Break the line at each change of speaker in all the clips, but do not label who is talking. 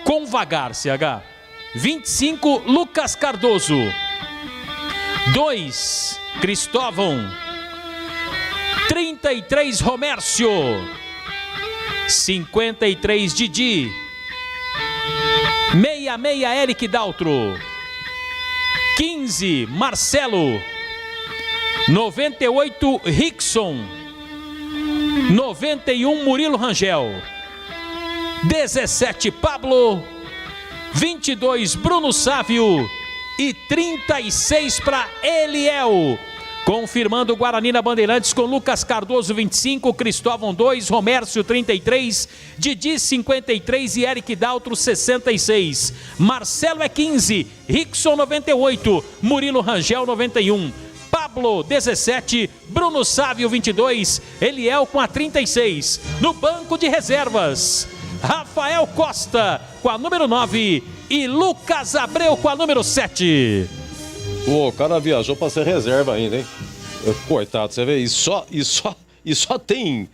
Com vagar, CH. 25, Lucas Cardoso. 2, Cristóvão. 33, Romércio. 53, Didi. 66, Eric Daltro. 15, Marcelo. 98, Rickson. 91, Murilo Rangel. 17, Pablo. 22, Bruno Sávio. E 36 para Eliel. Confirmando o Guarani na Bandeirantes com Lucas Cardoso 25, Cristóvão 2, Romércio 33, Didi 53 e Eric Daltro 66. Marcelo é 15, Rickson 98, Murilo Rangel 91, Pablo 17, Bruno Sávio 22, Eliel com a 36. No banco de reservas, Rafael Costa com a número 9 e Lucas Abreu com a número 7.
O cara viajou para ser reserva ainda, hein? Coitado, você vê, e só tem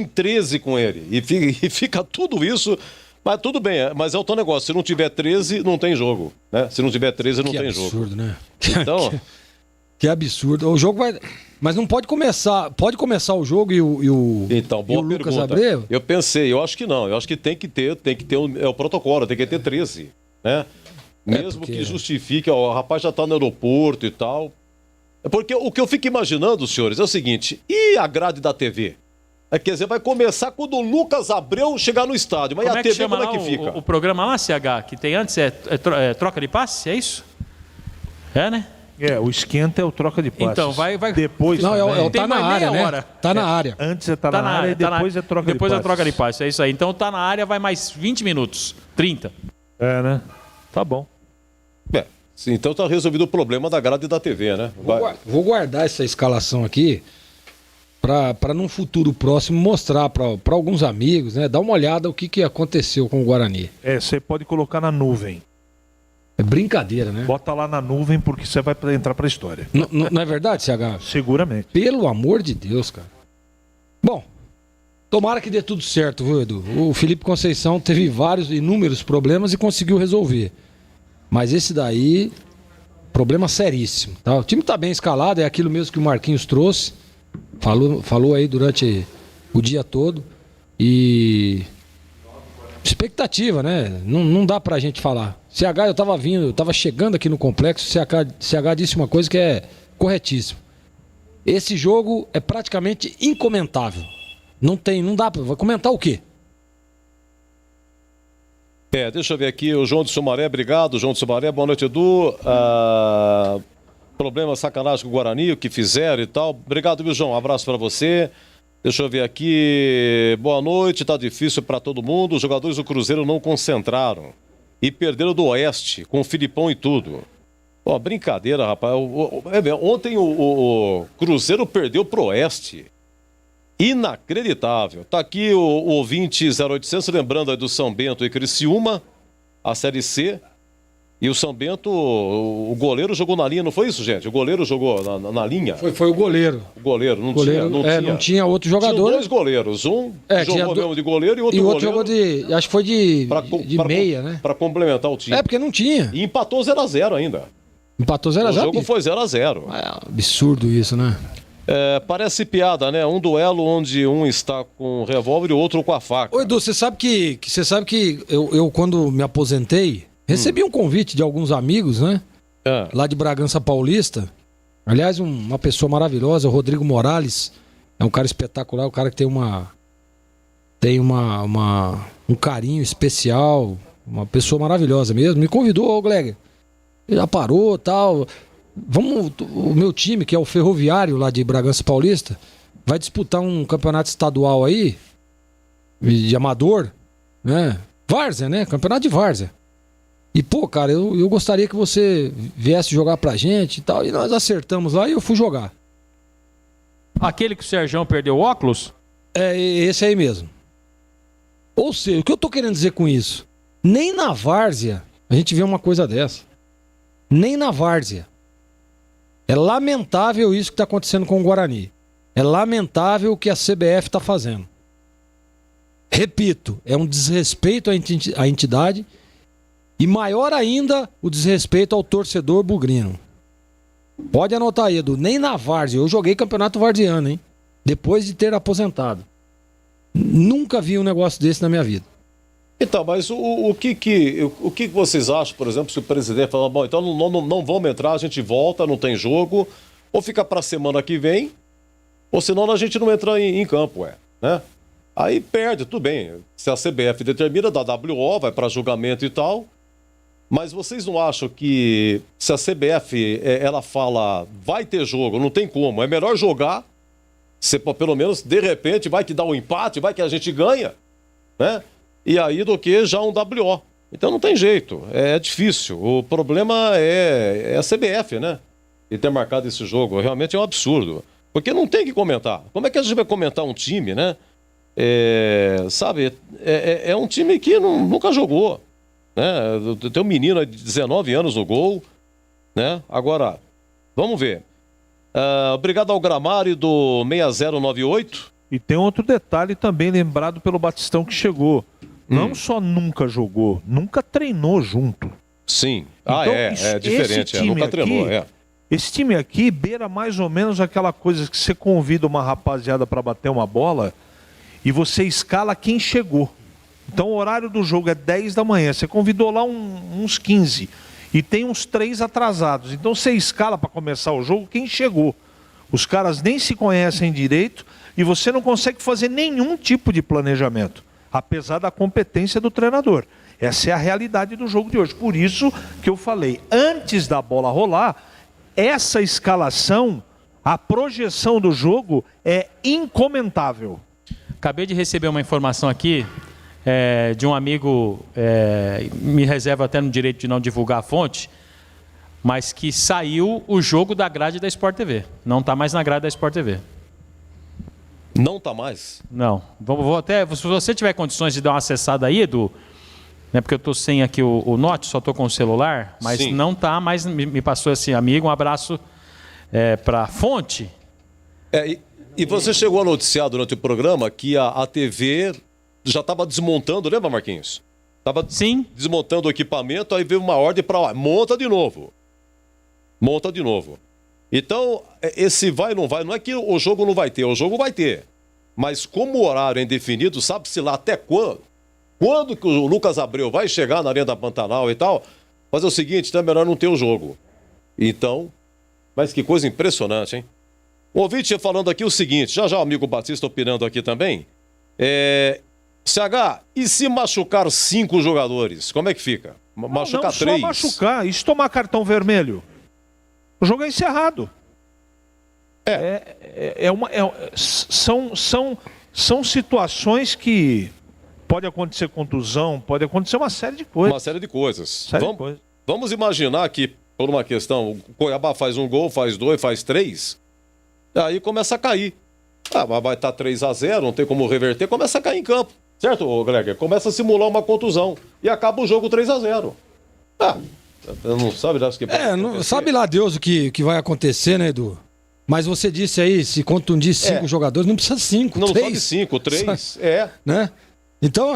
13 com ele. E fica tudo isso, mas tudo bem, mas é o teu negócio. Se não tiver 13, não tem jogo, né? Se não tiver 13, não tem jogo.
Que absurdo, né?
Então...
que absurdo. O jogo vai... Mas não pode começar... Pode começar o jogo e o
então, boa
e o Lucas
pergunta.
Abreu?
Eu pensei, eu acho que não. Eu acho que tem que ter o protocolo, tem que ter 13, né? Mesmo que justifique, ó, o rapaz já tá no aeroporto e tal. Porque o que eu fico imaginando, senhores, é o seguinte, e a grade da TV? Quer dizer, vai começar quando o Lucas Abreu chegar no estádio, mas
Como
a
é que
TV
chama
como é que
lá
fica?
o programa lá, CH, que tem antes, é troca de passe, é isso? É, né?
O esquenta é o troca de passes.
Então, vai...
Depois
não, tá na área, né?
Hora.
Tá na área.
Antes é tá na área e depois é troca de passes.
Depois é troca de passes, é isso aí. Então tá na área, vai mais 20 minutos, 30.
É, né? Tá bom.
Sim, então tá resolvido o problema da grade da TV, né?
Vou guardar essa escalação aqui para num futuro próximo mostrar para alguns amigos, né? Dar uma olhada o que aconteceu com o Guarani.
Você pode colocar na nuvem.
É brincadeira, né?
Bota lá na nuvem porque você vai entrar pra história.
Não é verdade, CH?
Seguramente.
Pelo amor de Deus, cara. Bom, tomara que dê tudo certo, viu, Edu? O Felipe Conceição teve inúmeros problemas e conseguiu resolver. Mas esse daí, problema seríssimo. Tá? O time tá bem escalado, é aquilo mesmo que o Marquinhos trouxe. Falou aí durante o dia todo. E... expectativa, né? Não dá pra gente falar. CH, eu tava chegando aqui no complexo, CH disse uma coisa que é corretíssima. Esse jogo é praticamente incomentável. Não dá pra... Vai comentar o quê?
Deixa eu ver aqui, o João de Sumaré, obrigado, João de Sumaré, boa noite, Edu. Problema, sacanagem com o Guarani, o que fizeram e tal. Obrigado, viu, João? Um abraço pra você. Deixa eu ver aqui, boa noite, tá difícil pra todo mundo. Os jogadores do Cruzeiro não concentraram e perderam do Oeste, com o Filipão e tudo. Pô, brincadeira, rapaz. Ontem o Cruzeiro perdeu pro Oeste. Inacreditável. Tá aqui o ouvinte 0800, lembrando aí do São Bento e Criciúma, a Série C. E o São Bento, o goleiro jogou na linha, não foi isso, gente? O goleiro jogou na linha?
Foi o goleiro.
O goleiro, não tinha
outro jogador.
Tinha dois goleiros, um jogou mesmo de goleiro e outro
goleiro jogou acho que foi de meia, né?
Para complementar o time.
Porque não tinha.
E empatou 0x0 ainda.
Empatou 0x0?
O jogo foi 0x0.
É absurdo isso, né?
Parece piada, né? Um duelo onde um está com o revólver e o outro com a faca.
Ô, Edu, você sabe que eu quando me aposentei, recebi um convite de alguns amigos, né? Lá de Bragança Paulista. Aliás, uma pessoa maravilhosa, o Rodrigo Morales. É um cara espetacular, um cara que tem um carinho especial. Uma pessoa maravilhosa mesmo. Me convidou, ô Gleger. Já parou, tal. O meu time, que é o Ferroviário lá de Bragança Paulista, vai disputar um campeonato estadual aí, de amador, né? Várzea, né? Campeonato de Várzea. E, pô, cara, eu gostaria que você viesse jogar pra gente e tal. E nós acertamos lá e eu fui jogar.
Aquele que o Serjão perdeu o óculos?
É, esse aí mesmo. Ou seja, o que eu tô querendo dizer com isso? Nem na Várzea a gente vê uma coisa dessa. Nem na Várzea. É lamentável isso que está acontecendo com o Guarani. É lamentável o que a CBF está fazendo. Repito, é um desrespeito à entidade e maior ainda o desrespeito ao torcedor bugrino. Pode anotar aí, Edu, nem na várzea, eu joguei campeonato varziano, hein? Depois de ter aposentado. Nunca vi um negócio desse na minha vida.
Então, mas o que vocês acham, por exemplo, se o presidente falar, bom, então não vamos entrar, a gente volta, não tem jogo, ou fica para a semana que vem, ou senão a gente não entra em campo, né? Aí perde, tudo bem. Se a CBF determina, da WO, vai para julgamento e tal, mas vocês não acham que se a CBF, ela fala, vai ter jogo, não tem como, é melhor jogar, se pelo menos, de repente, vai que dá um empate, vai que a gente ganha, né? E aí do que já um WO. Então não tem jeito, é difícil. O problema é a CBF, né? E ter marcado esse jogo realmente é um absurdo. Porque não tem que comentar. Como é que a gente vai comentar um time, né? Sabe, é um time que nunca jogou, né? Tem um menino de 19 anos no gol, né? Agora, vamos ver. Obrigado ao Gramário do 6098.
E tem outro detalhe também lembrado pelo Batistão que chegou. Não só nunca jogou, nunca treinou junto.
Sim.
Então,
É diferente. Nunca treinou,
Esse time aqui beira mais ou menos aquela coisa que você convida uma rapaziada para bater uma bola e você escala quem chegou. Então o horário do jogo é 10 da manhã, você convidou lá uns 15 e tem uns 3 atrasados. Então você escala para começar o jogo quem chegou. Os caras nem se conhecem direito e você não consegue fazer nenhum tipo de planejamento, apesar da competência do treinador. Essa é a realidade do jogo de hoje. Por isso que eu falei, antes da bola rolar, essa escalação, a projeção do jogo é incomentável.
Acabei de receber uma informação aqui de um amigo, me reserva até no direito de não divulgar a fonte, mas que saiu o jogo da grade da Sport TV. Não está mais na grade da Sport TV.
Não está mais?
Não. Vou até, se você tiver condições de dar uma acessada aí, Edu, né, porque eu estou sem aqui o Note, só estou com o celular, mas sim, não está mais, me passou esse amigo, um abraço para a fonte.
E você chegou a noticiar durante o programa que a TV já estava desmontando, lembra, Marquinhos? Estava desmontando o equipamento, aí veio uma ordem para monta de novo. Monta de novo. Então, esse vai ou não vai, não é que o jogo não vai ter, o jogo vai ter. Mas como o horário é indefinido, sabe-se lá até quando? Quando que o Lucas Abreu vai chegar na Arena Pantanal e tal, fazer o seguinte, então é melhor não ter o jogo. Então, mas que coisa impressionante, hein? O ouvinte falando aqui o seguinte, já o amigo Batista opinando aqui também, CH, e se machucar 5 jogadores, como é que fica? Machucar 3?
Não só machucar, e se tomar cartão vermelho? O jogo é encerrado. São situações que pode acontecer contusão, pode acontecer uma série de coisas.
Uma série de coisas. Vamos imaginar que, por uma questão, o Cuiabá faz um gol, faz 2, faz 3, aí começa a cair. Vai estar 3-0, não tem como reverter, começa a cair em campo. Certo, Gregor? Começa a simular uma contusão e acaba o jogo 3-0. Não sabe lá o que
sabe lá Deus o que vai acontecer, né, Edu? Mas você disse aí, se contundir 5 jogadores, não precisa 5, 3.
Não só de 5, 3,
né? Então,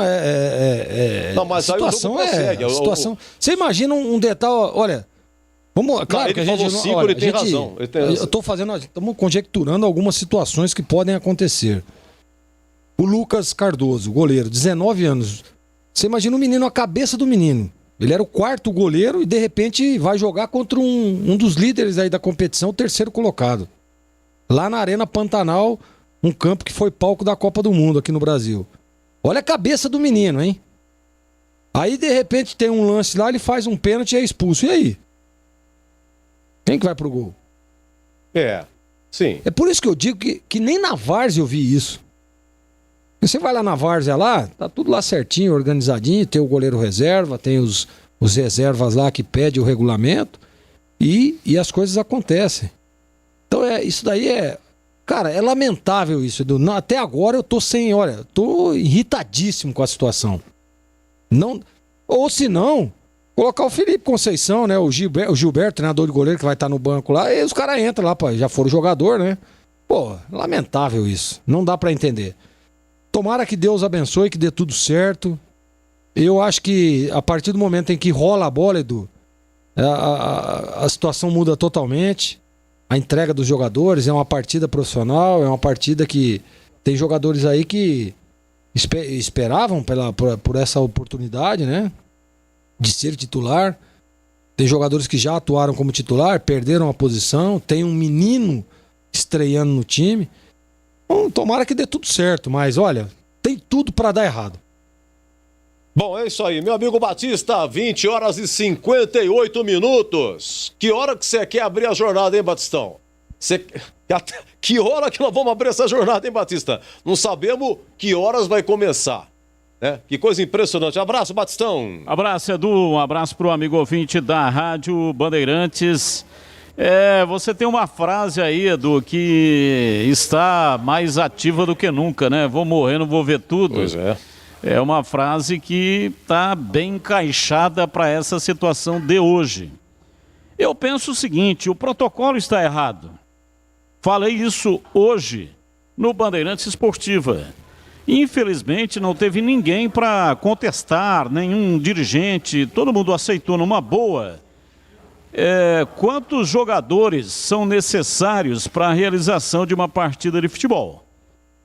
não, mas
situação
aí o jogo prossegue.
Situação. Você imagina um detalhe, olha, vamos, claro que a gente
falou 5, ele tem razão.
Eu tô estamos conjecturando algumas situações que podem acontecer. O Lucas Cardoso, goleiro, 19 anos. Você imagina o menino, a cabeça do menino. Ele era o 4º goleiro e de repente vai jogar contra um dos líderes aí da competição, o 3º colocado. Lá na Arena Pantanal, um campo que foi palco da Copa do Mundo aqui no Brasil. Olha a cabeça do menino, hein? Aí de repente tem um lance lá, ele faz um pênalti e é expulso. E aí? Quem que vai pro gol?
Sim.
É por isso que eu digo que nem na várzea eu vi isso. Você vai lá na várzea lá, tá tudo lá certinho, organizadinho, tem o goleiro reserva, tem os reservas lá que pedem o regulamento e as coisas acontecem. Então isso daí cara, é lamentável isso, Edu. Até agora eu tô irritadíssimo com a situação. Ou se não, colocar o Felipe Conceição, né, o Gilberto, treinador de goleiro que vai estar no banco lá, e os caras entram lá, já foram jogador, né? Pô, lamentável isso, não dá pra entender. Tomara que Deus abençoe, que dê tudo certo. Eu acho que a partir do momento em que rola a bola, Edu, a situação muda totalmente. A entrega dos jogadores é uma partida profissional, é uma partida que tem jogadores aí que esperavam por essa oportunidade, né? De ser titular. Tem jogadores que já atuaram como titular, perderam a posição. Tem um menino estreando no time. Então, tomara que dê tudo certo, mas olha, tem tudo para dar errado.
Bom, é isso aí, meu amigo Batista, 20 horas e 58 minutos. Que hora que você quer abrir a jornada, hein, Batistão? Que hora que nós vamos abrir essa jornada, hein, Batista? Não sabemos que horas vai começar, né? Que coisa impressionante. Abraço, Batistão.
Abraço, Edu. Um abraço pro amigo ouvinte da Rádio Bandeirantes. Você tem uma frase aí, Edu, que está mais ativa do que nunca, né? Vou morrer, não vou ver tudo.
Pois é.
É uma frase que está bem encaixada para essa situação de hoje. Eu penso o seguinte, o protocolo está errado. Falei isso hoje no Bandeirantes Esportiva. Infelizmente não teve ninguém para contestar, nenhum dirigente, todo mundo aceitou numa boa. Quantos jogadores são necessários para a realização de uma partida de futebol?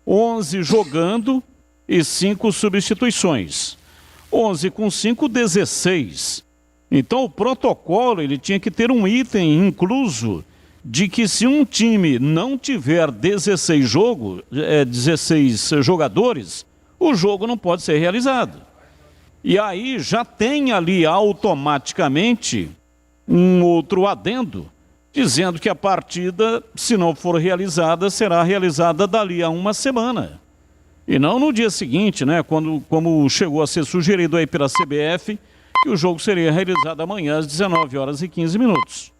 11 jogando e 5 substituições. 11 com 5, 16. Então o protocolo ele tinha que ter um item incluso de que se um time não tiver 16 jogadores, o jogo não pode ser realizado. E aí já tem ali automaticamente um outro adendo, dizendo que a partida, se não for realizada, será realizada dali a uma semana. E não no dia seguinte, né? Como chegou a ser sugerido aí pela CBF, que o jogo seria realizado amanhã às 19 horas e 15 minutos.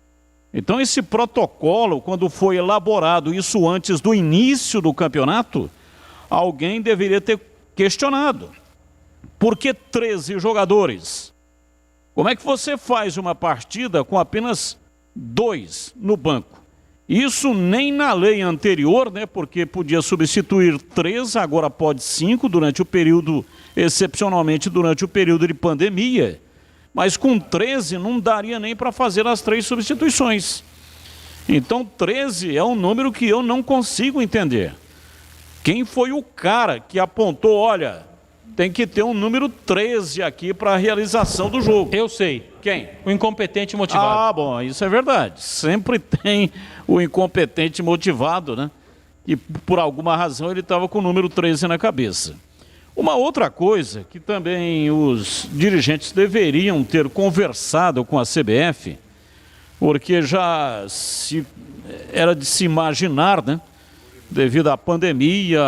Então esse protocolo, quando foi elaborado, isso antes do início do campeonato, alguém deveria ter questionado. Por que 13 jogadores? Como é que você faz uma partida com apenas 2 no banco? Isso nem na lei anterior, né? Porque podia substituir 3, agora pode 5 durante o período, excepcionalmente durante o período de pandemia. Mas com 13 não daria nem para fazer as 3 substituições. Então 13 é um número que eu não consigo entender. Quem foi o cara que apontou, olha, tem que ter um número 13 aqui para a realização do jogo?
Eu sei.
Quem?
O incompetente motivado.
Ah, bom, isso é verdade. Sempre tem o incompetente motivado, né? E por alguma razão ele estava com o número 13 na cabeça. Uma outra coisa que também os dirigentes deveriam ter conversado com a CBF, porque já era de se imaginar, né? Devido à pandemia,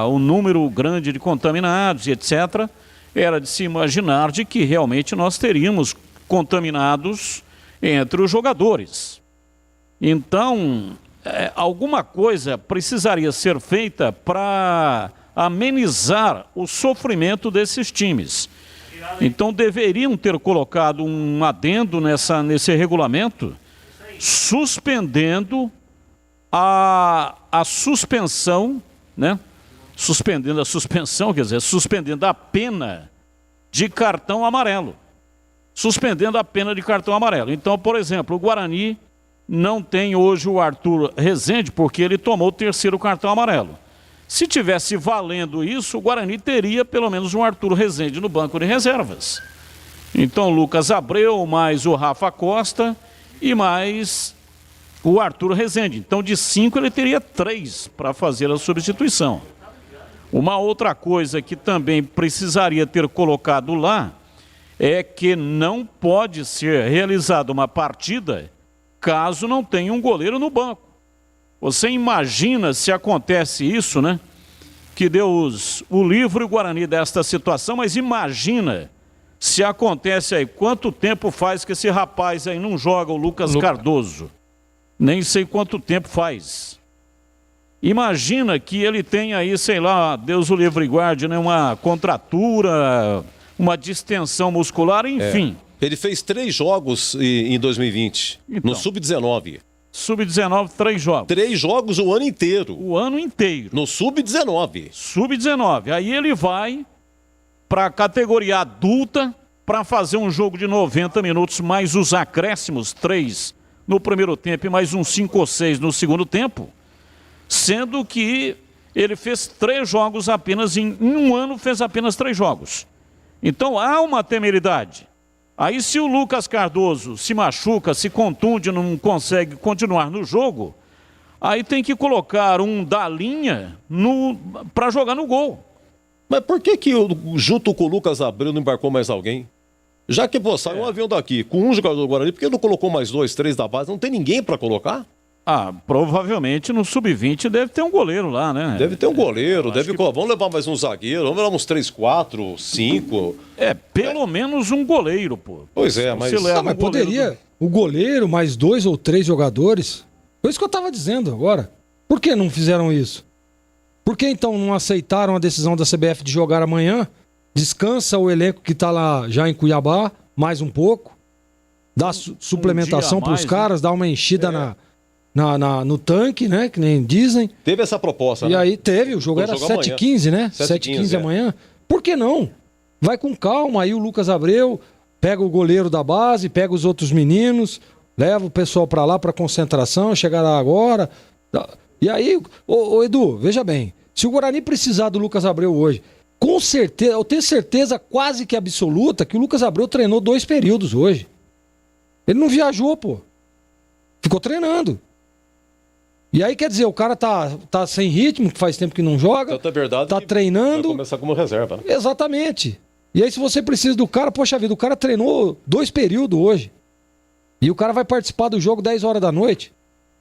o número grande de contaminados, etc., era de se imaginar de que realmente nós teríamos contaminados entre os jogadores. Então, alguma coisa precisaria ser feita para amenizar o sofrimento desses times. Então, deveriam ter colocado um adendo nesse regulamento, suspendendo a suspensão, né? Suspendendo a suspensão, quer dizer, suspendendo a pena de cartão amarelo. Suspendendo a pena de cartão amarelo. Então, por exemplo, o Guarani não tem hoje o Arthur Rezende porque ele tomou o 3º cartão amarelo. Se tivesse valendo isso, o Guarani teria pelo menos um Arthur Rezende no banco de reservas. Então, Lucas Abreu, mais o Rafa Costa e mais o Arthur Rezende. Então, de 5 ele teria 3 para fazer a substituição. Uma outra coisa que também precisaria ter colocado lá é que não pode ser realizada uma partida caso não tenha um goleiro no banco. Você imagina se acontece isso, né? Que Deus o livre o Guarani desta situação, mas imagina se acontece aí. Quanto tempo faz que esse rapaz aí não joga, o Lucas Cardoso? Nem sei quanto tempo faz. Imagina que ele tem aí, sei lá, Deus o livre e guarde, né? Uma contratura, uma distensão muscular, enfim.
Ele fez 3 jogos em 2020,
Então.
no Sub-19.
Sub-19, 3 jogos.
3 jogos o ano inteiro.
O ano inteiro.
No Sub-19.
Sub-19. Aí ele vai para a categoria adulta para fazer um jogo de 90 minutos, mais os acréscimos, 3 no primeiro tempo e mais uns 5 ou 6 no segundo tempo. Sendo que ele fez 3 jogos apenas em um ano, fez apenas 3 jogos. Então há uma temeridade. Aí se o Lucas Cardoso se machuca, se contunde, não consegue continuar no jogo, aí tem que colocar um da linha para jogar no gol.
Mas por que junto com o Lucas Abreu não embarcou mais alguém? Já que, pô, saiu um avião daqui com um jogador do Guarani, por que não colocou mais 2, 3 da base? Não tem ninguém para colocar?
Ah, provavelmente no Sub-20 deve ter um goleiro lá, né?
Deve ter um goleiro, vamos levar mais um zagueiro, vamos levar uns 3, 4, 5.
Pelo menos um goleiro, pô.
Pois é, mas...
Mas poderia o goleiro mais 2 ou 3 jogadores? Foi isso que eu tava dizendo agora. Por que não fizeram isso? Por que então não aceitaram a decisão da CBF de jogar amanhã? Descansa o elenco que tá lá já em Cuiabá, mais um pouco. Dá suplementação pros caras, dá uma enchida no tanque, né? Que nem dizem.
Teve essa proposta,
E aí teve, o jogo era 7h15, né? 7h15 amanhã. Por que não? Vai com calma, aí o Lucas Abreu pega o goleiro da base, pega os outros meninos, leva o pessoal pra lá pra concentração, chegar lá agora. E aí, ô Edu, veja bem, se o Guarani precisar do Lucas Abreu hoje, com certeza, eu tenho certeza quase que absoluta que o Lucas Abreu treinou 2 períodos hoje. Ele não viajou, pô. Ficou treinando. E aí, quer dizer, o cara tá sem ritmo, que faz tempo que não joga,
Tanta verdade
tá treinando.
Vai começar como reserva, né?
Exatamente. E aí, se você precisa do cara, poxa vida, o cara treinou 2 períodos hoje. E o cara vai participar do jogo 10 horas da noite.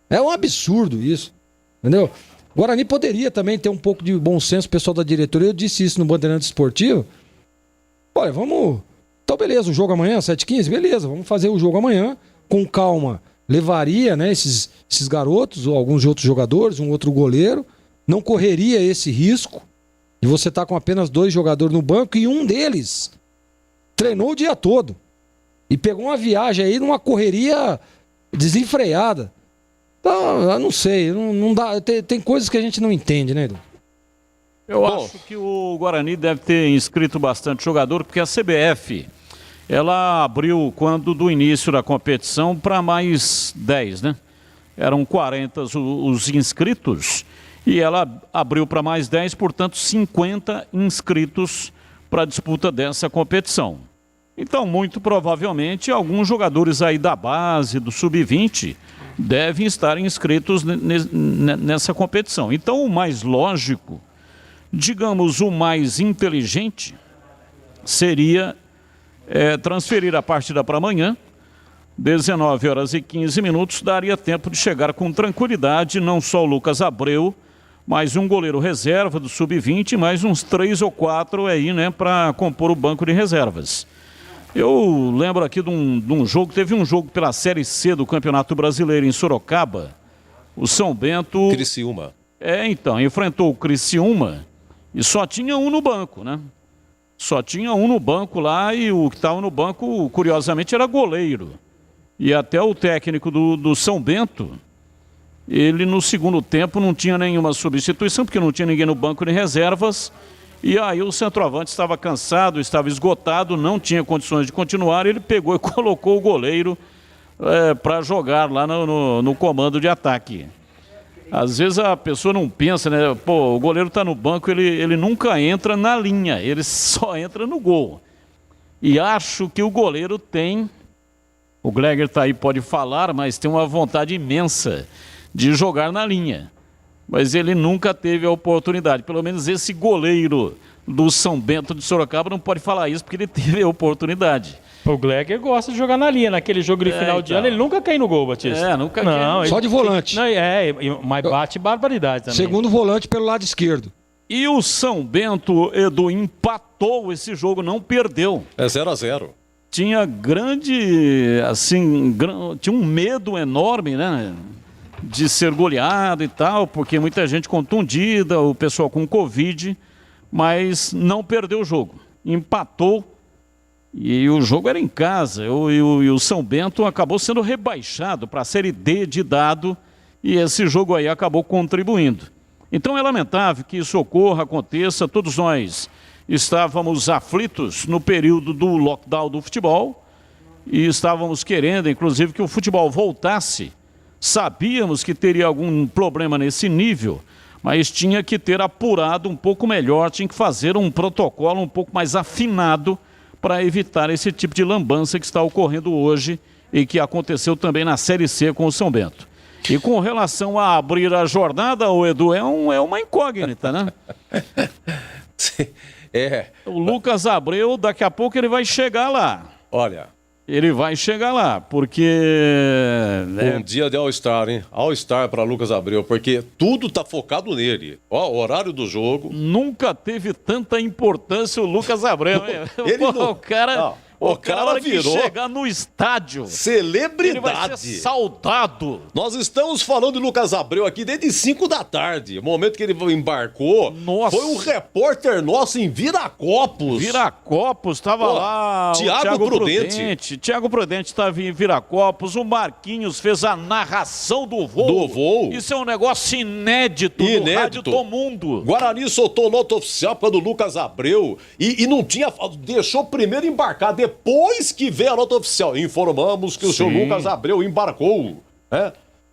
É um absurdo isso. Entendeu? O Guarani poderia também ter um pouco de bom senso, o pessoal da diretoria. Eu disse isso no Bandeirantes Esportivo. Olha, vamos... Então, beleza, o jogo amanhã, 7h15, beleza, vamos fazer o jogo amanhã, com calma. Levaria, né, esses garotos, ou alguns outros jogadores, um outro goleiro, não correria esse risco de você estar com apenas 2 jogadores no banco e um deles treinou o dia todo e pegou uma viagem aí numa correria desenfreada. Então, eu não sei, não dá, tem coisas que a gente não entende, né, Edu?
Eu acho que o Guarani deve ter inscrito bastante jogador, porque a CBF... ela abriu, quando do início da competição, para mais 10, né? Eram 40 os inscritos e ela abriu para mais 10, portanto 50 inscritos para a disputa dessa competição. Então, muito provavelmente, alguns jogadores aí da base, do Sub-20, devem estar inscritos nessa competição. Então, o mais lógico, digamos, o mais inteligente, seria... transferir a partida para amanhã, 19h15, daria tempo de chegar com tranquilidade, não só o Lucas Abreu, mas um goleiro reserva do Sub-20, mais uns 3 ou 4 aí, né, para compor o banco de reservas. Eu lembro aqui de um jogo, teve um jogo pela Série C do Campeonato Brasileiro em Sorocaba, o São Bento...
Criciúma.
Então, enfrentou o Criciúma e só tinha um no banco, né? Só tinha um no banco lá e o que estava no banco, curiosamente, era goleiro. E até o técnico do São Bento, ele no segundo tempo não tinha nenhuma substituição, porque não tinha ninguém no banco de reservas. E aí o centroavante estava cansado, estava esgotado, não tinha condições de continuar. Ele pegou e colocou o goleiro para jogar lá no comando de ataque. Às vezes a pessoa não pensa, né? Pô, o goleiro tá no banco, ele nunca entra na linha, ele só entra no gol. E acho que o goleiro tem, o Gleger tá aí, pode falar, mas tem uma vontade imensa de jogar na linha. Mas ele nunca teve a oportunidade. Pelo menos esse goleiro do São Bento de Sorocaba não pode falar isso, porque ele teve a oportunidade.
O Gleger gosta de jogar na linha, naquele jogo de final de ano, ele nunca cai no gol, Batista.
Nunca
não,
só de volante.
Mas bate barbaridade também.
Segundo volante pelo lado esquerdo.
E o São Bento, Edu, empatou esse jogo, não perdeu.
É 0-0.
Tinha grande, assim, tinha um medo enorme, né? De ser goleado e tal, porque muita gente contundida, o pessoal com Covid, mas não perdeu o jogo. Empatou. E o jogo era em casa. E o São Bento acabou sendo rebaixado para a Série D de dado. E esse jogo aí acabou contribuindo. Então é lamentável que isso ocorra, aconteça. Todos nós estávamos aflitos no período do lockdown do futebol. E estávamos querendo, inclusive, que o futebol voltasse. Sabíamos que teria algum problema nesse nível, mas tinha que ter apurado um pouco melhor, tinha que fazer um protocolo um pouco mais afinado para evitar esse tipo de lambança que está ocorrendo hoje e que aconteceu também na Série C com o São Bento. E com relação a abrir a jornada, o Edu, é uma incógnita, né? O Lucas Abreu, daqui a pouco ele vai chegar lá.
Olha...
Ele vai chegar lá, porque...
Um dia de All-Star, hein? All-Star para Lucas Abreu, porque tudo tá focado nele. Ó, o horário do jogo.
Nunca teve tanta importância o Lucas Abreu.
Ele não...
O cara...
Não. O cara virou
que chegar no estádio,
celebridade.
Ele vai ser saudado.
Nós estamos falando de Lucas Abreu aqui desde 5 da tarde. O momento que ele embarcou, foi um repórter nosso em Viracopos.
Viracopos, estava lá
Thiago Prudente.
Thiago Prudente estava em Viracopos. O Marquinhos fez a narração do voo. Isso é um negócio inédito no rádio do mundo.
Guarani soltou nota oficial para do Lucas Abreu e não tinha... Deixou primeiro embarcar. Depois que veio a nota oficial, informamos que o senhor Lucas Abreu embarcou.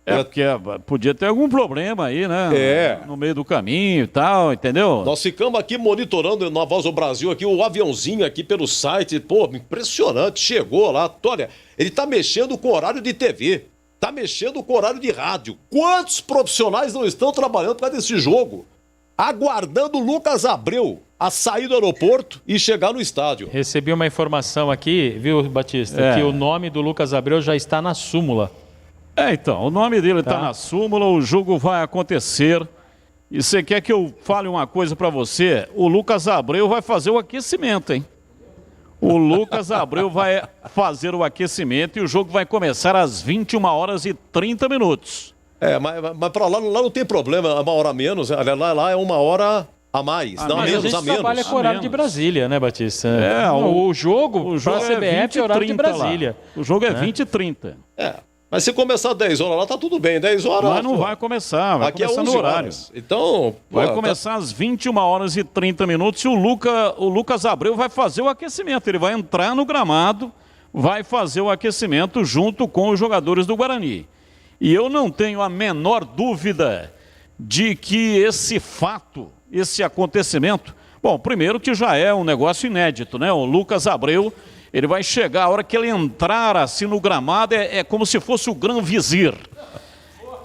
Porque podia ter algum problema aí, né? No meio do caminho e tal, entendeu?
Nós ficamos aqui monitorando na Voz do Brasil aqui o aviãozinho aqui pelo site. Pô, impressionante. Chegou lá. Olha, ele tá mexendo com horário de TV. Tá mexendo com horário de rádio. Quantos profissionais não estão trabalhando por causa desse jogo? Aguardando o Lucas Abreu a sair do aeroporto e chegar no estádio.
Recebi uma informação aqui, viu, Batista, que o nome do Lucas Abreu já está na súmula.
Então, o nome dele está na súmula, o jogo vai acontecer. E você quer que eu fale uma coisa para você? O Lucas Abreu vai fazer o aquecimento, hein? O Lucas Abreu vai fazer o aquecimento e o jogo vai começar às 21h30.
Mas para lá não tem problema, é 1 hora a menos, lá é 1 hora a mais, não a menos, a menos.
Trabalha com o horário de Brasília, né, Batista? O jogo para a CBF é horário de Brasília.
Lá. O jogo é 20h30.
Mas se começar 10 horas lá, tá tudo bem, 10 horas...
Mas não vai começar, vai começar no horário.
Então...
Vai começar às 21h30 e o Lucas Abreu vai fazer o aquecimento. Ele vai entrar no gramado, vai fazer o aquecimento junto com os jogadores do Guarani. E eu não tenho a menor dúvida de que esse fato, esse acontecimento... Bom, primeiro que já é um negócio inédito, né? O Lucas Abreu, ele vai chegar, a hora que ele entrar assim no gramado, é como se fosse o Gran Vizir.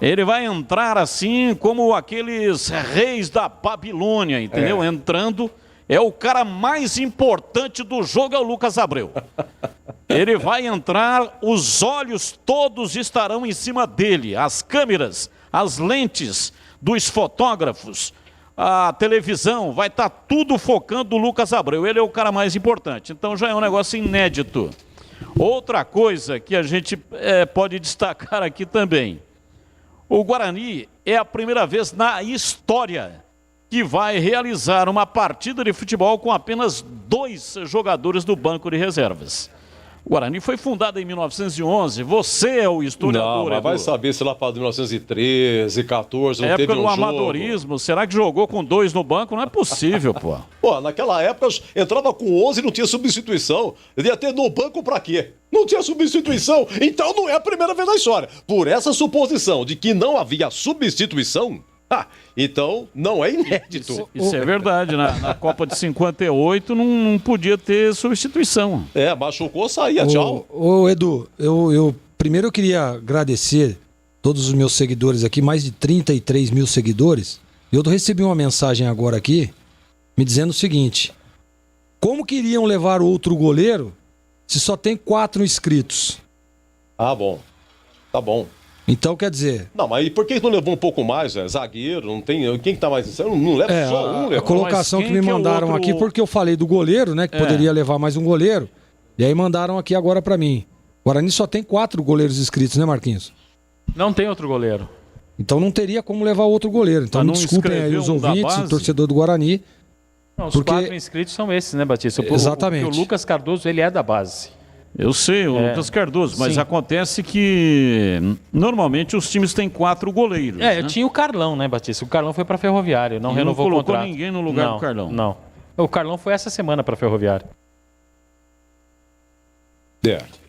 Ele vai entrar assim como aqueles reis da Babilônia, entendeu? Entrando, é o cara mais importante do jogo, é o Lucas Abreu. Ele vai entrar, os olhos todos estarão em cima dele, as câmeras, as lentes dos fotógrafos, a televisão, vai estar tudo focando o Lucas Abreu. Ele é o cara mais importante, então já é um negócio inédito. Outra coisa que a gente pode destacar aqui também, o Guarani é a primeira vez na história que vai realizar uma partida de futebol com apenas 2 jogadores do banco de reservas. O Guarani foi fundado em 1911, você é o historiador.
Não, mas vai saber se lá para 1913, 14, não teve um jogo.
Época do amadorismo, será que jogou com 2 no banco? Não é possível, pô.
Pô, naquela época entrava com 11 e não tinha substituição. Ele ia ter no banco pra quê? Não tinha substituição, então não é a primeira vez na história. Por essa suposição de que não havia substituição... então não é inédito.
Isso é verdade, na Copa de 58 não podia ter substituição.
Machucou, saía, tchau.
Edu, eu primeiro eu queria agradecer todos os meus seguidores aqui, mais de 33 mil seguidores. Eu recebi uma mensagem agora aqui, me dizendo o seguinte: como queriam levar outro goleiro se só tem 4 inscritos?
Bom, tá bom.
Então, quer dizer...
Não, mas por que não levou um pouco mais, zagueiro? Não tem... Quem que tá mais... Não leva só um,
a colocação que me mandaram aqui, porque eu falei do goleiro, né? Que poderia levar mais um goleiro. E aí mandaram aqui agora pra mim. O Guarani só tem 4 goleiros inscritos, né, Marquinhos?
Não tem outro goleiro.
Então não teria como levar outro goleiro. Então me desculpem aí os ouvintes, o torcedor do Guarani.
Não, os
Porque-
4 inscritos são esses, né, Batista?
Exatamente.
O Lucas Cardoso, ele é da base.
Eu sei, o Lucas Cardoso, mas
sim.
acontece que normalmente os times têm 4 goleiros.
Eu tinha o Carlão, né, Batista? O Carlão foi para Ferroviário, não
E
renovou
não
o
colocou
contrato.
ninguém no lugar do Carlão.
Não. O Carlão foi essa semana para Ferroviário.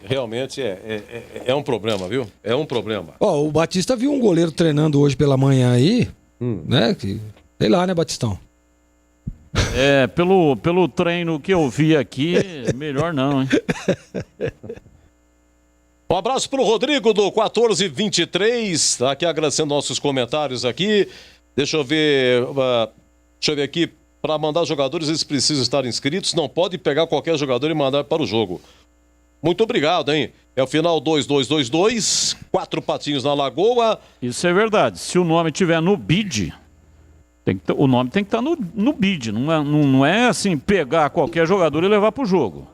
Realmente é um problema, viu? É um problema.
Ó, o Batista viu um goleiro treinando hoje pela manhã aí, né? Que, sei lá, né, Batistão?
Pelo treino que eu vi aqui, melhor não, hein?
Um abraço pro Rodrigo do 1423, tá aqui agradecendo nossos comentários aqui. Deixa eu ver aqui, para mandar jogadores eles precisam estar inscritos, não pode pegar qualquer jogador e mandar para o jogo. Muito obrigado, hein? É o final 2222, 4 patinhos na Lagoa.
Isso é verdade. Se o nome estiver no bid, o nome tem que estar no bid. Não é assim, pegar qualquer jogador e levar para o jogo.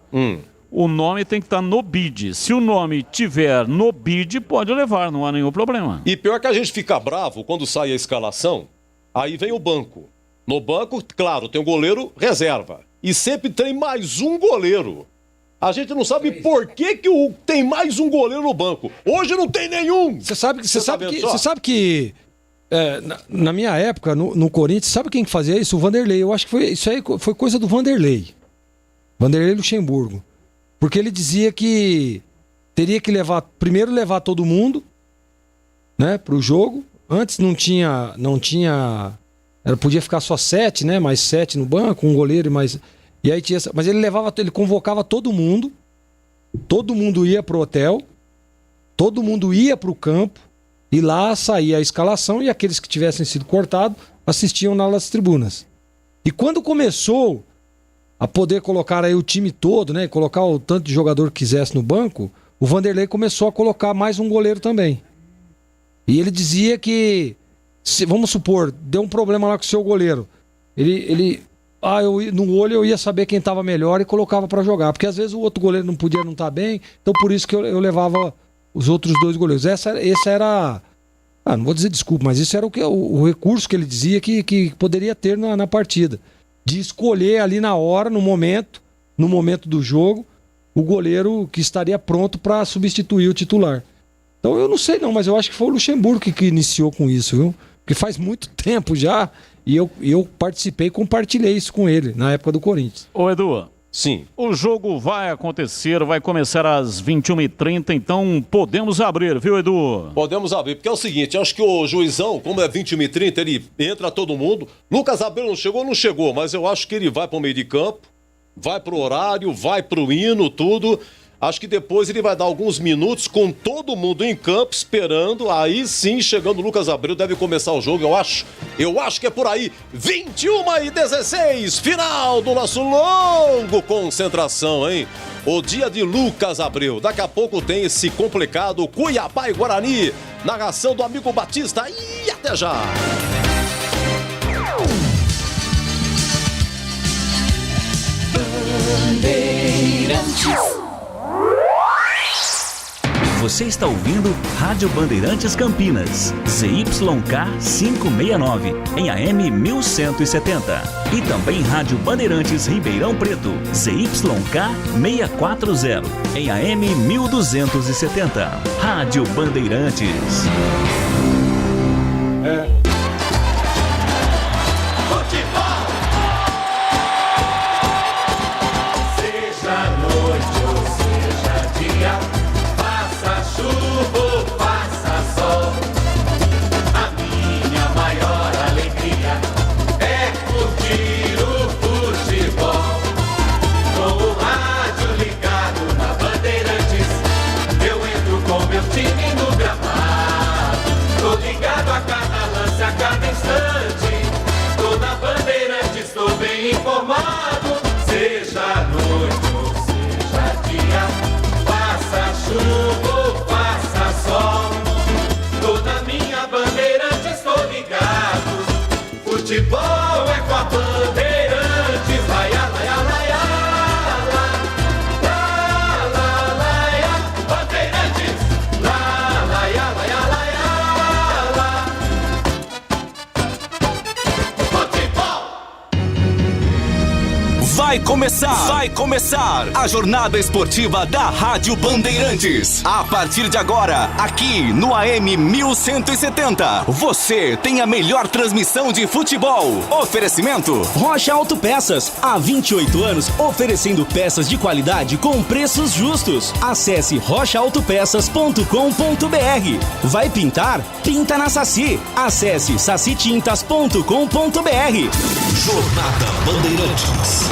O nome tem que estar no bid. Se o nome estiver no bid, pode levar, não há nenhum problema.
E pior que a gente fica bravo quando sai a escalação, aí vem o banco. No banco, claro, tem um goleiro reserva. E sempre tem mais um goleiro. A gente não sabe por que tem mais um goleiro no banco. Hoje não tem nenhum.
Você sabe que na minha época, no Corinthians, sabe quem que fazia isso? O Vanderlei. Eu acho que isso aí foi coisa do Vanderlei. Vanderlei Luxemburgo. Porque ele dizia que teria que primeiro levar todo mundo, né, pro jogo. Antes não tinha, podia ficar só 7, né, mais 7 no banco, um goleiro e mais... E aí tinha, mas ele convocava todo mundo ia pro hotel, todo mundo ia pro campo, e lá saía a escalação e aqueles que tivessem sido cortados assistiam nas tribunas. E quando começou a poder colocar aí o time todo, né, colocar o tanto de jogador que quisesse no banco, o Vanderlei começou a colocar mais um goleiro também. E ele dizia que, vamos supor, deu um problema lá com o seu goleiro, no olho eu ia saber quem estava melhor e colocava para jogar. Porque às vezes o outro goleiro não podia não estar bem. Então por isso que eu levava os outros 2 goleiros. Esse era... não vou dizer desculpa, mas isso era o recurso que ele dizia que poderia ter na partida. De escolher ali na hora, no momento do jogo, o goleiro que estaria pronto para substituir o titular. Então eu não sei não, mas eu acho que foi o Luxemburgo que iniciou com isso, viu? Porque faz muito tempo já... E eu participei e compartilhei isso com ele, na época do Corinthians.
Ô Edu,
sim.
O jogo vai acontecer, vai começar às 21h30, então podemos abrir, viu, Edu?
Podemos abrir, porque é o seguinte, acho que o juizão, como é 21h30, ele entra todo mundo. Lucas Abreu não chegou, mas eu acho que ele vai para o meio de campo, vai para o horário, vai para o hino, tudo. Acho que depois ele vai dar alguns minutos com todo mundo em campo esperando. Aí sim, chegando o Lucas Abreu, deve começar o jogo, eu acho que é por aí. 21h16, final do nosso longo concentração, hein? O dia de Lucas Abreu. Daqui a pouco tem esse complicado Cuiabá e Guarani. Narração do amigo Batista. E até já!
Você está ouvindo Rádio Bandeirantes Campinas, ZYK 569, em AM 1170. E também Rádio Bandeirantes Ribeirão Preto, ZYK 640, em AM 1270. Rádio Bandeirantes.
Time no gramado, tô ligado a cada lance. Vai começar a jornada esportiva da Rádio Bandeirantes. A partir de agora, aqui no AM 1170, você tem a melhor transmissão de futebol. Oferecimento
Rocha Autopeças, há 28 anos oferecendo peças de qualidade com preços justos. Acesse rochaautopeças.com.br. Vai pintar? Pinta na Saci. Acesse sacitintas.com.br.
Jornada Bandeirantes.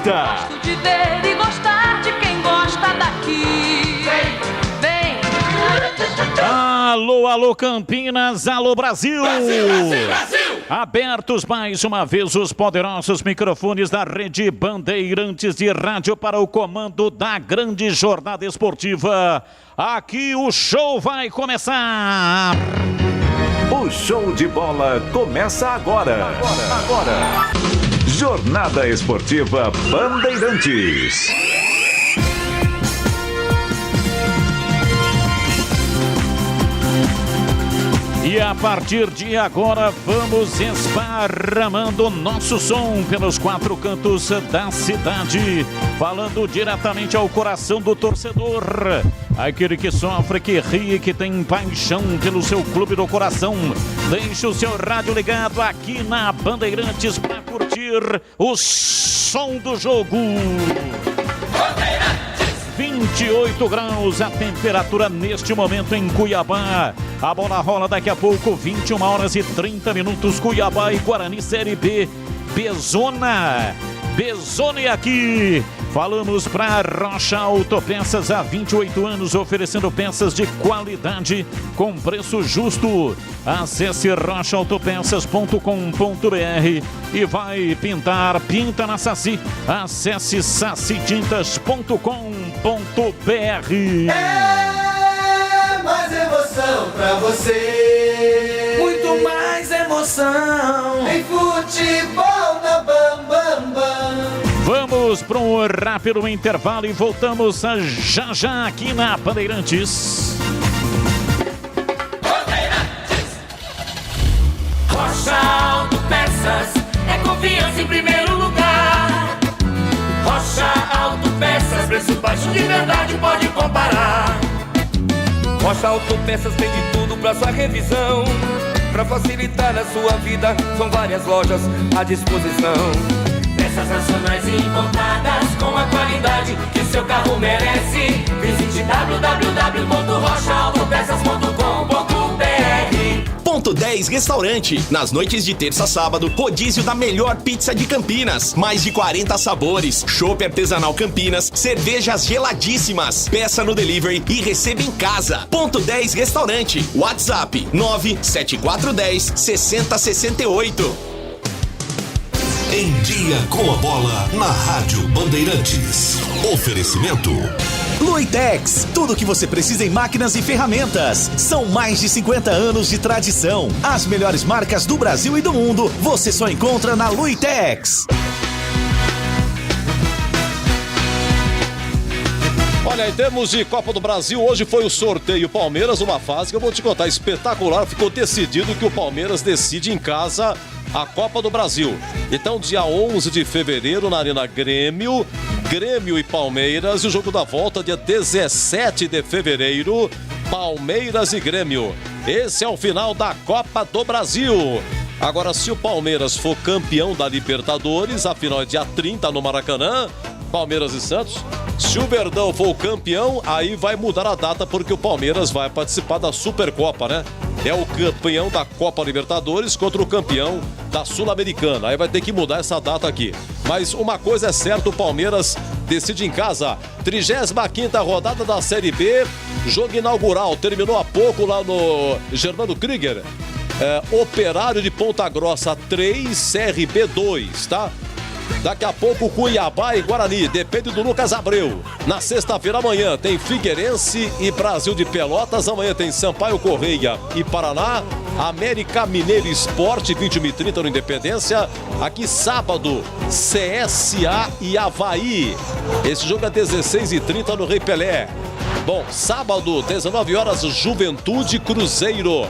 Gosto de ver e gostar de quem gosta daqui. Vem.
Alô, alô Campinas, alô Brasil.
Brasil.
Abertos mais uma vez os poderosos microfones da Rede Bandeirantes de Rádio para o comando da grande jornada esportiva. Aqui o show vai começar.
O show de bola começa agora. Jornada Esportiva Bandeirantes.
E a partir de agora vamos esparramando nosso som pelos quatro cantos da cidade, falando diretamente ao coração do torcedor, aquele que sofre, que ri, que tem paixão pelo seu clube do coração. Deixe o seu rádio ligado aqui na Bandeirantes para curtir o som do jogo. 28 graus a temperatura neste momento em Cuiabá. A bola rola daqui a pouco, 21 horas e 30 minutos. Cuiabá e Guarani Série B. Bezona e aqui. Falamos para Rocha Autopeças, há 28 anos oferecendo peças de qualidade com preço justo. Acesse rochaautopeças.com.br e vai pintar, pinta na Saci. Acesse sacitintas.com.br.
É mais emoção pra você. Muito mais emoção em futebol na Bam Bam Bam.
Vamos para um rápido intervalo e voltamos já aqui na Bandeirantes.
Rocha Autopeças é confiança em primeiro lugar. Rocha Autopeças, preço baixo de verdade, pode comparar.
Rocha Autopeças tem de tudo pra sua revisão. Pra facilitar a sua vida, são várias lojas à disposição.
Peças nacionais e importadas com a qualidade que o seu carro merece. Visite www.rochaautopeças.com.br.
Ponto 10 Restaurante. Nas noites de terça a sábado, rodízio da melhor pizza de Campinas. Mais de 40 sabores. Chopp artesanal Campinas. Cervejas geladíssimas. Peça no delivery e receba em casa. Ponto 10 Restaurante. WhatsApp 97410 6068.
Em dia com a bola na Rádio Bandeirantes. Oferecimento
Luitex, tudo o que você precisa em máquinas e ferramentas. São mais de 50 anos de tradição. As melhores marcas do Brasil e do mundo você só encontra na Luitex.
Olha, em termos de Copa do Brasil, hoje foi o sorteio Palmeiras, uma fase que eu vou te contar, espetacular. Ficou decidido que o Palmeiras decide em casa a Copa do Brasil. Então, dia 11 de fevereiro, na Arena Grêmio e Palmeiras. E o jogo da volta, dia 17 de fevereiro, Palmeiras e Grêmio. Esse é o final da Copa do Brasil. Agora, se o Palmeiras for campeão da Libertadores, a final é dia 30 no Maracanã, Palmeiras e Santos. Se o Verdão for o campeão, aí vai mudar a data, porque o Palmeiras vai participar da Supercopa, né? É o campeão da Copa Libertadores contra o campeão da Sul-Americana. Aí vai ter que mudar essa data aqui. Mas uma coisa é certa, o Palmeiras decide em casa. 35ª rodada da Série B, jogo inaugural. Terminou há pouco lá no Germano Krieger. Operário de Ponta Grossa 3, CRB 2, tá? Daqui a pouco Cuiabá e Guarani, depende do Lucas Abreu. Na sexta-feira amanhã tem Figueirense e Brasil de Pelotas. Amanhã tem Sampaio Correia e Paraná. América Mineiro Esporte, 21h30 no Independência. Aqui sábado, CSA e Avaí. Esse jogo é 16h30 no Rei Pelé. Bom, sábado, 19 horas, Juventude Cruzeiro.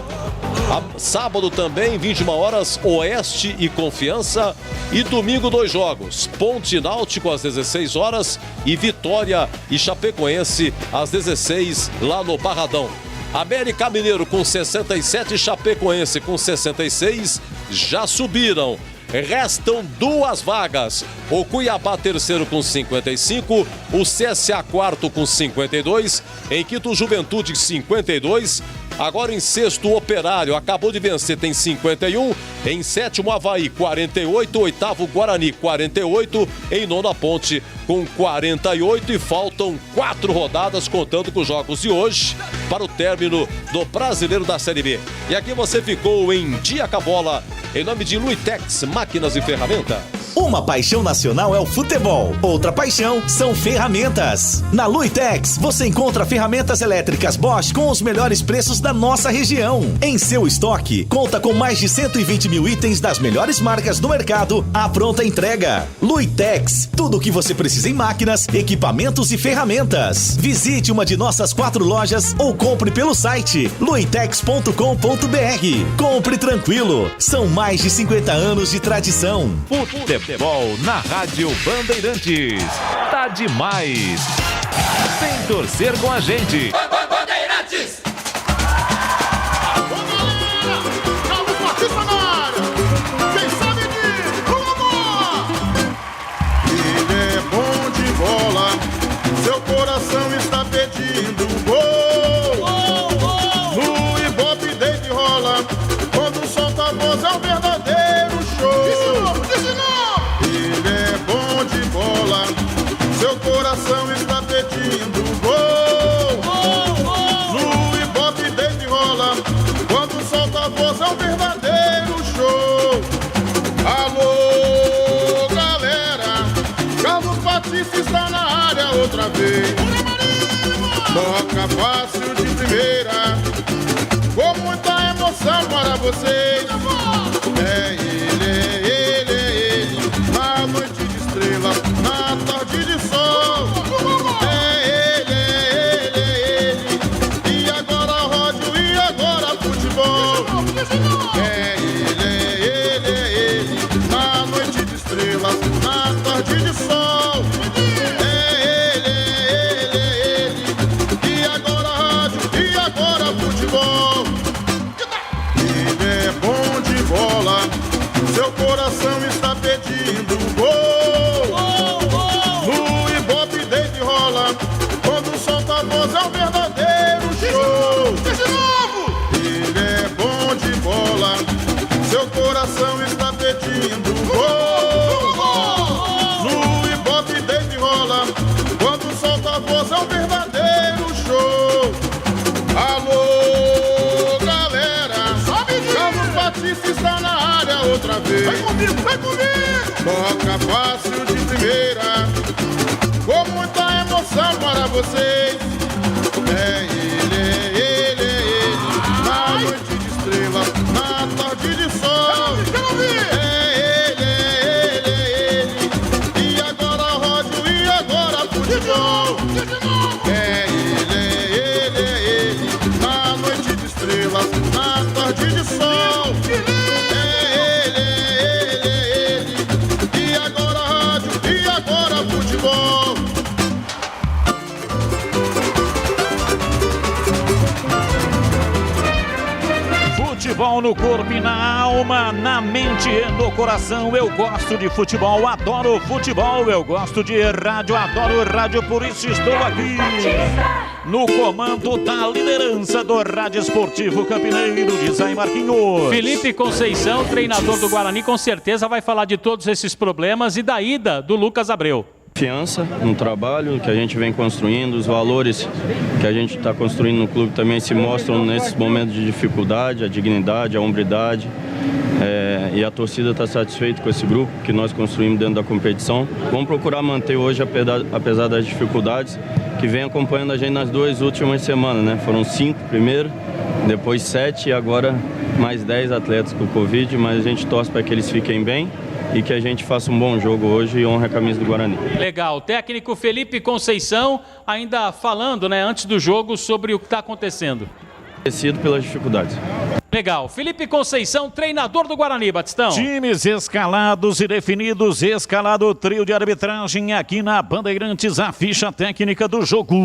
Sábado também, 21 horas, Oeste e Confiança. E domingo, 2 jogos. Ponte Náutico às 16 horas e Vitória e Chapecoense às 16 lá no Barradão. América Mineiro com 67 e Chapecoense com 66 já subiram. Restam 2 vagas. O Cuiabá terceiro com 55, o CSA quarto com 52, em quinto Juventude 52. Agora em sexto, o Operário acabou de vencer, tem 51. Em sétimo, Avaí, 48. Oitavo, Guarani, 48. Em nono, a Ponte, com 48. E faltam 4 rodadas, contando com os jogos de hoje, para o término do Brasileiro da Série B. E aqui você ficou em Dia com a Bola, em nome de Luitex, máquinas e ferramentas.
Uma paixão nacional é o futebol, outra paixão são ferramentas. Na Luitex, você encontra ferramentas elétricas Bosch com os melhores preços da nossa região. Em seu estoque, conta com mais de 120 mil itens das melhores marcas do mercado à pronta entrega. Luitex, tudo o que você precisa em máquinas, equipamentos e ferramentas. Visite uma de nossas 4 lojas ou compre pelo site luitex.com.br. Compre tranquilo, são mais de 50 anos de tradição.
Futebol na Rádio Bandeirantes. Tá demais. Vem torcer com a gente.
Bandeirantes!
Ele é bom de bola, seu coração está pedindo gol. No Ibope Dave rola, quando solta a voz é um verdadeiro show. Ele é bom de bola, seu coração está pedindo gol. No Ibope Dave rola, quando solta a voz é um verdadeiro show. Alô, galera, Carlos Batista está na área outra vez. Toca fácil de primeira, com muita emoção para vocês. É ele, na noite de estrela, na tarde de sol. É ele, e agora rádio, e agora futebol. É ele, na noite de estrelas, na tarde de sol. É ele, e agora rádio, e agora futebol. Ele é bom de bola, seu coração está pedindo gol. No Ibope Dave rola, quando solta a voz é um verdadeiro show. Ele é bom de bola, seu coração está pedindo gol. No Ibope Dave rola, quando solta a voz é um verdadeiro show. Alô, galera, Carlos Batista está na área outra vez. Vem comigo, vem comigo. Toca fácil de primeira, com muita emoção para vocês. É ele, na noite de estrela, na tarde de sol. É ele, e agora rádio, e agora futebol. É
Futebol no corpo e na alma, na mente e no coração. Eu gosto de futebol, adoro futebol. Eu gosto de rádio, adoro rádio, por isso estou aqui no comando da liderança do Rádio Esportivo Campineiro, diz aí Marquinhos.
Felipe Conceição, treinador do Guarani, com certeza vai falar de todos esses problemas e da ida do Lucas Abreu.
Confiança no trabalho que a gente vem construindo, os valores que a gente está construindo no clube também se mostram nesses momentos de dificuldade, a dignidade, a hombridade. E a torcida está satisfeita com esse grupo que nós construímos dentro da competição. Vamos procurar manter hoje, apesar das dificuldades, que vem acompanhando a gente nas 2 últimas semanas, né? Foram 5 primeiro, depois 7 e agora mais 10 atletas com Covid, mas a gente torce para que eles fiquem bem e que a gente faça um bom jogo hoje e honre a camisa do Guarani.
Legal. Técnico Felipe Conceição ainda falando, né, antes do jogo sobre o que está acontecendo.
Agradecido pelas dificuldades.
Legal. Felipe Conceição, treinador do Guarani, Batistão.
Times escalados e definidos, escalado o trio de arbitragem aqui na Bandeirantes, a ficha técnica do jogo.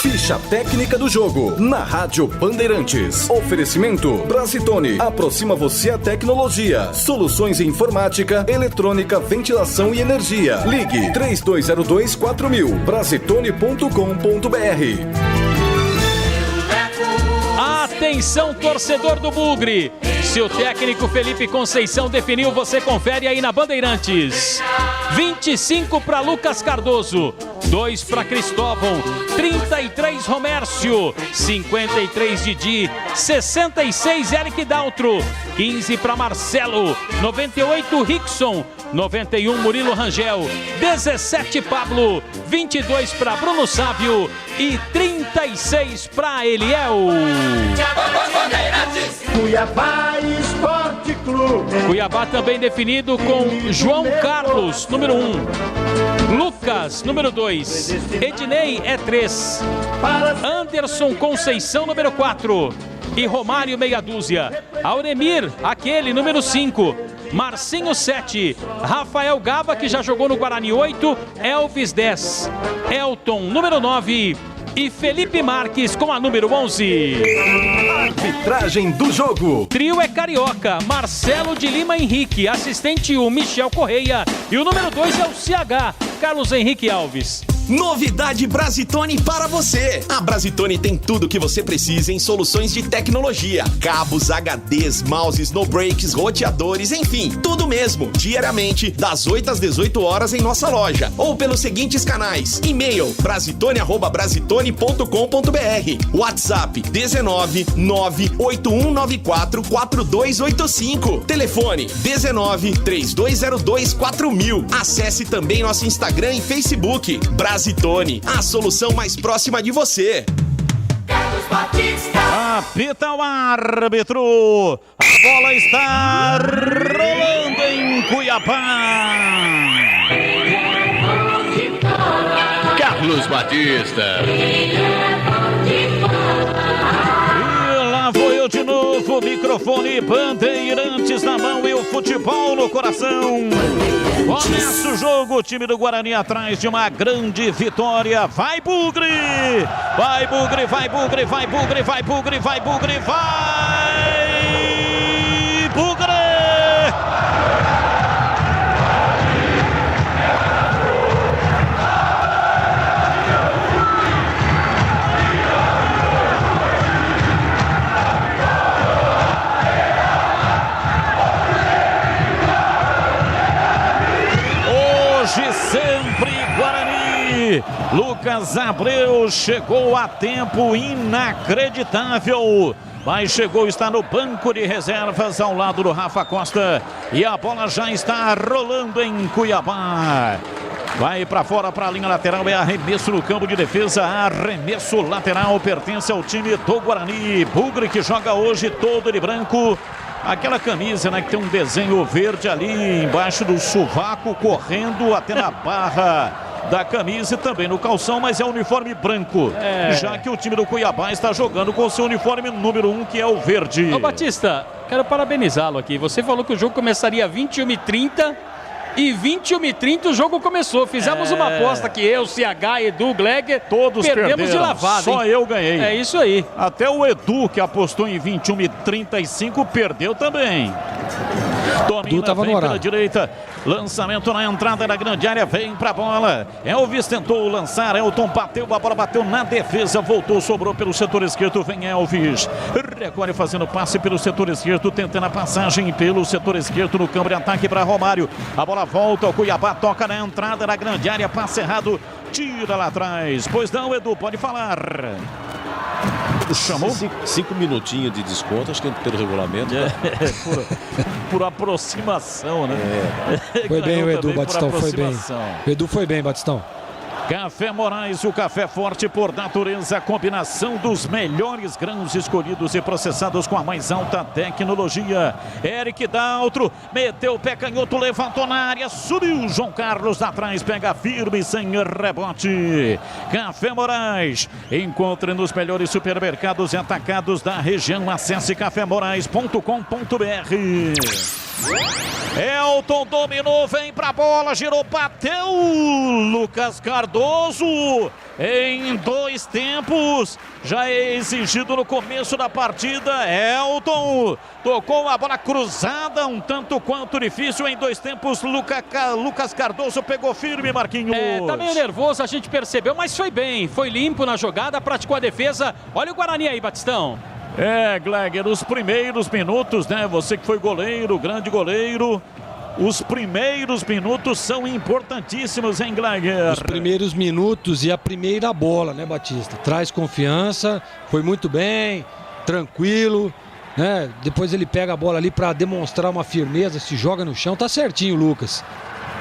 Ficha técnica do jogo, na Rádio Bandeirantes. Oferecimento Brasitone, aproxima você a tecnologia. Soluções em informática, eletrônica, ventilação e energia. Ligue 3202-4000, brasitone.com.br.
Atenção, torcedor do Bugre. Se o técnico Felipe Conceição definiu, você confere aí na Bandeirantes. 25 para Lucas Cardoso, 2 para Cristóvão, 33 Romércio, 53 Didi, 66 Eric Daltro, 15 para Marcelo, 98 Rickson, 91 Murilo Rangel, 17 Pablo, 22 para Bruno Sávio e 36 para Eliel.
Cuiabá Esporte Clube.
Cuiabá também definido com João Carlos, número 1. Lucas, número 2. Ednei é 3. Anderson Conceição, número 4. E Romário, meia dúzia. Auremir, aquele, número 5. Marcinho, 7. Rafael Gava, que já jogou no Guarani, 8. Elvis, 10. Elton, número 9. E Felipe Marques com a número 11.
Arbitragem do jogo.
Trio é carioca. Marcelo de Lima Henrique. Assistente 1, Michel Correia. E o número 2 é o CH, Carlos Henrique Alves.
Novidade Brasitone para você. A Brasitone tem tudo que você precisa em soluções de tecnologia. Cabos, HDs, mouses, no breaks, roteadores, enfim, tudo mesmo. Diariamente, das 8 às 18 horas em nossa loja. Ou pelos seguintes canais. E-mail brasitone@brasitone.com.br. WhatsApp 19 98194 4285. Telefone 19 3202 4000. Acesse também nosso Instagram e Facebook. Brasitone, a solução mais próxima de você.
Carlos Batista.
Apita o árbitro. A bola está rolando em Cuiabá.
Carlos Batista.
Vou eu de novo, microfone, Bandeirantes na mão e o futebol no coração. Começa o jogo, o time do Guarani atrás de uma grande vitória. Vai Bugre! Vai Bugre, vai Bugre, vai Bugre, vai Bugre, vai Bugre, vai Bugre! Sempre Guarani. Lucas Abreu chegou a tempo inacreditável, mas chegou, está no banco de reservas ao lado do Rafa Costa e a bola já está rolando em Cuiabá. Vai para fora, para a linha lateral, é arremesso no campo de defesa, arremesso lateral, pertence ao time do Guarani. Bugre que joga hoje todo de branco. Aquela camisa, né, que tem um desenho verde ali embaixo do sovaco, correndo até na barra da camisa e também no calção, mas é o uniforme branco. Já que o time do Cuiabá está jogando com o seu uniforme número 1, que é o verde.
Ô Batista, quero parabenizá-lo aqui. Você falou que o jogo começaria às 21h30 e 21h30 o jogo começou. Fizemos uma aposta que eu, CH, Edu, Gleger,
todos
perdemos de lavada.
Só eu ganhei.
É isso aí.
Até o Edu, que apostou em 21h35, perdeu também. Domina, vem pela direita. Lançamento na entrada da grande área. Vem pra bola. Elvis tentou lançar. Elton bateu. A bola bateu na defesa. Voltou, sobrou pelo setor esquerdo. Vem Elvis. Recolhe fazendo passe pelo setor esquerdo. Tentando a passagem pelo setor esquerdo no campo de ataque para Romário. A bola volta. O Cuiabá toca na entrada da grande área. Passe errado. Tira lá atrás. Pois não, Edu, pode falar. Chamou?
5 minutinhos de desconto, acho que pelo regulamento.
Por aproximação, né?
Foi bem o Edu, Batistão, foi bem. O Edu foi bem, Batistão.
Café Moraes, o café forte por natureza, combinação dos melhores grãos escolhidos e processados com a mais alta tecnologia. Eric Daltro, meteu o pé canhoto, levantou na área, subiu João Carlos atrás, pega firme sem rebote. Café Moraes, encontre nos melhores supermercados e atacados da região. Acesse cafemorais.com.br. Elton dominou, vem pra bola, girou, bateu. Lucas Cardoso em 2 tempos. Já é exigido no começo da partida. Elton tocou a bola cruzada, um tanto quanto difícil em 2 tempos. Lucas Cardoso pegou firme, Marquinhos.
Tá meio nervoso, a gente percebeu, mas foi bem. Foi limpo na jogada, praticou a defesa. Olha o Guarani aí, Batistão.
Gleger, os primeiros minutos, né? Você que foi goleiro, grande goleiro. Os primeiros minutos são importantíssimos, hein, Gleger?
Os primeiros minutos e a primeira bola, né, Batista? Traz confiança, foi muito bem, tranquilo, né? Depois ele pega a bola ali para demonstrar uma firmeza, se joga no chão, tá certinho, Lucas.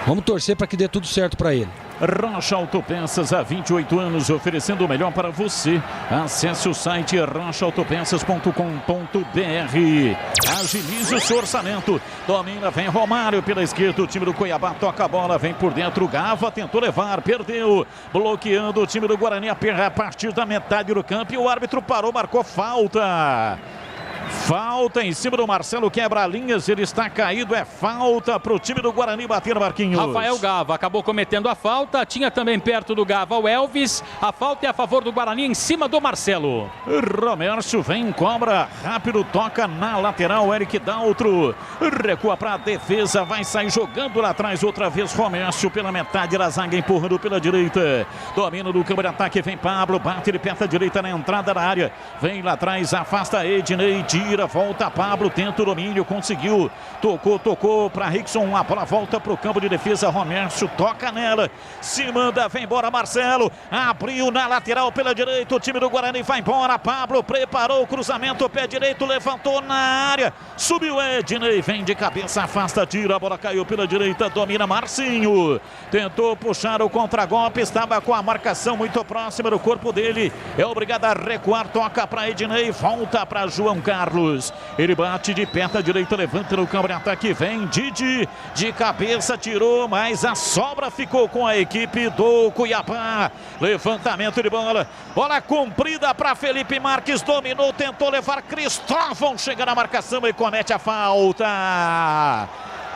Vamos torcer para que dê tudo certo para ele.
Rocha Autopeças, há 28 anos, oferecendo o melhor para você. Acesse o site rochaautopeças.com.br. Agilize o seu orçamento. Domina, vem Romário pela esquerda. O time do Cuiabá toca a bola, vem por dentro. Gava tentou levar, perdeu. Bloqueando o time do Guarani a partir da metade do campo. E o árbitro parou, marcou falta. Falta em cima do Marcelo, quebra-linhas, ele está caído, é falta para o time do Guarani bater, Marquinhos.
Rafael Gava acabou cometendo a falta, tinha também perto do Gava o Elvis, a falta é a favor do Guarani em cima do Marcelo.
Romércio vem, cobra, rápido, toca na lateral, Eric Daltro, recua para a defesa, vai sair jogando lá atrás, outra vez Romércio pela metade da zaga, empurrando pela direita, domina do campo de ataque, vem Pablo, bate de perto à direita na entrada da área, vem lá atrás, afasta Ednei, tira, volta Pablo, tenta o domínio, conseguiu, tocou para Rickson, a bola volta para o campo de defesa, Romércio toca nela, se manda, vem embora Marcelo, abriu na lateral pela direita, o time do Guarani vai embora, Pablo preparou o cruzamento, pé direito, levantou na área, subiu Ednei, vem de cabeça, afasta, tira, a bola caiu pela direita, domina Marcinho, tentou puxar o contragolpe, estava com a marcação muito próxima do corpo dele, é obrigado a recuar, toca para Ednei, volta para João Carlos, ele bate de perna direita, levanta no campo de ataque, vem Didi, de cabeça tirou, mas a sobra ficou com a equipe do Cuiabá, levantamento de bola, bola comprida para Felipe Marques, dominou, tentou levar Cristóvão, chega na marcação e comete a falta.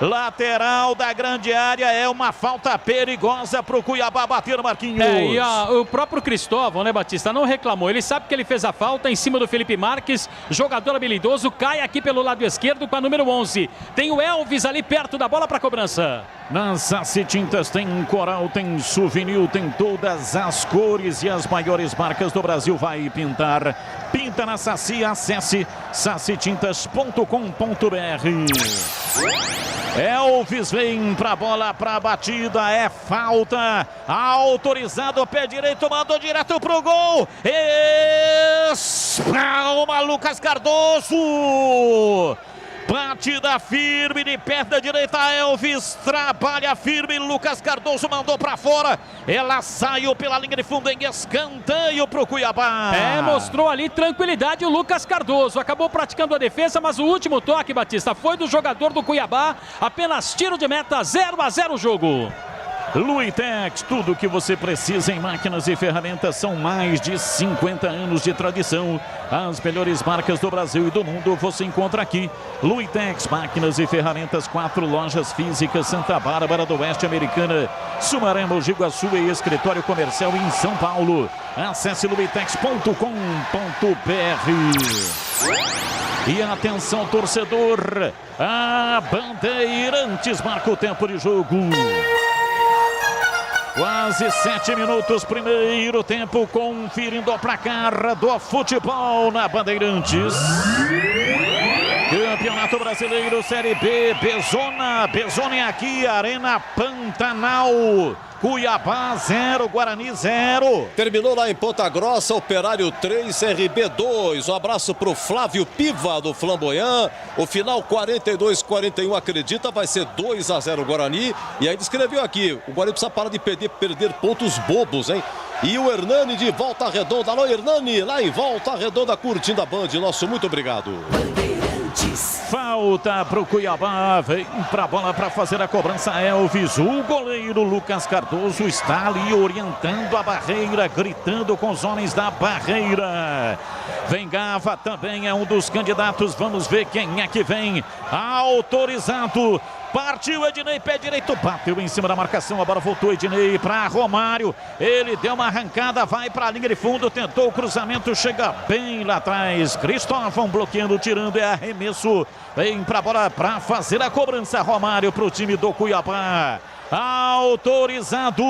Lateral da grande área, é uma falta perigosa para o Cuiabá bater, Marquinhos.
E o próprio Cristóvão, né, Batista, não reclamou. Ele sabe que ele fez a falta em cima do Felipe Marques. Jogador habilidoso, cai aqui pelo lado esquerdo com a número 11. Tem o Elvis ali perto da bola para cobrança.
Na Saci Tintas tem Coral, tem Souvenir, tem todas as cores e as maiores marcas do Brasil. Vai pintar, pinta na Saci, acesse sacitintas.com.br. Elvis vem pra bola, pra batida, é falta, autorizado, pé direito, mandou direto pro gol, espalma Lucas Cardoso, batida firme de perna direita, Elvis trabalha firme, Lucas Cardoso mandou pra fora, ela saiu pela linha de fundo em escanteio pro Cuiabá.
Mostrou ali tranquilidade o Lucas Cardoso, acabou praticando a defesa, mas o último toque, Batista, foi do jogador do Cuiabá, apenas tiro de meta, 0-0 o jogo.
Luitex, tudo o que você precisa em máquinas e ferramentas. São mais de 50 anos de tradição. As melhores marcas do Brasil e do mundo você encontra aqui. Luitex, máquinas e ferramentas, 4 lojas físicas, Santa Bárbara do Oeste, Americana, Sumaré, Mogi Guaçu e escritório comercial em São Paulo. Acesse luitex.com.br. E atenção, torcedor, a Bandeirantes marca o tempo de jogo. Quase 7 minutos, primeiro tempo, conferindo o placar do futebol na Bandeirantes. Campeonato Brasileiro, Série B, Bezona é aqui, Arena Pantanal. Cuiabá 0, Guarani 0.
Terminou lá em Ponta Grossa, Operário 3, CRB 2. Um abraço pro Flávio Piva do Flamboyant. O final 42-41, acredita, vai ser 2-0 Guarani. E ainda escreveu aqui, o Guarani precisa parar de perder pontos bobos, hein? E o Hernani de Volta Redonda. Alô, Hernani, lá em Volta Redonda, curtindo a Band. Nosso muito obrigado.
Falta pro Cuiabá, vem pra bola para fazer a cobrança Elvis. O goleiro Lucas Cardoso está ali orientando a barreira, gritando com os homens da barreira. Vem Gava, também é um dos candidatos. Vamos ver quem é que vem. Autorizado. Partiu Ednei, pé direito, bateu em cima da marcação, a bola voltou Ednei para Romário, ele deu uma arrancada, vai para a linha de fundo, tentou o cruzamento, chega bem lá atrás, Cristóvão bloqueando, tirando, é arremesso, vem para a bola para fazer a cobrança, Romário para o time do Cuiabá. Autorizado,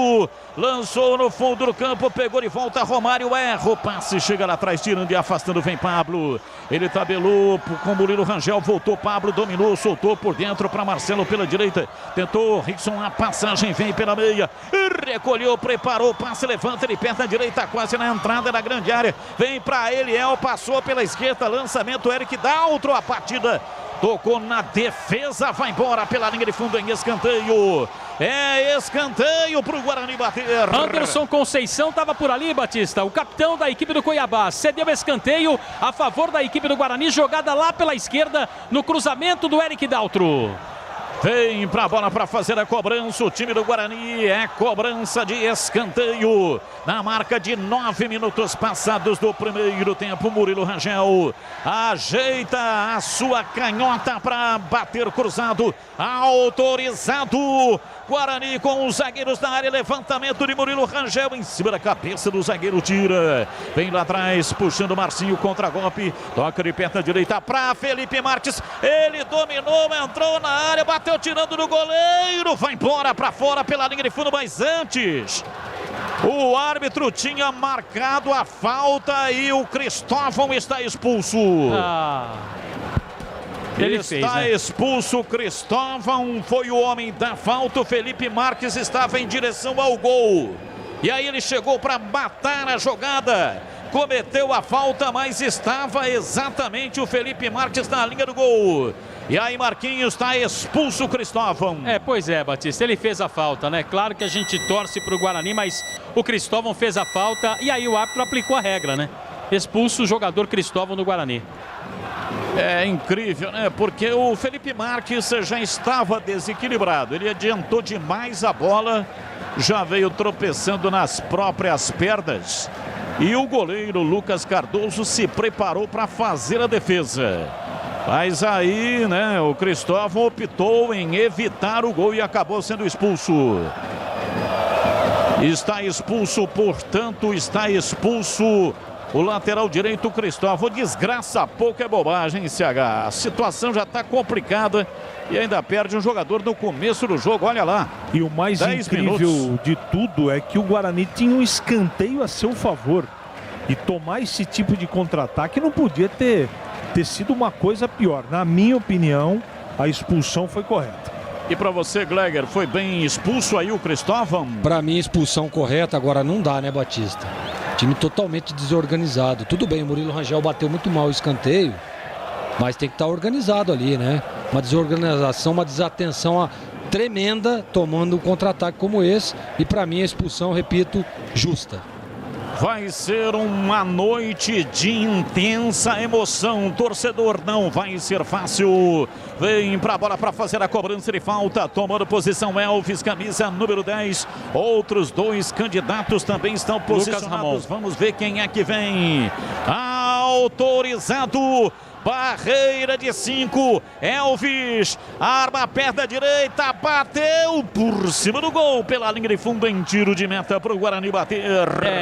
lançou no fundo do campo, pegou de volta, Romário erra o passe, chega lá atrás, tirando e afastando, vem Pablo, ele tabelou com Murilo Rangel, voltou Pablo, dominou, soltou por dentro para Marcelo pela direita, tentou Rickson, a passagem vem pela meia, recolheu, preparou, passe, levanta, ele perna direita, quase na entrada da grande área, vem para Eliel, passou pela esquerda, lançamento, Eric Daltro, a partida tocou na defesa, vai embora pela linha de fundo em escanteio. É escanteio para o Guarani bater.
Anderson Conceição estava por ali, Batista. O capitão da equipe do Cuiabá cedeu escanteio a favor da equipe do Guarani. Jogada lá pela esquerda no cruzamento do Eric Daltro.
Vem para a bola para fazer a cobrança. O time do Guarani é cobrança de escanteio. Na marca de 9 minutos passados do primeiro tempo, Murilo Rangel ajeita a sua canhota para bater cruzado. Autorizado. Guarani com os zagueiros da área. Levantamento de Murilo Rangel em cima da cabeça do zagueiro. Tira. Vem lá atrás, puxando Marcinho contra golpe. Toca de perna direita para Felipe Marques. Ele dominou, entrou na área, bateu tirando do goleiro. Vai embora para fora pela linha de fundo, mas antes o árbitro tinha marcado a falta e o Cristóvão está expulso. Ele está expulso, Cristóvão foi o homem da falta, o Felipe Marques estava em direção ao gol. E aí ele chegou para matar a jogada, cometeu a falta, mas estava exatamente o Felipe Marques na linha do gol. E aí Marquinhos está expulso o Cristóvão.
Pois é, Batista, ele fez a falta, né? Claro que a gente torce para o Guarani, mas o Cristóvão fez a falta e aí o árbitro aplicou a regra, né? Expulso o jogador Cristóvão do Guarani.
É incrível, né? Porque o Felipe Marques já estava desequilibrado. Ele adiantou demais a bola, já veio tropeçando nas próprias pernas. E o goleiro Lucas Cardoso se preparou para fazer a defesa. Mas aí, né, o Cristóvão optou em evitar o gol e acabou sendo expulso. Está expulso, portanto, está expulso o lateral direito, Cristóvão. Desgraça pouco é bobagem, CH. A situação já está complicada e ainda perde um jogador no começo do jogo, olha lá.
E o mais incrível de tudo é que o Guarani tinha um escanteio a seu favor. E tomar esse tipo de contra-ataque não podia ter sido uma coisa pior. Na minha opinião, a expulsão foi correta.
E para você, Gleger, foi bem expulso aí o Cristóvão?
Para mim, expulsão correta. Agora não dá, né, Batista? Time totalmente desorganizado. Tudo bem, o Murilo Rangel bateu muito mal o escanteio, mas tem que estar organizado ali, né? Uma desorganização, uma desatenção tremenda, tomando um contra-ataque como esse. E para mim, a expulsão, repito, justa.
Vai ser uma noite de intensa emoção. Torcedor, não vai ser fácil. Vem pra bola para fazer a cobrança de falta. Tomando posição Elvis, camisa número 10. Outros 2 candidatos também estão posicionados. Vamos ver quem é que vem. Autorizado. Barreira de 5, Elvis, arma a perna direita, bateu por cima do gol, pela linha de fundo em tiro de meta para o Guarani bater.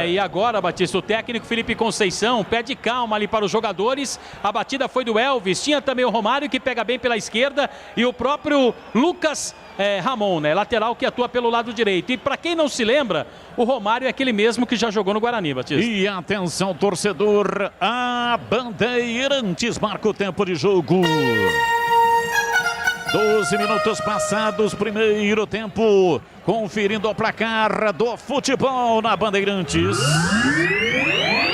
E agora, Batista, o técnico Felipe Conceição pede calma ali para os jogadores. A batida foi do Elvis, tinha também o Romário que pega bem pela esquerda e o próprio Lucas Ramon, né? Lateral que atua pelo lado direito. E para quem não se lembra, o Romário é aquele mesmo que já jogou no Guarani, Batista.
E atenção, torcedor, a Bandeirantes marca o tempo de jogo. 12 minutos passados, primeiro tempo. Conferindo o placar do futebol na Bandeirantes.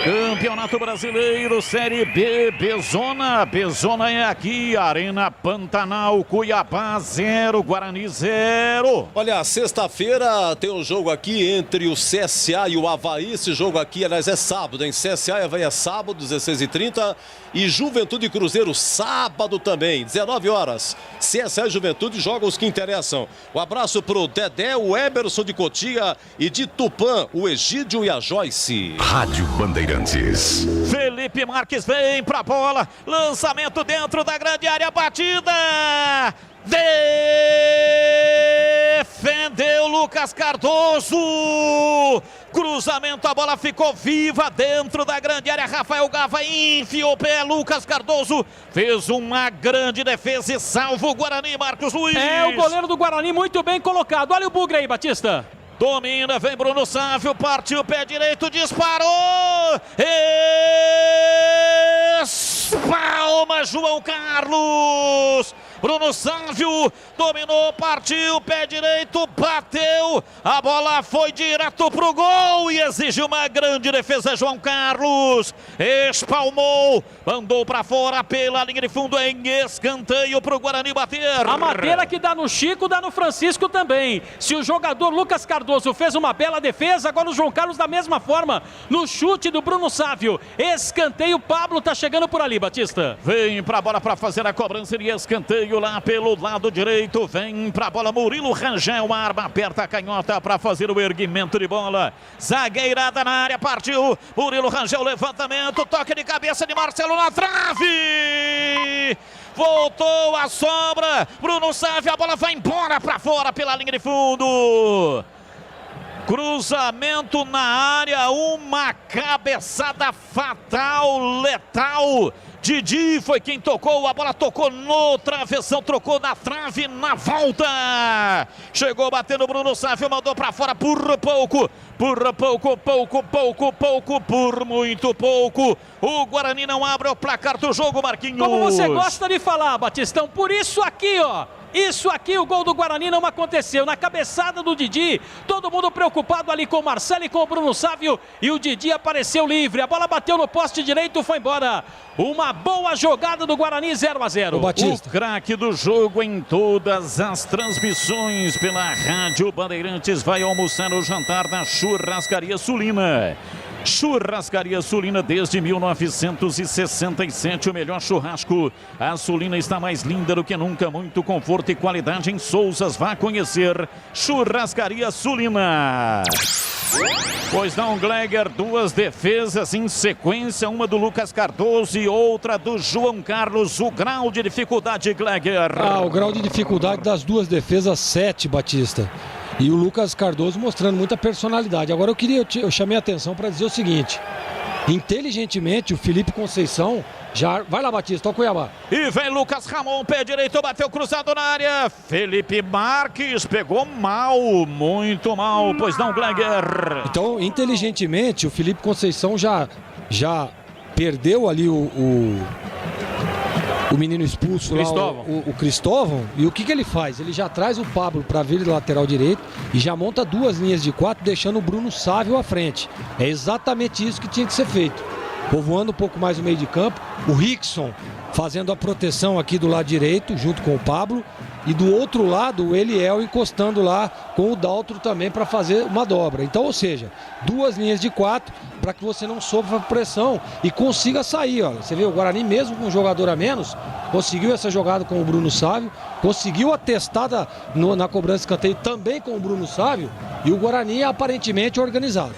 Campeonato Brasileiro, Série B, Bezona. Bezona é aqui, Arena Pantanal, Cuiabá 0, Guarani 0.
Olha, sexta-feira tem um jogo aqui entre o CSA e o Avaí. Esse jogo aqui, aliás, é sábado, hein? CSA e Avaí é sábado, 16h30. E Juventude e Cruzeiro, sábado também, 19 horas. CSA e Juventude jogam os que interessam. Um abraço pro Dedé, o Eberson de Cotia e de Tupã, o Egídio e a Joyce.
Rádio Bandeirantes.
Felipe Marques vem pra bola, lançamento dentro da grande área, batida. Defendeu Lucas Cardoso. Cruzamento, a bola ficou viva dentro da grande área. Rafael Gava enfiou o pé. Lucas Cardoso fez uma grande defesa e salva o Guarani, Marcos Luiz.
O goleiro do Guarani muito bem colocado. Olha o bugre aí, Batista.
Domina, vem Bruno Sávio, partiu pé direito, disparou. Espalma João Carlos. Bruno Sávio dominou, partiu, pé direito, bateu. A bola foi direto pro gol e exige uma grande defesa. João Carlos espalmou, mandou pra fora pela linha de fundo em escanteio pro Guarani bater.
A madeira que dá no Chico, dá no Francisco também. Se o jogador Lucas Cardoso fez uma bela defesa, agora o João Carlos da mesma forma, no chute do Bruno Sávio. Escanteio, Pablo tá chegando por ali, Batista.
Vem pra bola pra fazer a cobrança de escanteio lá pelo lado direito. Vem pra bola Murilo Rangel, arma aperta a canhota pra fazer o erguimento de bola. Zagueirada na área, partiu. Murilo Rangel, levantamento, toque de cabeça de Marcelo na trave. Voltou a sobra. Bruno Sávio, a bola vai embora pra fora pela linha de fundo. Cruzamento na área, uma cabeçada fatal, letal. Didi foi quem tocou, a bola tocou no travessão, trocou na trave, na volta. Chegou batendo Bruno Sávio, mandou pra fora por pouco. Por muito pouco. O Guarani não abre o placar do jogo, Marquinhos.
Como você gosta de falar, Batistão, por isso aqui, ó. Isso aqui, o gol do Guarani não aconteceu. Na cabeçada do Didi, todo mundo preocupado ali com o Marcelo e com o Bruno Sávio. E o Didi apareceu livre. A bola bateu no poste direito, foi embora. Uma boa jogada do Guarani, 0-0.
O craque do jogo em todas as transmissões pela Rádio Bandeirantes vai almoçar o jantar na Churrascaria Sulina. Churrascaria Sulina desde 1967, o melhor churrasco. A Sulina está mais linda do que nunca, muito conforto e qualidade em Souzas. Vá conhecer Churrascaria Sulina. Pois não, Gleger, 2 defesas em sequência, uma do Lucas Cardoso e outra do João Carlos. O grau de dificuldade, Gleger.
O grau de dificuldade das 2 defesas, 7, Batista. E o Lucas Cardoso mostrando muita personalidade. Agora eu chamei a atenção para dizer o seguinte: inteligentemente o Felipe Conceição já... Vai lá, Batista, olha o Cuiabá.
E vem Lucas Ramon, pé direito, bateu cruzado na área. Felipe Marques pegou mal, muito mal, pois não, Gleger.
Então, inteligentemente, o Felipe Conceição já perdeu ali o menino expulso lá, o Cristóvão. E o que ele faz? Ele já traz o Pablo para vir de lateral direito e já monta 2 linhas de 4, deixando o Bruno Sávio à frente. É exatamente isso que tinha que ser feito. Povoando um pouco mais o meio de campo. O Rickson fazendo a proteção aqui do lado direito, junto com o Pablo. E do outro lado, o Eliel encostando lá com o Daltro também para fazer uma dobra. Então, ou seja, 2 linhas de 4, para que você não sofra pressão e consiga sair. Olha. Você vê, o Guarani, mesmo com um jogador a menos, conseguiu essa jogada com o Bruno Sávio, conseguiu a testada na cobrança de escanteio também com o Bruno Sávio, e o Guarani é aparentemente organizado.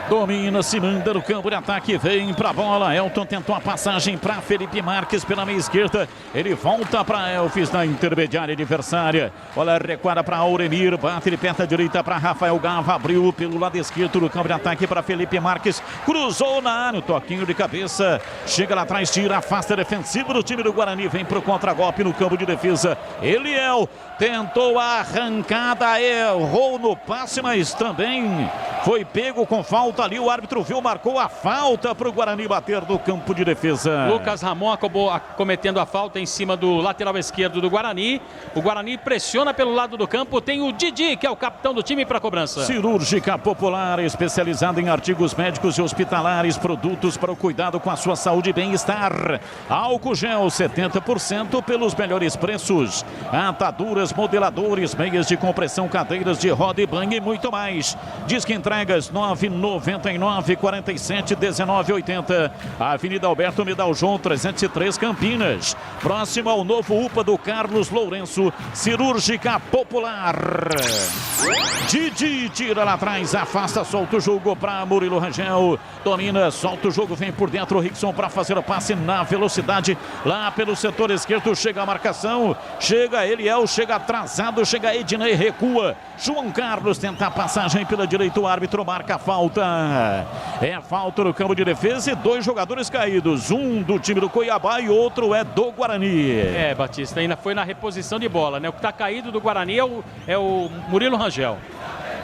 Domina, se manda no campo de ataque, vem pra bola. Elton tentou a passagem para Felipe Marques pela meia esquerda. Ele volta para Elfis na intermediária adversária. Bola recuada para Auremir, bate de perna direita para Rafael Gava. Abriu pelo lado esquerdo do campo de ataque para Felipe Marques. Cruzou na área, toquinho de cabeça. Chega lá atrás, tira, afasta defensivo do time do Guarani. Vem pro contragolpe no campo de defesa. Eliel tentou a arrancada, errou no passe, mas também foi pego com falta ali. O árbitro viu, marcou a falta para o Guarani bater do campo de defesa.
Lucas Ramon acabou cometendo a falta em cima do lateral esquerdo do Guarani. O Guarani pressiona pelo lado do campo. Tem o Didi, que é o capitão do time, para a cobrança.
Cirúrgica Popular, especializada em artigos médicos e hospitalares, produtos para o cuidado com a sua saúde e bem-estar. Álcool gel 70% pelos melhores preços. Ataduras, modeladores, meias de compressão, cadeiras de roda e banho e muito mais. Diz que entregas 999 47 19 80. Avenida Alberto Medal João 303 Campinas. Próximo ao novo UPA do Carlos Lourenço. Cirúrgica Popular. Didi tira lá atrás, afasta, solta o jogo para Murilo Rangel. Domina, solta o jogo, vem por dentro o Rickson para fazer o passe na velocidade. Lá pelo setor esquerdo chega a marcação. Chega Eliel, chega atrasado, chega Ednei, recua. João Carlos tenta a passagem pela direita, o árbitro marca a falta. É falta no campo de defesa e 2 jogadores caídos. Um do time do Cuiabá e outro é do Guarani.
É, Batista, ainda foi na reposição de bola, né? O que está caído do Guarani é o Murilo Rangel.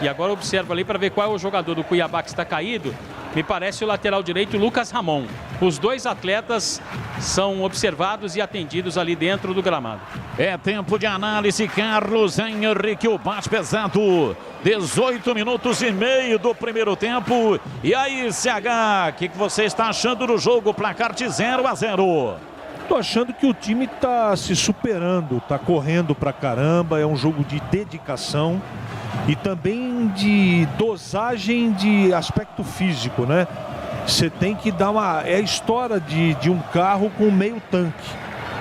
E agora observa ali para ver qual é o jogador do Cuiabá que está caído. Me parece o lateral direito, Lucas Ramon. Os 2 atletas são observados e atendidos ali dentro do gramado.
É tempo de análise, Carlos Henrique, o bate pesado. 18 minutos e meio do primeiro tempo. E aí, CH, o que você está achando do jogo? Placar de 0-0.
Tô achando que o time tá se superando, tá correndo pra caramba, é um jogo de dedicação e também de dosagem de aspecto físico, né? Você tem que dar uma... É a história de um carro com meio tanque.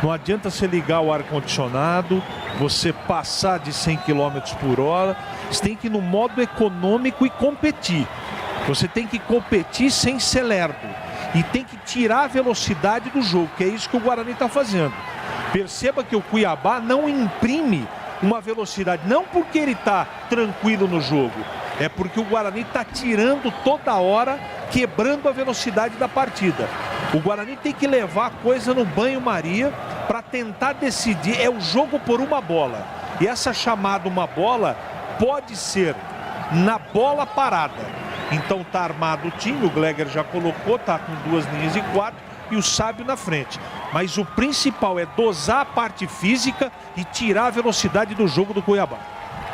Não adianta você ligar o ar-condicionado, você passar de 100 km por hora. Você tem que ir no modo econômico e competir. Você tem que competir sem ser lerdo. E tem que tirar a velocidade do jogo, que é isso que o Guarani está fazendo. Perceba que o Cuiabá não imprime uma velocidade, não porque ele está tranquilo no jogo, é porque o Guarani está tirando toda hora, quebrando a velocidade da partida. O Guarani tem que levar a coisa no banho-maria para tentar decidir, é o jogo por uma bola. E essa chamada uma bola pode ser na bola parada. Então tá armado o time, o Gleger já colocou, tá com 2 linhas e 4 e o Sábio na frente. Mas o principal é dosar a parte física e tirar a velocidade do jogo do Cuiabá.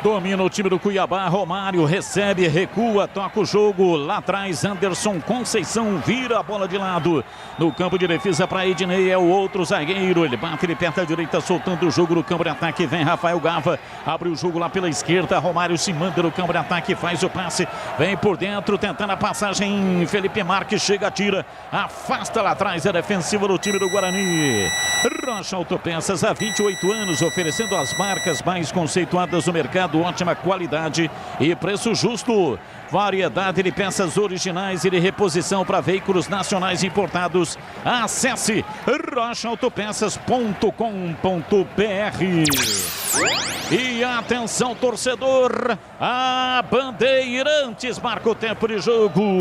Domina o time do Cuiabá, Romário recebe, recua, toca o jogo. Lá atrás, Anderson Conceição vira a bola de lado. No campo de defesa para Ednei, é o outro zagueiro. Ele bate de perna direita, soltando o jogo no campo de ataque. Vem Rafael Gava, abre o jogo lá pela esquerda. Romário se manda no campo de ataque, faz o passe. Vem por dentro, tentando a passagem. Felipe Marques chega, tira, afasta lá atrás. É defensiva do time do Guarani. Rocha Autopeças, há 28 anos, oferecendo as marcas mais conceituadas do mercado. Ótima qualidade e preço justo. Variedade de peças originais e de reposição para veículos nacionais importados. Acesse rochaautopeças.com.br. E atenção, torcedor, a Bandeirantes marca o tempo de jogo.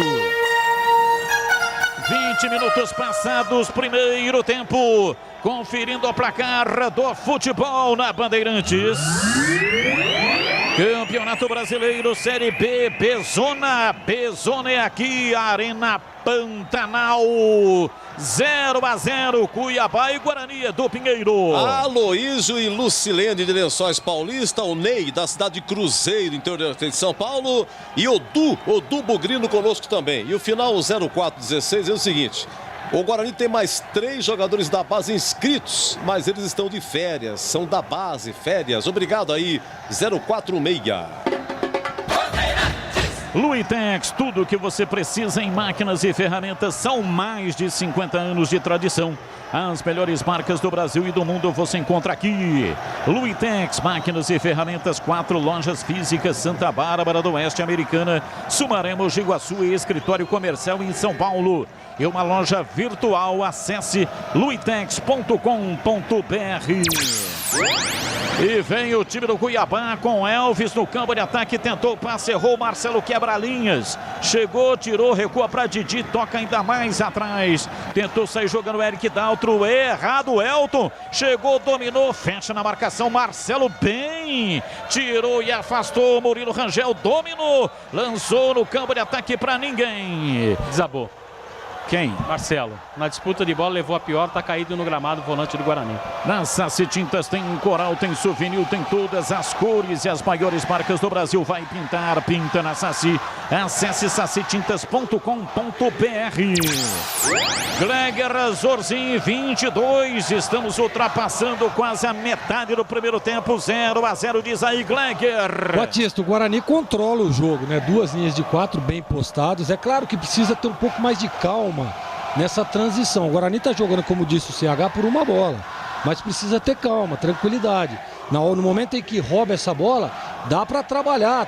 20 minutos passados, primeiro tempo. Conferindo o placar do futebol na Bandeirantes. Campeonato Brasileiro, Série B, Bezona. Bezona é aqui, Arena Pantanal. 0-0, Cuiabá e Guarani do Pinheiro.
Aloísio e Lucilene de Lençóis Paulista, o Ney da cidade de Cruzeiro, interior de São Paulo, e Odu Bugrino conosco também. E o final 0416 é o seguinte: o Guarani tem mais 3 jogadores da base inscritos, mas eles estão de férias, são da base, férias. Obrigado aí, 046.
Luitex, tudo o que você precisa em máquinas e ferramentas. São mais de 50 anos de tradição. As melhores marcas do Brasil e do mundo você encontra aqui. Luitex, máquinas e ferramentas, 4 lojas físicas, Santa Bárbara do Oeste, Americana, Sumaré, Mogi Guaçu e escritório comercial em São Paulo. E uma loja virtual, acesse luitex.com.br. E vem o time do Cuiabá com Elvis no campo de ataque, tentou o passe, errou, Marcelo quebra-linhas, chegou, tirou, recua para Didi, toca ainda mais atrás, tentou sair jogando o Eric Daltro, errado, Elton, chegou, dominou, fecha na marcação, Marcelo bem, tirou e afastou, Murilo Rangel dominou, lançou no campo de ataque para ninguém.
Desabou.
Quem?
Marcelo. Na disputa de bola levou a pior, tá caído no gramado o volante do Guarani.
Na Saci Tintas tem coral, tem souvenir, tem todas as cores e as maiores marcas do Brasil. Vai pintar, pinta na Saci. Acesse sacitintas.com.br. Gleger Zorzin, 22. Estamos ultrapassando quase a metade do primeiro tempo. 0-0, diz aí Gleger.
Batista, o Guarani controla o jogo, né? 2 linhas de 4 bem postados. É claro que precisa ter um pouco mais de calma nessa transição. O Guarani está jogando, como disse o CH, por uma bola, mas precisa ter calma, tranquilidade. No momento em que rouba essa bola, dá para trabalhar,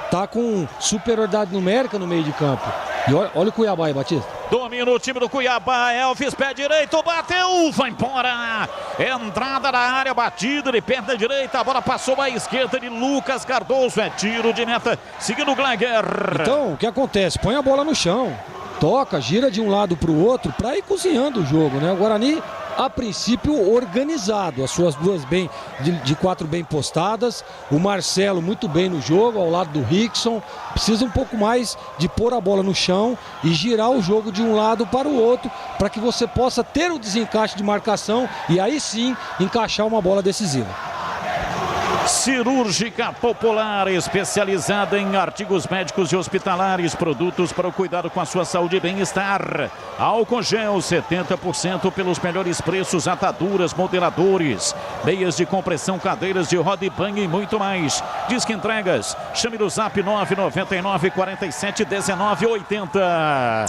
tá com superioridade numérica no meio de campo. E olha o Cuiabá aí, Batista.
Domina o time do Cuiabá, Elvis, pé direito, bateu, vai embora. Entrada da área, batida de perna direita, a bola passou à esquerda de Lucas Cardoso, é tiro de meta, seguindo o Gleger.
Então, o que acontece? Põe a bola no chão, toca, gira de um lado para o outro, para ir cozinhando o jogo, né? O Guarani, a princípio, organizado, as suas duas de 4 bem postadas, o Marcelo muito bem no jogo, ao lado do Rickson, precisa um pouco mais de pôr a bola no chão e girar o jogo de um lado para o outro, para que você possa ter o desencaixe de marcação e aí sim encaixar uma bola decisiva.
Cirúrgica Popular, especializada em artigos médicos e hospitalares, produtos para o cuidado com a sua saúde e bem-estar. Álcool gel 70% pelos melhores preços, ataduras, modeladores, meias de compressão, cadeiras de roda e banho e muito mais. Disque entregas, chame no zap 999 47 19 80.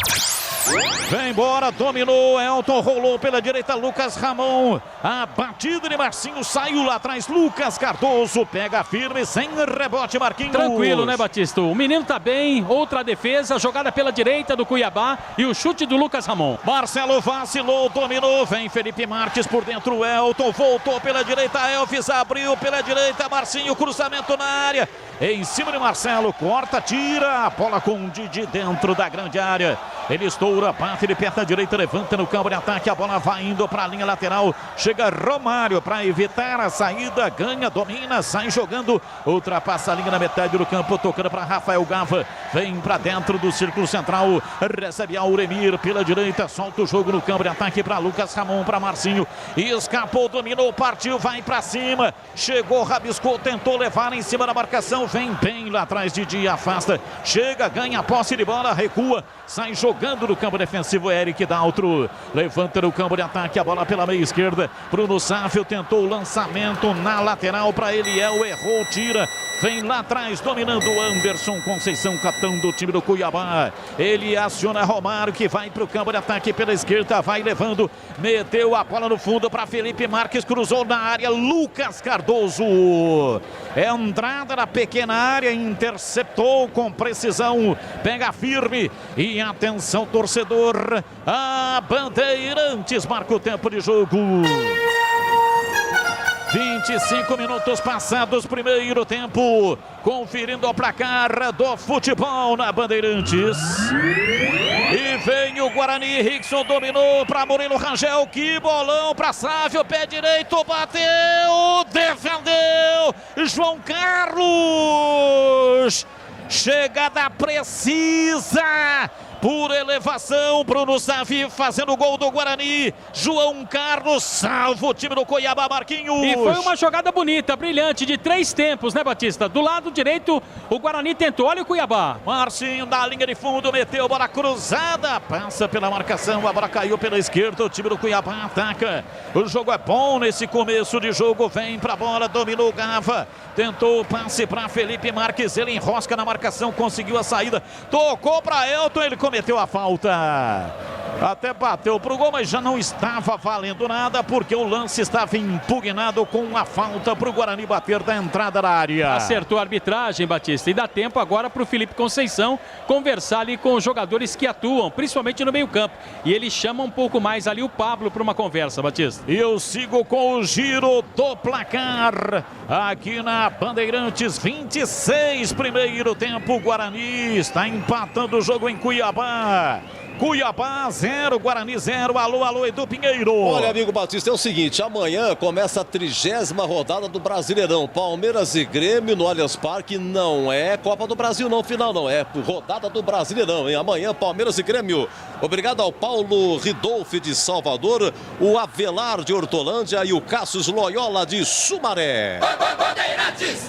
Vem embora, dominou, Elton rolou pela direita, Lucas Ramon, a batida de Marcinho saiu lá atrás, Lucas Cardoso pega firme, sem rebote, Marquinhos.
Tranquilo, né, Batista? O menino tá bem, outra defesa, jogada pela direita do Cuiabá e o chute do Lucas Ramon.
Marcelo vacilou, dominou, vem Felipe Marques por dentro, Elton voltou pela direita, Elvis abriu pela direita, Marcinho, cruzamento na área, em cima de Marcelo, corta, tira, a bola com Didi dentro da grande área, ele estoura, bate de perna direita, levanta no campo de ataque, a bola vai indo para a linha lateral, chega Romário para evitar a saída, ganha, domina, sai jogando, ultrapassa a linha na metade do campo, tocando para Rafael Gava, vem para dentro do círculo central, recebe Auremir pela direita, solta o jogo no campo de ataque para Lucas Ramon, para Marcinho, escapou, dominou, partiu, vai para cima, chegou, rabiscou, tentou levar em cima da marcação, vem bem lá atrás, Didi afasta, chega, ganha a posse de bola, recua, sai jogando no campo defensivo, Eric Daltro, levanta no campo de ataque, a bola pela meia esquerda, Bruno Sáfio tentou o lançamento na lateral para Eliel, errou, tira, vem lá atrás, dominando Anderson Conceição, capitão do time do Cuiabá, ele aciona Romário, que vai para o campo de ataque pela esquerda, vai levando, meteu a bola no fundo para Felipe Marques, cruzou na área, Lucas Cardoso, entrada na pequena área, interceptou com precisão, pega firme e atenção torcedor, a Bandeirantes marca o tempo de jogo. 25 minutos passados, primeiro tempo, conferindo o placar do futebol na Bandeirantes. E vem o Guarani, Rickson dominou para Murilo Rangel, que bolão para Sávio, pé direito, bateu, defendeu, João Carlos. Chegada precisa, por elevação. Bruno Safi fazendo o gol do Guarani. João Carlos salva o time do Cuiabá, Marquinhos.
E foi uma jogada bonita, brilhante, de 3 tempos, né, Batista? Do lado direito, o Guarani tentou. Olha o Cuiabá.
Marcinho da linha de fundo, meteu bola cruzada. Passa pela marcação, a bola caiu pela esquerda. O time do Cuiabá ataca. O jogo é bom nesse começo de jogo. Vem pra bola, dominou o Gava. Tentou o passe para Felipe Marques. Ele enrosca na marcação, conseguiu a saída. Tocou para Elton, ele cometeu a falta. Até bateu pro gol, mas já não estava valendo nada, porque o lance estava impugnado com a falta pro Guarani bater da entrada da área.
Acertou a arbitragem, Batista, e dá tempo agora pro Felipe Conceição conversar ali com os jogadores que atuam, principalmente no meio campo. E ele chama um pouco mais ali o Pablo para uma conversa, Batista.
E eu sigo com o giro do placar aqui na Bandeirantes. 26, primeiro tempo, Guarani está empatando o jogo em Cuiabá. Cuiabá 0, Guarani 0. Alô, Edu Pinheiro.
Olha, amigo Batista, é o seguinte, amanhã começa a 30ª rodada do Brasileirão. Palmeiras e Grêmio no Allianz Parque. Não é Copa do Brasil não, final não, é rodada do Brasileirão, hein? Amanhã Palmeiras e Grêmio. Obrigado ao Paulo Ridolfi de Salvador, o Avelar de Hortolândia e o Cassius Loyola de Sumaré.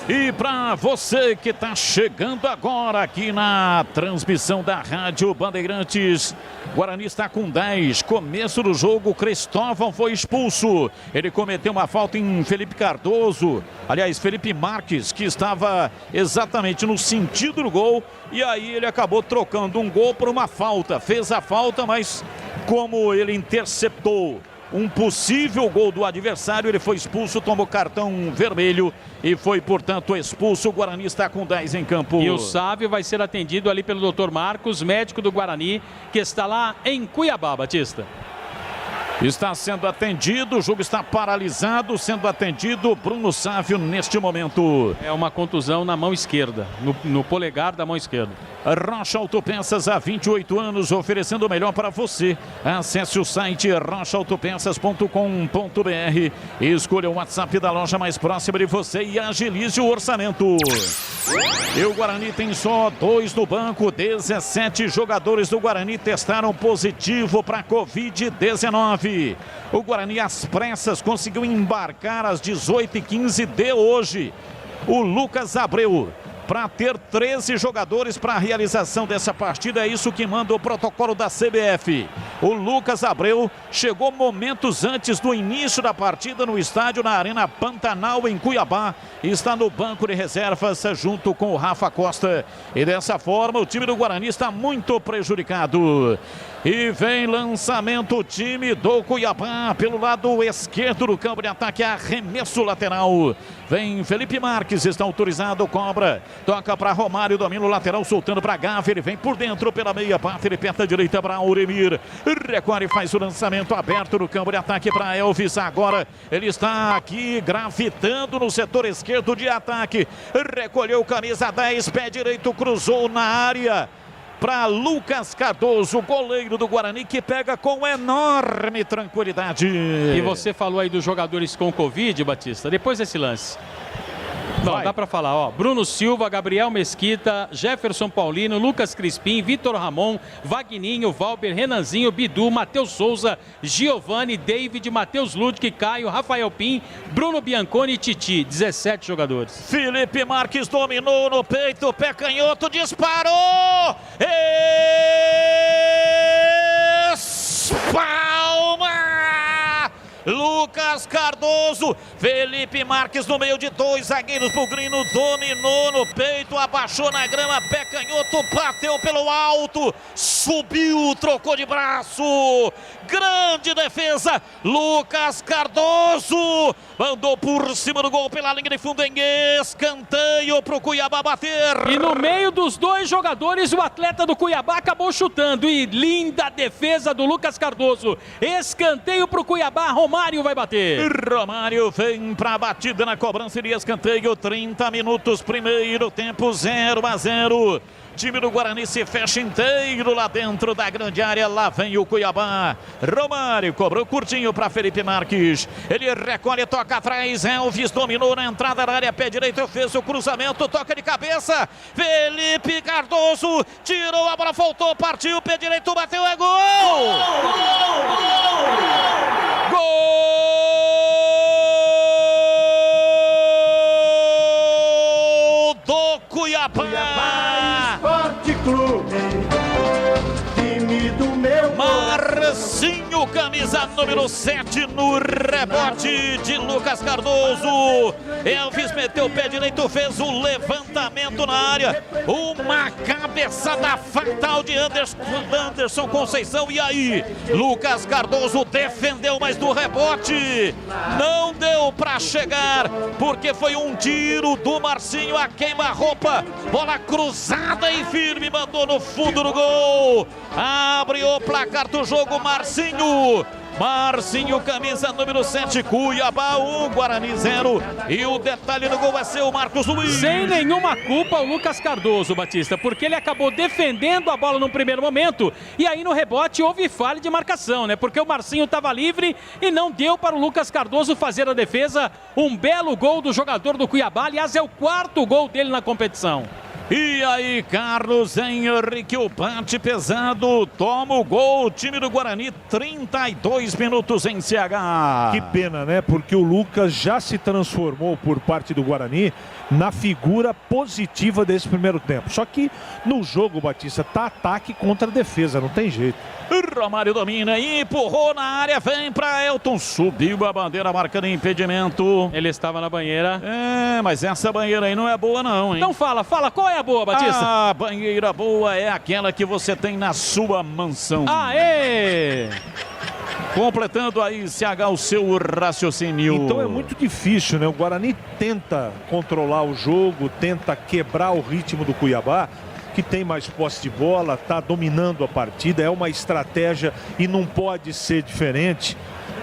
E para você que está chegando agora aqui na transmissão da Rádio Bandeirantes, Guarani está com 10. Começo do jogo, Cristóvão foi expulso. Ele cometeu uma falta em Felipe Cardoso. Aliás, Felipe Marques, que estava exatamente no sentido do gol. E aí ele acabou trocando um gol por uma falta. Fez a falta, mas como ele interceptou um possível gol do adversário, ele foi expulso, tomou cartão vermelho e foi, portanto, expulso. O Guarani está com 10 em campo.
E o Sávio vai ser atendido ali pelo Dr. Marcos, médico do Guarani, que está lá em Cuiabá, Batista.
Está sendo atendido, o jogo está paralisado, sendo atendido Bruno Sávio neste momento.
É uma contusão na mão esquerda, no polegar da mão esquerda.
Rocha Autopeças, há 28 anos, oferecendo o melhor para você. Acesse o site rochaautopeças.com.br e escolha o WhatsApp da loja mais próxima de você e agilize o orçamento. E o Guarani tem só 2 no banco. 17 jogadores do Guarani testaram positivo para Covid-19. O Guarani, às pressas, conseguiu embarcar às 18h15 de hoje o Lucas Abreu, para ter 13 jogadores para a realização dessa partida. É isso que manda o protocolo da CBF. O Lucas Abreu chegou momentos antes do início da partida no estádio, na Arena Pantanal, em Cuiabá. Está no banco de reservas junto com o Rafa Costa. E dessa forma o time do Guarani está muito prejudicado. E vem lançamento, o time do Cuiabá pelo lado esquerdo do campo de ataque, arremesso lateral. Vem Felipe Marques, está autorizado, cobra. Toca para Romário, domina o lateral, soltando para Gávea. Ele vem por dentro pela meia parte, ele aperta a direita para Auremir. Recorre, faz o lançamento aberto no campo de ataque para Elvis. Agora ele está aqui gravitando no setor esquerdo de ataque. Recolheu camisa 10, pé direito, cruzou na área para Lucas Cardoso, goleiro do Guarani, que pega com enorme tranquilidade.
E você falou aí dos jogadores com Covid, Batista, depois desse lance. Não, dá para falar, ó. Bruno Silva, Gabriel Mesquita, Jefferson Paulino, Lucas Crispim, Vitor Ramon, Vagninho, Valber, Renanzinho, Bidu, Matheus Souza, Giovani, David, Matheus Ludwig, Caio, Rafael Pim, Bruno Bianconi e Titi. 17 jogadores.
Felipe Marques dominou no peito, pé canhoto, disparou! Espalma! Lucas Cardoso, Felipe Marques no meio de 2 zagueiros, Bugrino dominou no peito, abaixou na grama, pé canhoto, bateu pelo alto, subiu, trocou de braço, grande defesa, Lucas Cardoso, mandou por cima do gol pela linha de fundo em escanteio pro Cuiabá bater.
E no meio dos 2 jogadores, o atleta do Cuiabá acabou chutando, e linda defesa do Lucas Cardoso, escanteio pro Cuiabá, Romário Romário vai bater.
Romário vem pra batida na cobrança de escanteio. 30 minutos, primeiro tempo, 0-0. Time do Guarani se fecha inteiro lá dentro da grande área. Lá vem o Cuiabá. Romário cobrou curtinho para Felipe Marques. Ele recolhe, toca atrás. Elvis dominou na entrada da área. Pé direito, fez o cruzamento. Toca de cabeça. Felipe Cardoso tirou a bola, voltou, partiu. Pé direito, bateu, é gol! Gol do Cuiabá!
Esporte Clube, time do meu
Marcinho, camisa número 7 no rebote de Lucas Cardoso. Elvis meteu o pé direito, fez o levantamento na área. Uma cabeçada fatal de Anderson Conceição. E aí, Lucas Cardoso defendeu, mas do rebote não deu para chegar, porque foi um tiro do Marcinho a queima-roupa. Bola cruzada e firme, mandou no fundo do gol. Abre o placar do jogo, Marcinho. Marcinho, camisa número 7, Cuiabá 1, Guarani 0. E o detalhe do gol vai ser o Marcos Luiz.
Sem nenhuma culpa o Lucas Cardoso, Batista, porque ele acabou defendendo a bola no primeiro momento e aí no rebote houve falha de marcação, né? Porque o Marcinho estava livre e não deu para o Lucas Cardoso fazer a defesa. Um belo gol do jogador do Cuiabá, aliás é o 4º gol dele na competição.
E aí, Carlos Henrique, o bate pesado, toma o gol, time do Guarani, 32 minutos em CH.
Que pena, né? Porque o Lucas já se transformou por parte do Guarani na figura positiva desse primeiro tempo. Só que no jogo, Batista, tá ataque contra defesa, não tem jeito.
Romário domina, empurrou na área, vem pra Elton, subiu a bandeira marcando impedimento.
Ele estava na banheira.
É, mas essa banheira aí não é boa não, hein?
Então fala, qual é a boa, Batista?
A banheira boa é aquela que você tem na sua mansão.
Aê!
Completando aí, CH, o seu raciocínio.
Então é muito difícil, né? O Guarani tenta controlar o jogo, tenta quebrar o ritmo do Cuiabá, que tem mais posse de bola, está dominando a partida, é uma estratégia e não pode ser diferente,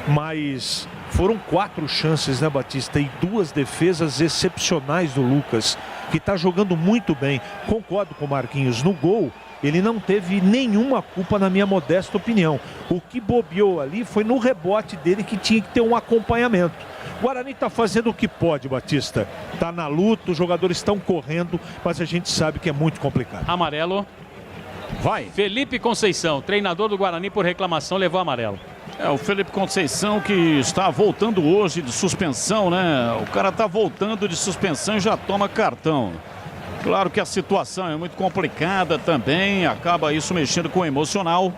mas foram 4 chances, né, Batista? E 2 defesas excepcionais do Lucas, que está jogando muito bem. Concordo com o Marquinhos, no gol ele não teve nenhuma culpa, na minha modesta opinião. O que bobeou ali foi no rebote dele, que tinha que ter um acompanhamento. O Guarani está fazendo o que pode, Batista. Está na luta, os jogadores estão correndo, mas a gente sabe que é muito complicado.
Amarelo.
Vai.
Felipe Conceição, treinador do Guarani, por reclamação, levou amarelo.
É, o Felipe Conceição, que está voltando hoje de suspensão, né? O cara está voltando de suspensão e já toma cartão. Claro que a situação é muito complicada também, acaba isso mexendo com o emocional,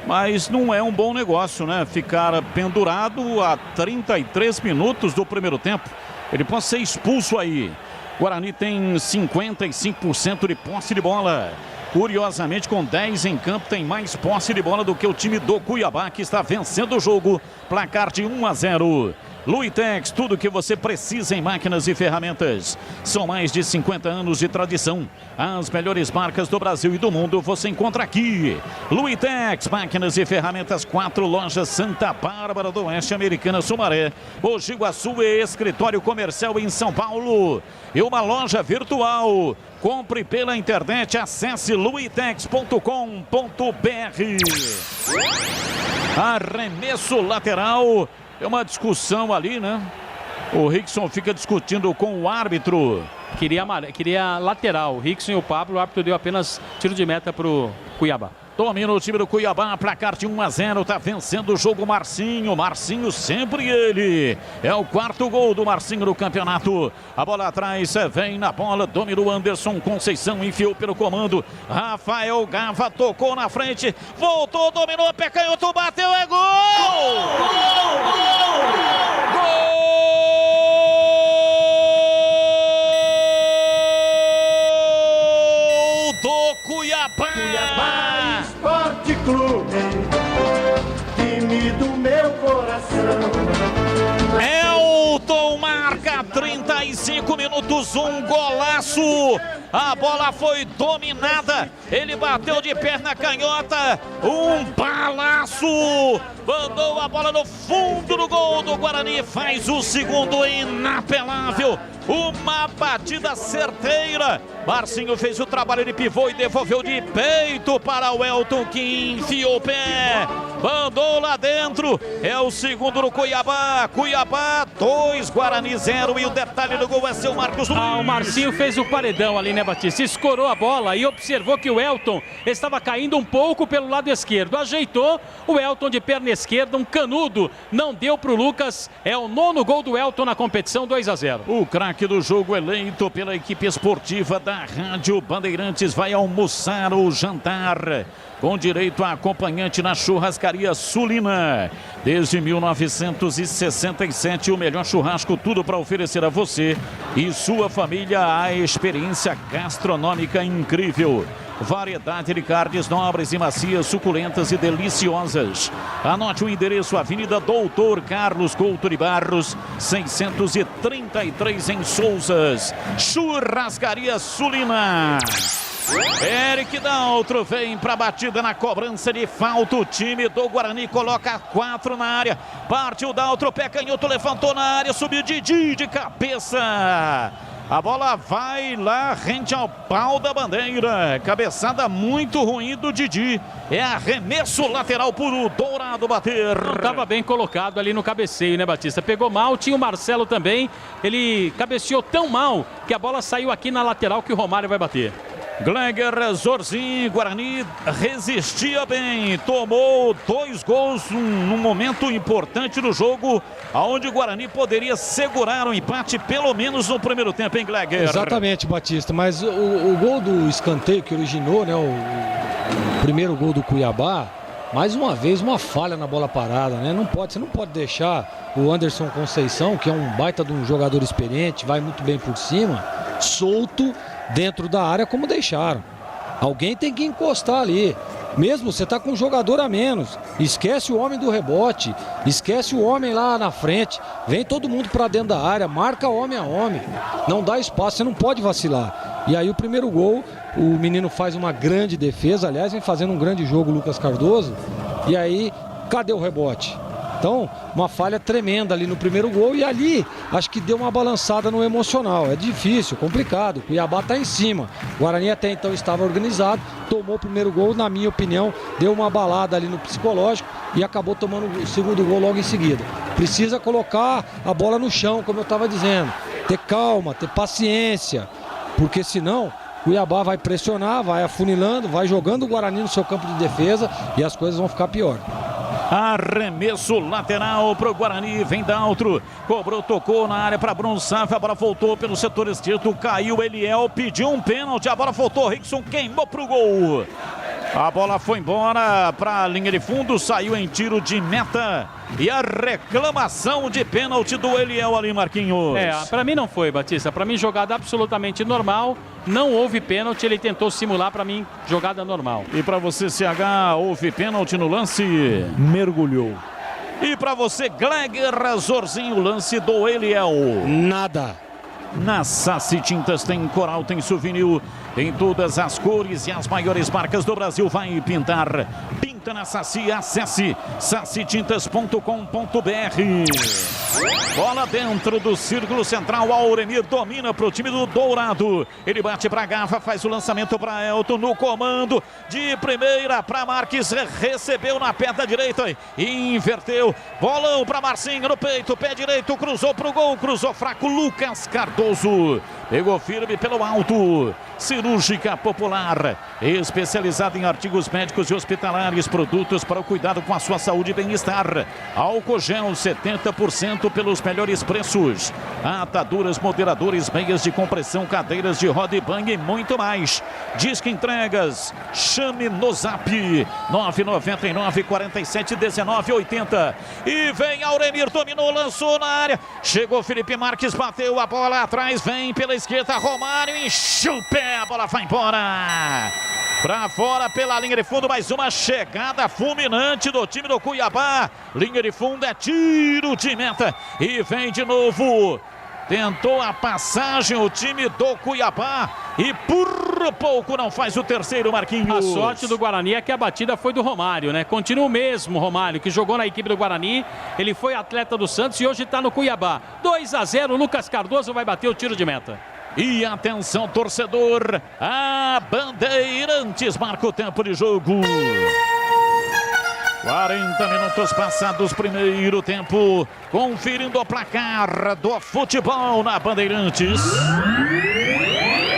mas não é um bom negócio, né? Ficar pendurado a 33 minutos do primeiro tempo. Ele pode ser expulso aí. Guarani tem 55% de posse de bola. Curiosamente, com 10 em campo, tem mais posse de bola do que o time do Cuiabá, que está vencendo o jogo. Placar de 1-0. Luitex, tudo que você precisa em máquinas e ferramentas. São mais de 50 anos de tradição. As melhores marcas do Brasil e do mundo você encontra aqui. Luitex, máquinas e ferramentas, 4 lojas: Santa Bárbara do Oeste, Americana, Sumaré, Mogi Guaçu e escritório comercial em São Paulo. E uma loja virtual. Compre pela internet, acesse luitex.com.br. Arremesso lateral. É uma discussão ali, né? O Rickson fica discutindo com o árbitro.
Queria lateral. O Rickson e o Pablo, o árbitro deu apenas tiro de meta pro Cuiabá.
Domina o time do Cuiabá, placar de 1-0, tá vencendo o jogo Marcinho. Marcinho sempre ele. É o 4º gol do Marcinho no campeonato. A bola atrás, vem na bola, dominou Anderson Conceição, enfiou pelo comando. Rafael Gava tocou na frente, voltou, dominou, pé canhoto, bateu, é gol! Gol do Cuiabá!
Esporte Clube, time do meu coração.
Elton marca 35 minutos. Santos, um golaço. A bola foi dominada. Ele bateu de perna canhota. Um balaço. Mandou a bola no fundo do gol do Guarani. Faz o segundo inapelável. Uma batida certeira. Marcinho fez o trabalho de pivô e devolveu de peito para o Elton, que enfiou o pé. Mandou lá dentro. É o segundo do Cuiabá. Cuiabá 2, Guarani 0. E o detalhe do gol é seu Marcos Luiz.
O Marcinho fez o paredão ali, né, Batista? Escorou a bola e observou que o Elton estava caindo um pouco pelo lado esquerdo. Ajeitou o Elton de perna esquerda, um canudo. Não deu para o Lucas. É o 9º gol do Elton na competição, 2-0.
O craque do jogo eleito pela equipe esportiva da Rádio Bandeirantes vai almoçar ou jantar com direito a acompanhante na churrascaria Sulina. Desde 1967, o melhor churrasco, tudo para oferecer a você e sua família a experiência gastronômica incrível. Variedade de carnes nobres e macias, suculentas e deliciosas. Anote o endereço: Avenida Doutor Carlos Couto de Barros, 633 em Souzas. Churrascaria Sulina. Eric Daltro vem para a batida na cobrança de falta. O time do Guarani coloca 4 na área. Partiu Daltro, pé canhoto, levantou na área, subiu Didi de cabeça. A bola vai lá rente ao pau da bandeira. Cabeçada muito ruim do Didi. É arremesso lateral por o Dourado bater.
Não estava bem colocado ali no cabeceio, né, Batista? Pegou mal, tinha o Marcelo também. Ele cabeceou tão mal que a bola saiu aqui na lateral que o Romário vai bater.
Gleger Zorzinho, Guarani resistia bem, tomou 2 gols num momento importante do jogo, onde o Guarani poderia segurar o empate pelo menos no primeiro tempo, hein, Gleger?
Exatamente, Batista, mas o gol do escanteio que originou, né, o primeiro gol do Cuiabá, mais uma vez uma falha na bola parada, né? Você não pode deixar o Anderson Conceição, que é um baita de um jogador experiente, vai muito bem por cima, solto dentro da área como deixaram. Alguém tem que encostar ali. Mesmo você tá com um jogador a menos, esquece o homem do rebote, esquece o homem lá na frente, vem todo mundo para dentro da área, marca homem a homem, não dá espaço, você não pode vacilar. E aí o primeiro gol, o menino faz uma grande defesa, aliás, vem fazendo um grande jogo o Lucas Cardoso, e aí cadê o rebote? Então, uma falha tremenda ali no primeiro gol e ali acho que deu uma balançada no emocional. É difícil, complicado. O Cuiabá está em cima. O Guarani até então estava organizado, tomou o primeiro gol, na minha opinião, deu uma balada ali no psicológico e acabou tomando o segundo gol logo em seguida. Precisa colocar a bola no chão, como eu estava dizendo. Ter calma, ter paciência, porque senão Cuiabá vai pressionar, vai afunilando, vai jogando o Guarani no seu campo de defesa e as coisas vão ficar pior.
Arremesso lateral para o Guarani, vem Daltro, cobrou, tocou na área para Bruno Saf, a bola voltou pelo setor esquerdo, caiu Eliel, pediu um pênalti, a bola voltou, Rickson queimou para o gol. A bola foi embora para a linha de fundo, saiu em tiro de meta. E a reclamação de pênalti do Eliel ali, Marquinhos.
Para mim não foi, Batista. Para mim, jogada absolutamente normal. Não houve pênalti, ele tentou simular, para mim, jogada normal.
E para você, CH, houve pênalti no lance?
Mergulhou.
E para você, Gleger Zorzinho, lance do Eliel?
Nada.
Na Saci Tintas tem coral, tem souvenir, em todas as cores e as maiores marcas do Brasil. Vai pintar. Pinta na Saci, acesse sacitintas.com.br. Bola dentro do círculo central, Auremir domina para o time do Dourado. Ele bate para a Gafa, faz o lançamento para Elton no comando. De primeira para Marques, recebeu na perna direita e inverteu. Bolão para Marcinho no peito, pé direito, cruzou para o gol, cruzou fraco Lucas Cardoso. Pegou firme pelo alto. Cirúrgica Popular, especializada em artigos médicos e hospitalares, produtos para o cuidado com a sua saúde e bem-estar. Álcool gel 70% pelos melhores preços. Ataduras, moderadores, meias de compressão, cadeiras de roda e banho e muito mais. Disque entregas, chame no zap 999 47 19 80. E vem Auremir, dominou, lançou na área. Chegou Felipe Marques, bateu a bola atrás, vem pela esquerda Romário, encheu o pé. A bola vai embora. Pra fora pela linha de fundo, mais uma chegada fulminante do time do Cuiabá. Linha de fundo é tiro de meta. E vem de novo Tentou a passagem o time do Cuiabá e por pouco não faz o terceiro, Marquinhos.
A sorte do Guarani é que a batida foi do Romário, né? Continua o mesmo Romário que jogou na equipe do Guarani. Ele foi atleta do Santos e hoje está no Cuiabá. 2-0, Lucas Cardoso vai bater o tiro de meta.
E atenção, torcedor, a Bandeirantes marca o tempo de jogo. 40 minutos passados, primeiro tempo, conferindo o placar do futebol na Bandeirantes.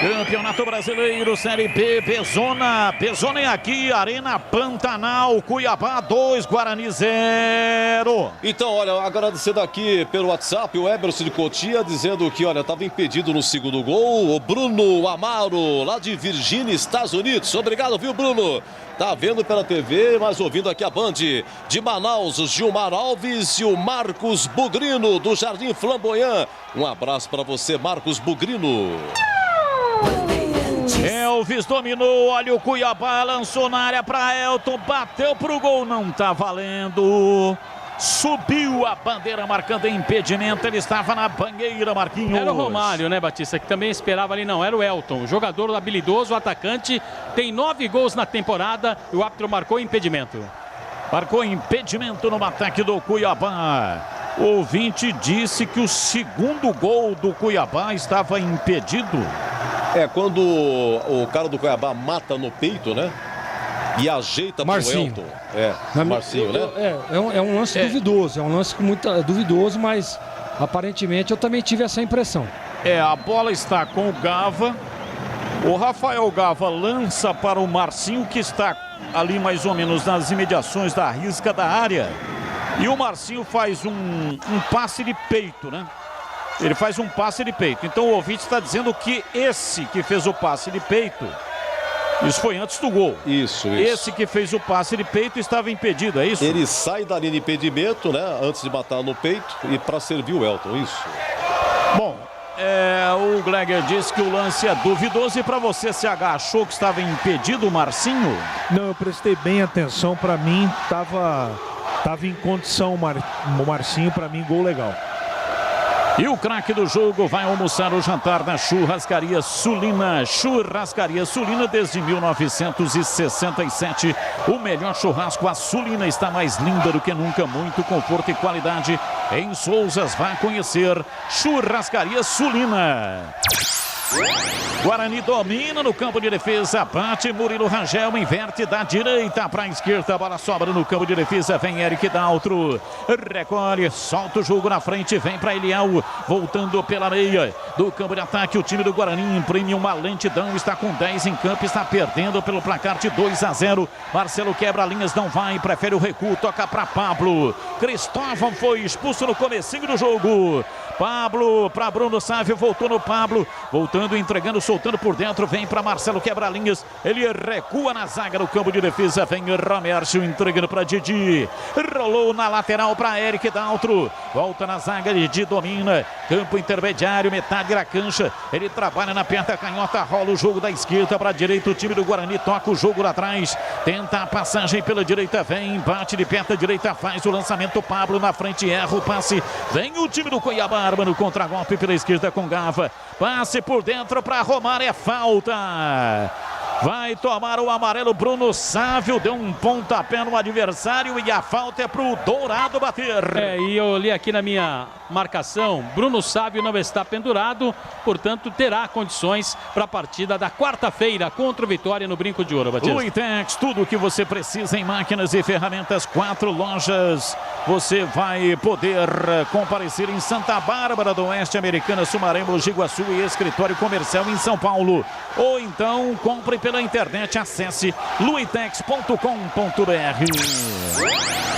Campeonato Brasileiro, Série B, Bezona é aqui, Arena Pantanal, Cuiabá 2, Guarani 0.
Então, olha, agradecendo aqui pelo WhatsApp, o Eberson de Cotia dizendo que, olha, estava impedido no segundo gol, o Bruno Amaro, lá de Virgínia, Estados Unidos. Obrigado, viu, Bruno? Tá vendo pela TV, mas ouvindo aqui a Band. De Manaus, o Gilmar Alves e o Marcos Bugrino, do Jardim Flamboyant. Um abraço para você, Marcos Bugrino.
Elvis dominou, olha o Cuiabá, lançou na área para Elton, bateu pro gol, não tá valendo. Subiu a bandeira marcando impedimento, ele estava na banheira, Marquinhos.
Era o Romário, né, Batista, que também esperava ali, não, era o Elton, jogador habilidoso, atacante, tem 9 gols na temporada e o árbitro marcou impedimento.
Marcou impedimento no ataque do Cuiabá. O ouvinte disse que o segundo gol do Cuiabá estava impedido.
É, quando o cara do Cuiabá mata no peito, né? E ajeita pro Elton. Marcinho, né?
É um lance duvidoso, é um lance duvidoso, mas aparentemente eu também tive essa impressão.
A bola está com o Gava. O Rafael Gava lança para o Marcinho, que está ali mais ou menos nas imediações da risca da área. E o Marcinho faz um passe de peito, né? Ele faz um passe de peito. Então o ouvinte está dizendo que esse que fez o passe de peito, isso foi antes do gol.
Isso.
Esse que fez o passe de peito estava impedido, é isso?
Ele sai da linha de impedimento, né? Antes de matar no peito e para servir o Elton, isso.
Bom, o Gleger disse que o lance é duvidoso. E para você, CH, achou que estava impedido o Marcinho?
Não, eu prestei bem atenção. Para mim, estava em condição o Marcinho. Para mim, gol legal.
E o craque do jogo vai almoçar o jantar na Churrascaria Sulina. Churrascaria Sulina desde 1967. O melhor churrasco, a Sulina, está mais linda do que nunca. Muito conforto e qualidade. Em Souzas, vá conhecer Churrascaria Sulina. Guarani domina no campo de defesa, bate Murilo Rangel, inverte da direita para a esquerda, a bola sobra no campo de defesa, vem Eric Daltro, recolhe, solta o jogo na frente, vem para Eliel, voltando pela meia do campo de ataque, o time do Guarani imprime uma lentidão, está com 10 em campo, está perdendo pelo placar de 2-0, Marcelo quebra linhas, não vai, prefere o recuo, toca para Pablo, Cristóvão foi expulso no comecinho do jogo, Pablo para Bruno Sávio, voltou no Pablo, voltando, entregando, soltando por dentro, vem para Marcelo, quebra linhas, ele recua na zaga no campo de defesa, vem Romércio entregando para Didi, rolou na lateral para Eric Daltro, volta na zaga, Didi domina, campo intermediário, metade da cancha, ele trabalha na perna canhota, rola o jogo da esquerda para a direita, o time do Guarani toca o jogo lá atrás, tenta a passagem pela direita, vem, bate de perna direita, faz o lançamento, Pablo na frente, erra o passe, vem o time do Cuiabá, arma no contra-golpe pela esquerda com Gava, passe por dentro para Romário, é falta. Vai tomar o amarelo Bruno Sávio, deu um pontapé no adversário e a falta é para o Dourado bater.
E eu li aqui na minha marcação, Bruno Sávio não está pendurado, portanto terá condições para a partida da quarta-feira contra o Vitória no Brinco de Ouro, Batista.
Luitex, tudo o que você precisa em máquinas e ferramentas, 4 lojas. Você vai poder comparecer em Santa Bárbara do Oeste, Americana, Sumaré, Mogi Guaçu e escritório comercial em São Paulo. Ou então compre pela internet, acesse luitex.com.br.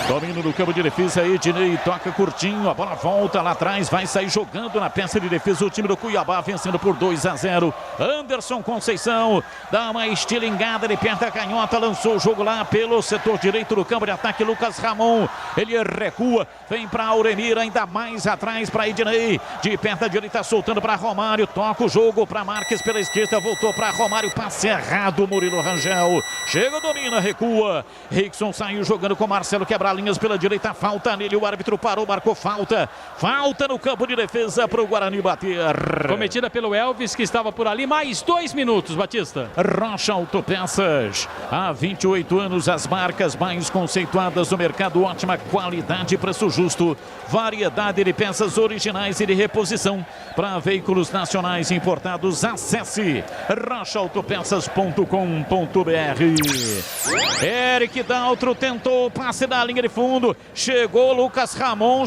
Domínio do campo de defesa, Ednei toca curtinho, a bola volta lá atrás, vai sair jogando na peça de defesa o time do Cuiabá, vencendo por 2-0. Anderson Conceição dá uma estilingada, ele perna a canhota, lançou o jogo lá pelo setor direito do campo de ataque, Lucas Ramon, ele recua, vem para Auremir, ainda mais atrás para Ednei, de perna direita soltando para Romário, toca o jogo para Marques pela esquerda, voltou para Romário, passe errado, Murilo Rangel, chega, domina, recua, Rickson saiu jogando com Marcelo, quebra linhas pela direita, falta nele, o árbitro parou, marcou falta, Falta no campo de defesa para o Guarani bater.
Cometida pelo Elvis, que estava por ali. Mais 2 minutos, Batista.
Rocha Autopeças. Há 28 anos, as marcas mais conceituadas do mercado. Ótima qualidade e preço justo. Variedade de peças originais e de reposição para veículos nacionais importados. Acesse rochaautopeças.com.br. Eric Daltro tentou o passe na linha de fundo. Chegou Lucas Ramon,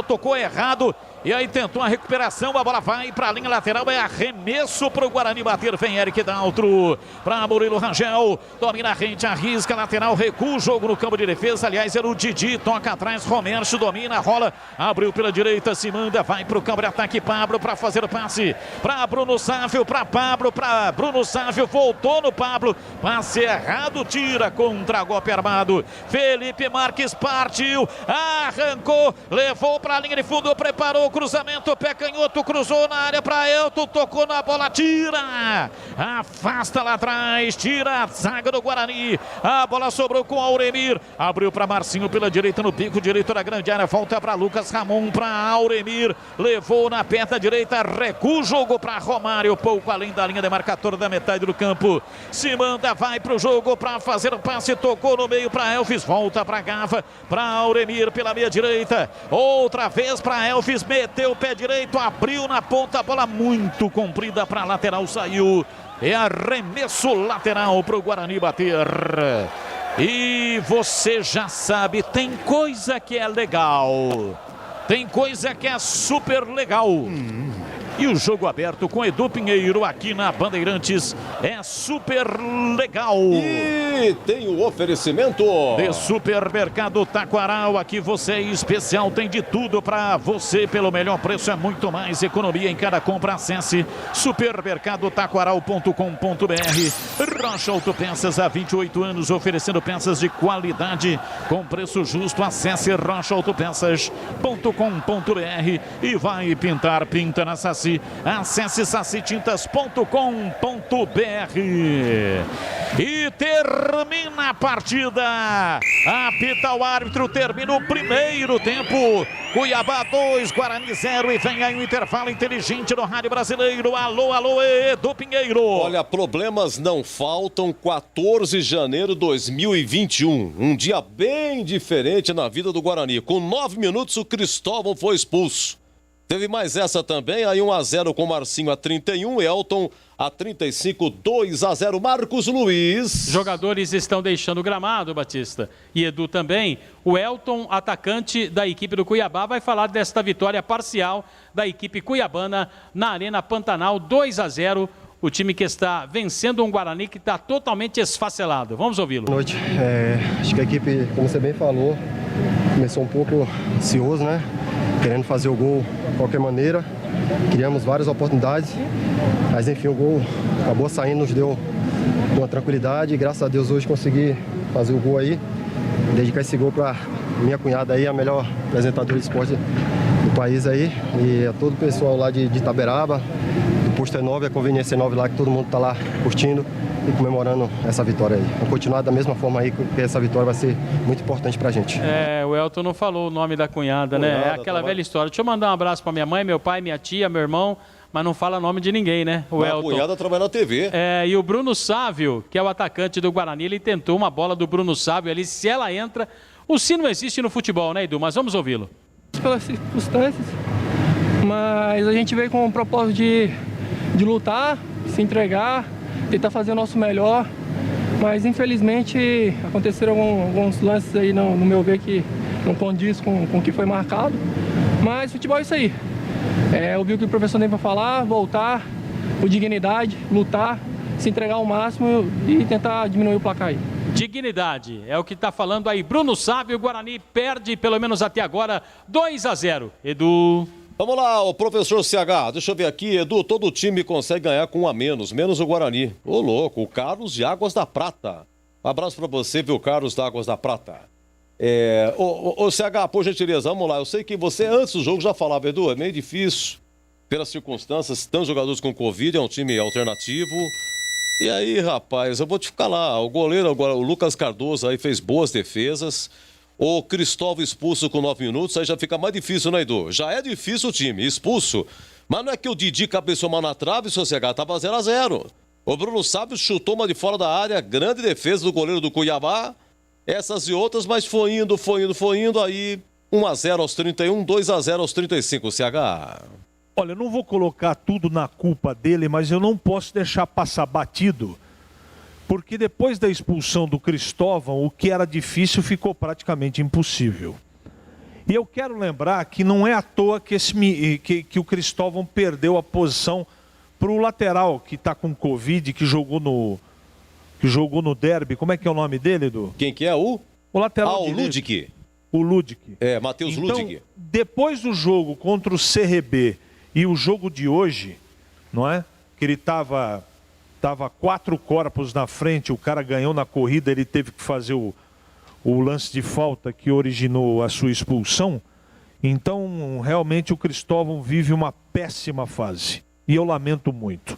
tocou errado. E aí tentou a recuperação, a bola vai para a linha lateral, é arremesso para o Guarani bater, vem Eric Daltro, para Murilo Rangel, domina a rede, arrisca, lateral, recua o jogo no campo de defesa, aliás era o Didi, toca atrás, Romércio domina, rola, abriu pela direita, se manda, vai para o campo de ataque, Pablo para fazer o passe, para Bruno Sávio, para Pablo, para Bruno Sávio, voltou no Pablo, passe errado, tira contra golpe armado, Felipe Marques partiu, arrancou, levou para a linha de fundo, preparou, cruzamento, pé canhoto, cruzou na área para Elton, tocou na bola, tira, afasta lá atrás, tira a zaga do Guarani, a bola sobrou com Auremir, abriu para Marcinho pela direita no pico direito da grande área, volta para Lucas Ramon, para Auremir, levou na perna direita, recua o jogo para Romário, pouco além da linha demarcatória da metade do campo, se manda, vai para o jogo para fazer o passe, tocou no meio para Elvis, volta para Gava, para Auremir pela meia direita, outra vez para Elvis, meteu o pé direito, abriu na ponta, a bola muito comprida para a lateral, saiu. É arremesso lateral para o Guarani bater. E você já sabe, tem coisa que é legal. Tem coisa que é super legal. E o jogo aberto com Edu Pinheiro aqui na Bandeirantes é super legal.
E tem o oferecimento
de Supermercado Taquaral. Aqui você é especial, tem de tudo para você pelo melhor preço, é muito mais economia em cada compra. Acesse supermercadotaquaral.com.br. Rocha Autopeças, há 28 anos oferecendo peças de qualidade com preço justo. Acesse rochaautopeças.com.br e vai pintar, pinta na Saci. Acesse sacitintas.com.br. E termina a partida. Apita o árbitro, termina o primeiro tempo. Cuiabá 2, Guarani 0. E vem aí um intervalo inteligente no Rádio Brasileiro. Alô, alô, Edu Pinheiro.
Olha, problemas não faltam. 14 de janeiro de 2021. Um dia bem diferente na vida do Guarani. Com 9 minutos, o Cristóvão foi expulso. Teve mais essa também, aí 1-0 com Marcinho a 31, Elton a 35, 2-0, Marcos Luiz.
Jogadores estão deixando o gramado, Batista, e Edu também. O Elton, atacante da equipe do Cuiabá, vai falar desta vitória parcial da equipe cuiabana na Arena Pantanal, 2-0. O time que está vencendo um Guarani que está totalmente esfacelado. Vamos ouvi-lo.
Boa noite. Acho que a equipe, como você bem falou, começou um pouco ansioso, né? Querendo fazer o gol de qualquer maneira. Criamos várias oportunidades, mas enfim, o gol acabou saindo, nos deu uma tranquilidade. E graças a Deus hoje consegui fazer o gol aí. Dedicar esse gol para minha cunhada aí, a melhor apresentadora de esporte do país aí. E a todo o pessoal lá de Itaberaba, do Posto E9, a Conveniência E9 lá, que todo mundo está lá curtindo e comemorando essa vitória aí. Vamos continuar da mesma forma aí, porque essa vitória vai ser muito importante pra gente.
O Elton não falou o nome da cunhada, né? É aquela velha história. Deixa eu mandar um abraço pra minha mãe, meu pai, minha tia, meu irmão, mas não fala nome de ninguém, né? O Elton.
A cunhada trabalha na TV.
E o Bruno Sávio, que é o atacante do Guarani, ele tentou uma bola do Bruno Sávio ali, se ela entra... O se não existe no futebol, né, Edu? Mas vamos ouvi-lo.
Pelas circunstâncias, mas a gente veio com o propósito de lutar, se entregar, tentar fazer o nosso melhor, mas infelizmente aconteceram alguns lances aí, no meu ver, que não condiz com o que foi marcado, mas futebol é isso aí. Ouvir o que o professor tem para falar, voltar com dignidade, lutar, se entregar ao máximo e tentar diminuir o placar aí.
Dignidade, é o que está falando aí Bruno Sávio. O Guarani perde, pelo menos até agora, 2-0. Edu...
Vamos lá, o professor CH, deixa eu ver aqui, Edu, todo time consegue ganhar com um a menos o Guarani. Ô louco, o Carlos de Águas da Prata. Um abraço pra você, viu, Carlos de Águas da Prata. Ô CH, por gentileza, vamos lá, eu sei que você antes do jogo já falava, Edu, é meio difícil, pelas circunstâncias, tantos jogadores com Covid, é um time alternativo. E aí, rapaz, eu vou te ficar lá, o goleiro agora, o Lucas Cardoso aí fez boas defesas. O Cristóvão expulso com 9 minutos, aí já fica mais difícil, né, Edu? Já é difícil o time, expulso. Mas não é que o Didi cabeçou uma na trave, Sossegado, tava 0-0. O Bruno Sávio chutou uma de fora da área, grande defesa do goleiro do Cuiabá. Essas e outras, mas foi indo, aí 1-0 aos 31, 2-0 aos 35, CH.
Olha, eu não vou colocar tudo na culpa dele, mas eu não posso deixar passar batido, porque depois da expulsão do Cristóvão, o que era difícil ficou praticamente impossível. E eu quero lembrar que não é à toa que o Cristóvão perdeu a posição para o lateral que está com Covid, que jogou no derby. Como é que é o nome dele, Edu?
Quem que é o
lateral
o Ludic.
O Ludic.
É, Matheus Ludic.
Depois do jogo contra o CRB e o jogo de hoje, não é? Que ele tava 4 corpos na frente, o cara ganhou na corrida, ele teve que fazer o lance de falta que originou a sua expulsão. Então, realmente o Cristóvão vive uma péssima fase. E eu lamento muito.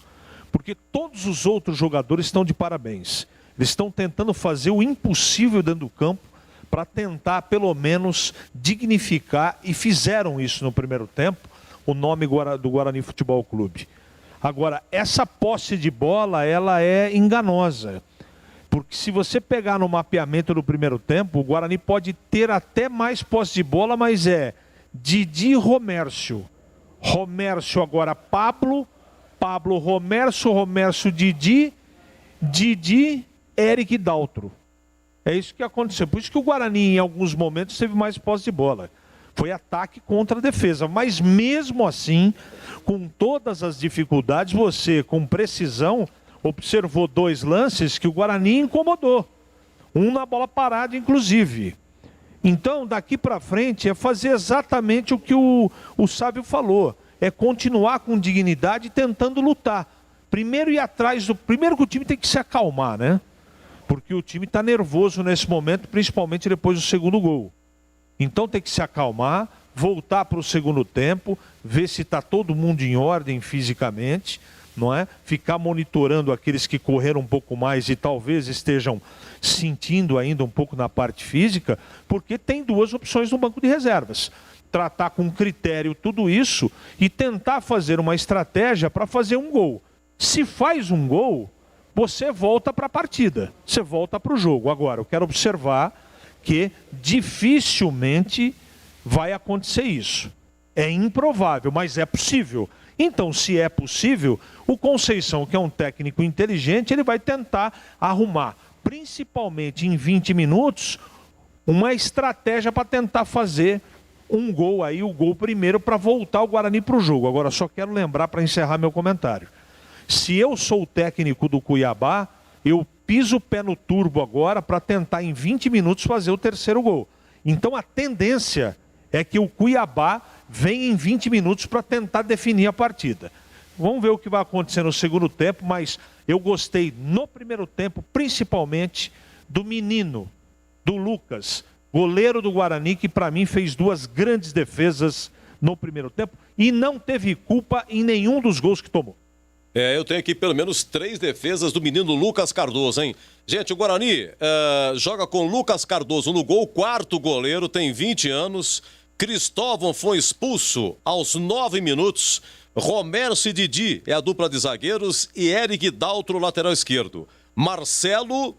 Porque todos os outros jogadores estão de parabéns. Eles estão tentando fazer o impossível dentro do campo para tentar, pelo menos, dignificar, e fizeram isso no primeiro tempo, o nome do Guarani Futebol Clube. Agora, essa posse de bola, ela é enganosa. Porque se você pegar no mapeamento do primeiro tempo, o Guarani pode ter até mais posse de bola, mas é Didi, Romércio. Romércio agora Pablo, Romércio, Didi, Eric Daltro. É isso que aconteceu. Por isso que o Guarani, em alguns momentos, teve mais posse de bola. Foi ataque contra a defesa. Mas mesmo assim, com todas as dificuldades, você, com precisão, observou 2 lances que o Guarani incomodou. Um na bola parada, inclusive. Então, daqui para frente, é fazer exatamente o que o Sábio falou. É continuar com dignidade, tentando lutar. Primeiro ir atrás Primeiro que o time tem que se acalmar, né? Porque o time está nervoso nesse momento, principalmente depois do segundo gol. Então tem que se acalmar, voltar para o segundo tempo, ver se está todo mundo em ordem fisicamente, não é? Ficar monitorando aqueles que correram um pouco mais e talvez estejam sentindo ainda um pouco na parte física, porque tem 2 opções no banco de reservas. Tratar com critério tudo isso e tentar fazer uma estratégia para fazer um gol. Se faz um gol, você volta para a partida, você volta para o jogo. Agora, eu quero observar que dificilmente vai acontecer isso. É improvável, mas é possível. Então, se é possível, o Conceição, que é um técnico inteligente, ele vai tentar arrumar, principalmente em 20 minutos, uma estratégia para tentar fazer um gol aí, o gol primeiro, para voltar o Guarani para o jogo. Agora, só quero lembrar para encerrar meu comentário. Se eu sou o técnico do Cuiabá, eu piso o pé no turbo agora para tentar em 20 minutos fazer o terceiro gol. Então a tendência é que o Cuiabá venha em 20 minutos para tentar definir a partida. Vamos ver o que vai acontecer no segundo tempo, mas eu gostei no primeiro tempo, principalmente do menino, do Lucas, goleiro do Guarani, que para mim fez 2 grandes defesas no primeiro tempo e não teve culpa em nenhum dos gols que tomou.
Eu tenho aqui pelo menos 3 defesas do menino Lucas Cardoso, hein? Gente, o Guarani joga com Lucas Cardoso no gol, 4º goleiro, tem 20 anos. Cristóvão foi expulso aos 9 minutos. Romércio e Didi é a dupla de zagueiros e Eric Daltro, lateral esquerdo. Marcelo,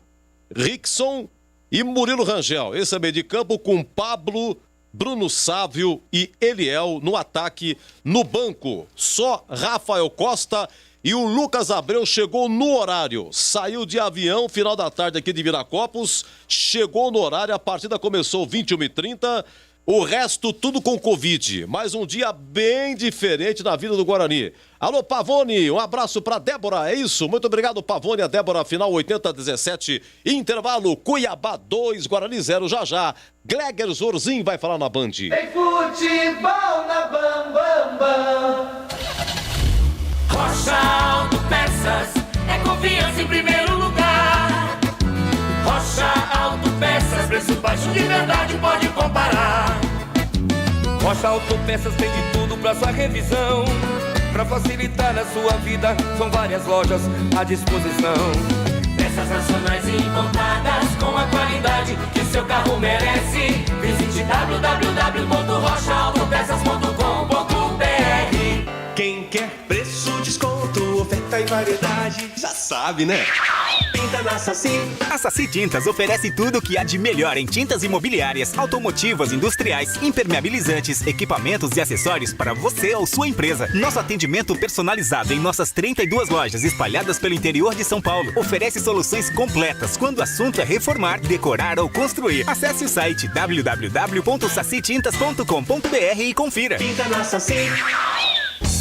Rickson e Murilo Rangel. Esse é meio de campo com Pablo, Bruno Sávio e Eliel no ataque. No banco, só Rafael Costa. E o Lucas Abreu chegou no horário, saiu de avião, final da tarde aqui de Viracopos, chegou no horário, a partida começou 21h30, o resto tudo com Covid, mais um dia bem diferente na vida do Guarani. Alô, Pavone, um abraço pra Débora, é isso? Muito obrigado, Pavone, a Débora, final 80-17, intervalo, Cuiabá 2, Guarani 0, já. Gleger Zorzin vai falar na Band.
Tem futebol na Bam Bam Bam. Rocha Autopeças é confiança em primeiro lugar. Rocha Autopeças, preço baixo de verdade, pode comparar.
Rocha Autopeças tem de tudo pra sua revisão. Pra facilitar a sua vida, são várias lojas à disposição.
Peças nacionais e importadas com a qualidade que seu carro merece. Visite www.rochaautopecas.com.br.
Quem quer preço, desconto, oferta e variedade, já sabe, né? Pinta na Saci.
A Saci Tintas oferece tudo o que há de melhor em tintas imobiliárias, automotivas, industriais, impermeabilizantes, equipamentos e acessórios para você ou sua empresa. Nosso atendimento personalizado em nossas 32 lojas espalhadas pelo interior de São Paulo oferece soluções completas quando o assunto é reformar, decorar ou construir. Acesse o site www.sacitintas.com.br e confira.
Pinta na Saci.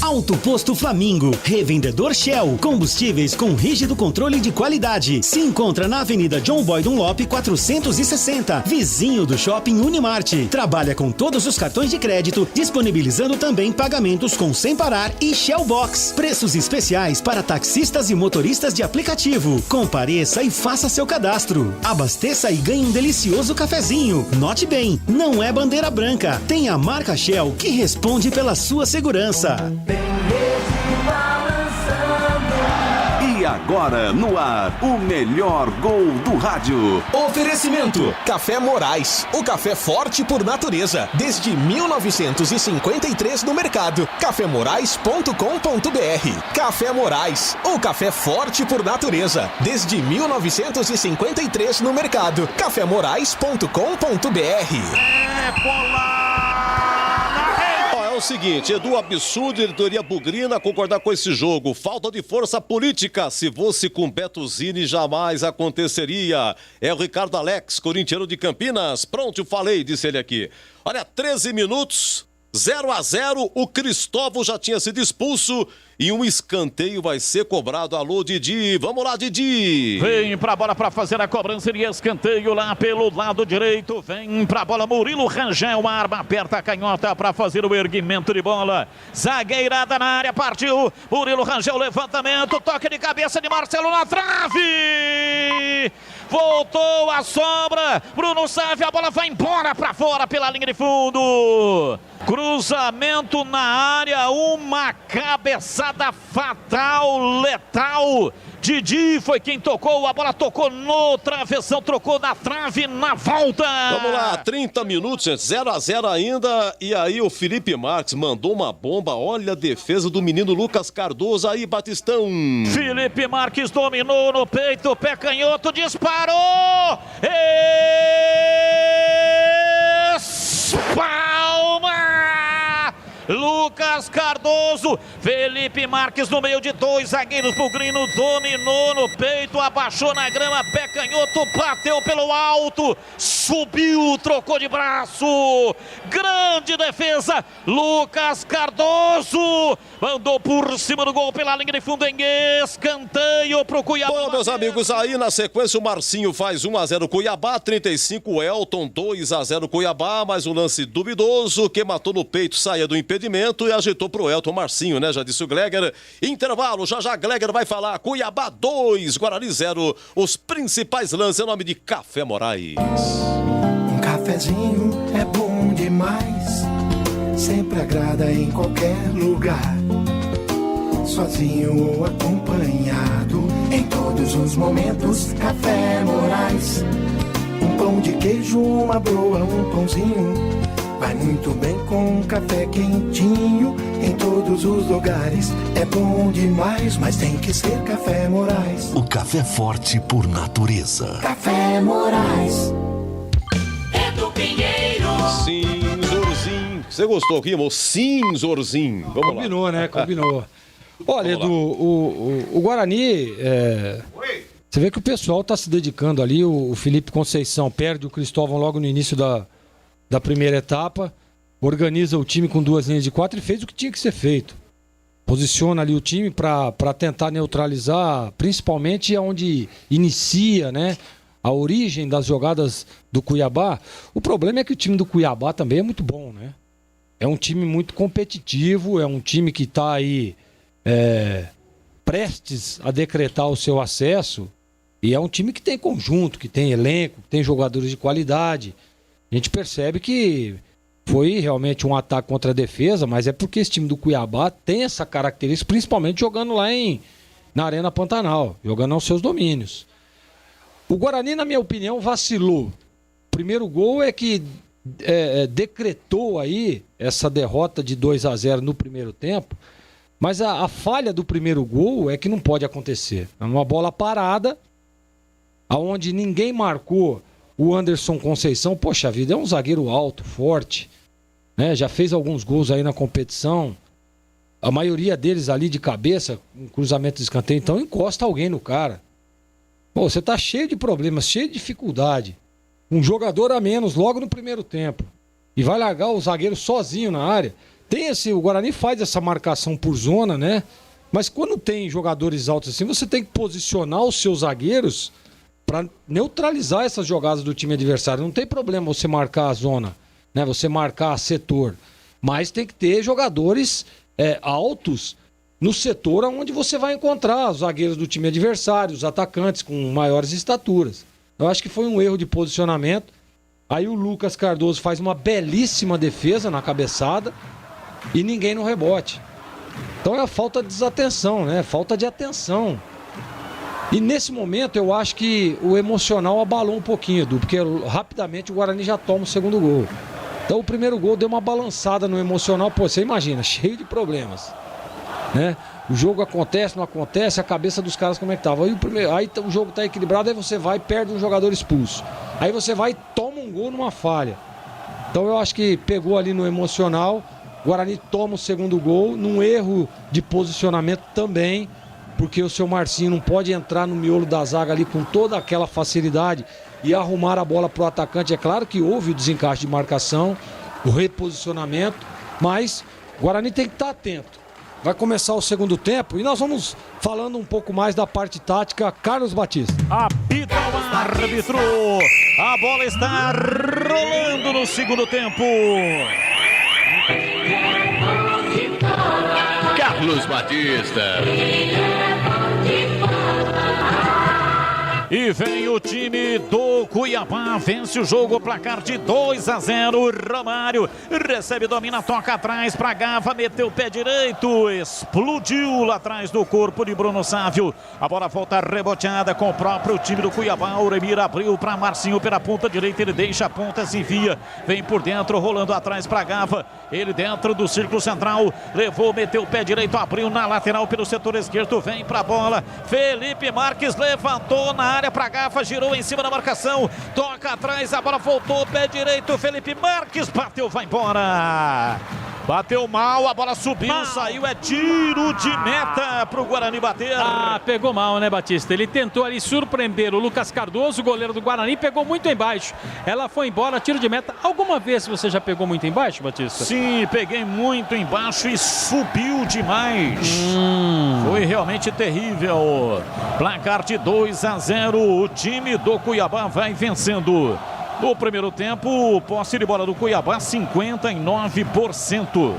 Auto Posto Flamingo, revendedor Shell, combustíveis com rígido controle de qualidade. Se encontra na Avenida John Boy Dunlop 460, vizinho do Shopping Unimart. Trabalha com todos os cartões de crédito, disponibilizando também pagamentos com Sem Parar e Shell Box. Preços especiais para taxistas e motoristas de aplicativo. Compareça e faça seu cadastro. Abasteça e ganhe um delicioso cafezinho. Note bem, não é bandeira branca. Tem a marca Shell que responde pela sua segurança.
E agora, no ar, o melhor gol do rádio.
Oferecimento: Café Morais, o café forte por natureza. Desde 1953 no mercado. cafemorais.com.br. Café Morais, o café forte por natureza. Desde 1953 no mercado. cafemorais.com.br.
É o seguinte, Edu, absurdo, diretoria bugrina concordar com esse jogo. Falta de força política. Se fosse com Beto Zini, jamais aconteceria. É o Ricardo Alex, corintiano de Campinas. Pronto, falei, disse ele aqui. Olha, 13 minutos, 0-0. O Cristóvão já tinha sido expulso e um escanteio vai ser cobrado. Alô, Didi. Vamos lá, Didi.
Vem pra bola pra fazer a cobrança de escanteio lá pelo lado direito. Vem pra bola Murilo Rangel, arma, aperta a canhota pra fazer o erguimento de bola. Zagueirada na área, partiu. Murilo Rangel, levantamento, toque de cabeça de Marcelo na trave. Voltou a sobra. Bruno Sávio, a bola vai embora pra fora pela linha de fundo. Cruzamento na área, uma cabeçada fatal, letal. Didi foi quem tocou, a bola tocou no travessão, trocou na trave, na volta.
Vamos lá, 30 minutos, 0-0 ainda. E aí o Felipe Marques mandou uma bomba. Olha a defesa do menino Lucas Cardoso aí, Batistão.
Felipe Marques dominou no peito, pé canhoto, disparou. Espalma! Lucas Cardoso, Felipe Marques no meio de dois zagueiros, Bugrino dominou no peito, abaixou na grama, pé canhoto, bateu pelo alto, subiu, trocou de braço, grande defesa, Lucas Cardoso, mandou por cima do gol pela linha de fundo em escanteio pro Cuiabá.
Bom, meus amigos, aí na sequência o Marcinho faz 1-0 Cuiabá, 35 Elton, 2-0 Cuiabá, mais um lance duvidoso, que matou no peito, saía do impedimento e agitou pro Elton. Marcinho, né? Já disse o Gleger. Intervalo, já Gleger vai falar. Cuiabá 2, Guarani 0. Os principais lances em nome de Café Morais.
Um cafezinho é bom demais, sempre agrada em qualquer lugar, sozinho ou acompanhado, em todos os momentos. Café Morais, um pão de queijo, uma broa, um pãozinho, vai muito bem com um café quentinho. Em todos os lugares é bom demais, mas tem que ser Café Morais.
O café forte por natureza.
Café Morais.
Edu Pinheiro.
Cinzorzinho. Você gostou, Rimo? Cinzorzinho. Vamos
Combinou,
lá.
né? Combinou. Olha, Edu, o Guarani... Você vê que o pessoal está se dedicando ali. O Felipe Conceição perde o Cristóvão logo no início da primeira etapa, organiza o time com 2 linhas de 4 e fez o que tinha que ser feito. Posiciona ali o time para tentar neutralizar, principalmente onde inicia, né, a origem das jogadas do Cuiabá. O problema é que o time do Cuiabá também é muito bom, né? É um time muito competitivo, é um time que está aí prestes a decretar o seu acesso, e é um time que tem conjunto, que tem elenco, que tem jogadores de qualidade. A gente percebe que foi realmente um ataque contra a defesa, mas é porque esse time do Cuiabá tem essa característica, principalmente jogando lá na Arena Pantanal, jogando aos seus domínios. O Guarani, na minha opinião, vacilou. O primeiro gol é que decretou aí essa derrota de 2-0 no primeiro tempo, mas a falha do primeiro gol é que não pode acontecer. É uma bola parada, aonde ninguém marcou o Anderson Conceição. Poxa vida, é um zagueiro alto, forte, né? Já fez alguns gols aí na competição. A maioria deles ali de cabeça, um cruzamento de escanteio, então encosta alguém no cara. Pô, você tá cheio de problemas, cheio de dificuldade. Um jogador a menos logo no primeiro tempo. E vai largar o zagueiro sozinho na área. O Guarani faz essa marcação por zona, né? Mas quando tem jogadores altos assim, você tem que posicionar os seus zagueiros para neutralizar essas jogadas do time adversário. Não tem problema você marcar a zona, né? Você marcar setor. Mas tem que ter jogadores altos no setor onde você vai encontrar os zagueiros do time adversário, os atacantes com maiores estaturas. Eu acho que foi um erro de posicionamento. Aí o Lucas Cardoso faz uma belíssima defesa na cabeçada e ninguém no rebote. Então é a falta de desatenção, né? Falta de atenção. E nesse momento eu acho que o emocional abalou um pouquinho, Edu, porque rapidamente o Guarani já toma o segundo gol. Então o primeiro gol deu uma balançada no emocional. Pô, você imagina, cheio de problemas, né? O jogo acontece, não acontece, a cabeça dos caras como é que tava. Aí o jogo tá equilibrado, aí você vai e perde um jogador expulso. Aí você vai e toma um gol numa falha. Então eu acho que pegou ali no emocional. O Guarani toma o segundo gol, num erro de posicionamento também, porque o seu Marcinho não pode entrar no miolo da zaga ali com toda aquela facilidade e arrumar a bola pro atacante. É claro que houve o desencaixe de marcação, o reposicionamento, mas o Guarani tem que estar atento. Vai começar o segundo tempo e nós vamos falando um pouco mais da parte tática. Carlos Batista.
Apita o árbitro. A bola está rolando no segundo tempo.
Carlos Batista.
E vem o time do Cuiabá, vence o jogo, placar de 2-0. Romário recebe, domina, toca atrás pra Gava, meteu o pé direito, explodiu lá atrás do corpo de Bruno Sávio. A bola volta reboteada com o próprio time do Cuiabá. O Remir abriu pra Marcinho pela ponta direita, ele deixa a ponta, se envia, vem por dentro, rolando atrás pra Gava. Ele dentro do círculo central, levou, meteu o pé direito, abriu na lateral pelo setor esquerdo, vem pra bola. Felipe Marques levantou na área pra Gava, girou em cima da marcação, toca atrás, a bola voltou, pé direito, Felipe Marques bateu, vai embora. Bateu mal, a bola subiu, saiu, é tiro de meta pro Guarani bater.
Ah, pegou mal, né, Batista? Ele tentou ali surpreender o Lucas Cardoso, o goleiro do Guarani, pegou muito embaixo. Ela foi embora, tiro de meta. Alguma vez você já pegou muito embaixo, Batista?
Sim, peguei muito embaixo e subiu demais. Foi realmente terrível. Placar de 2-0, o time do Cuiabá vai vencendo. No primeiro tempo, posse de bola do Cuiabá, 59%.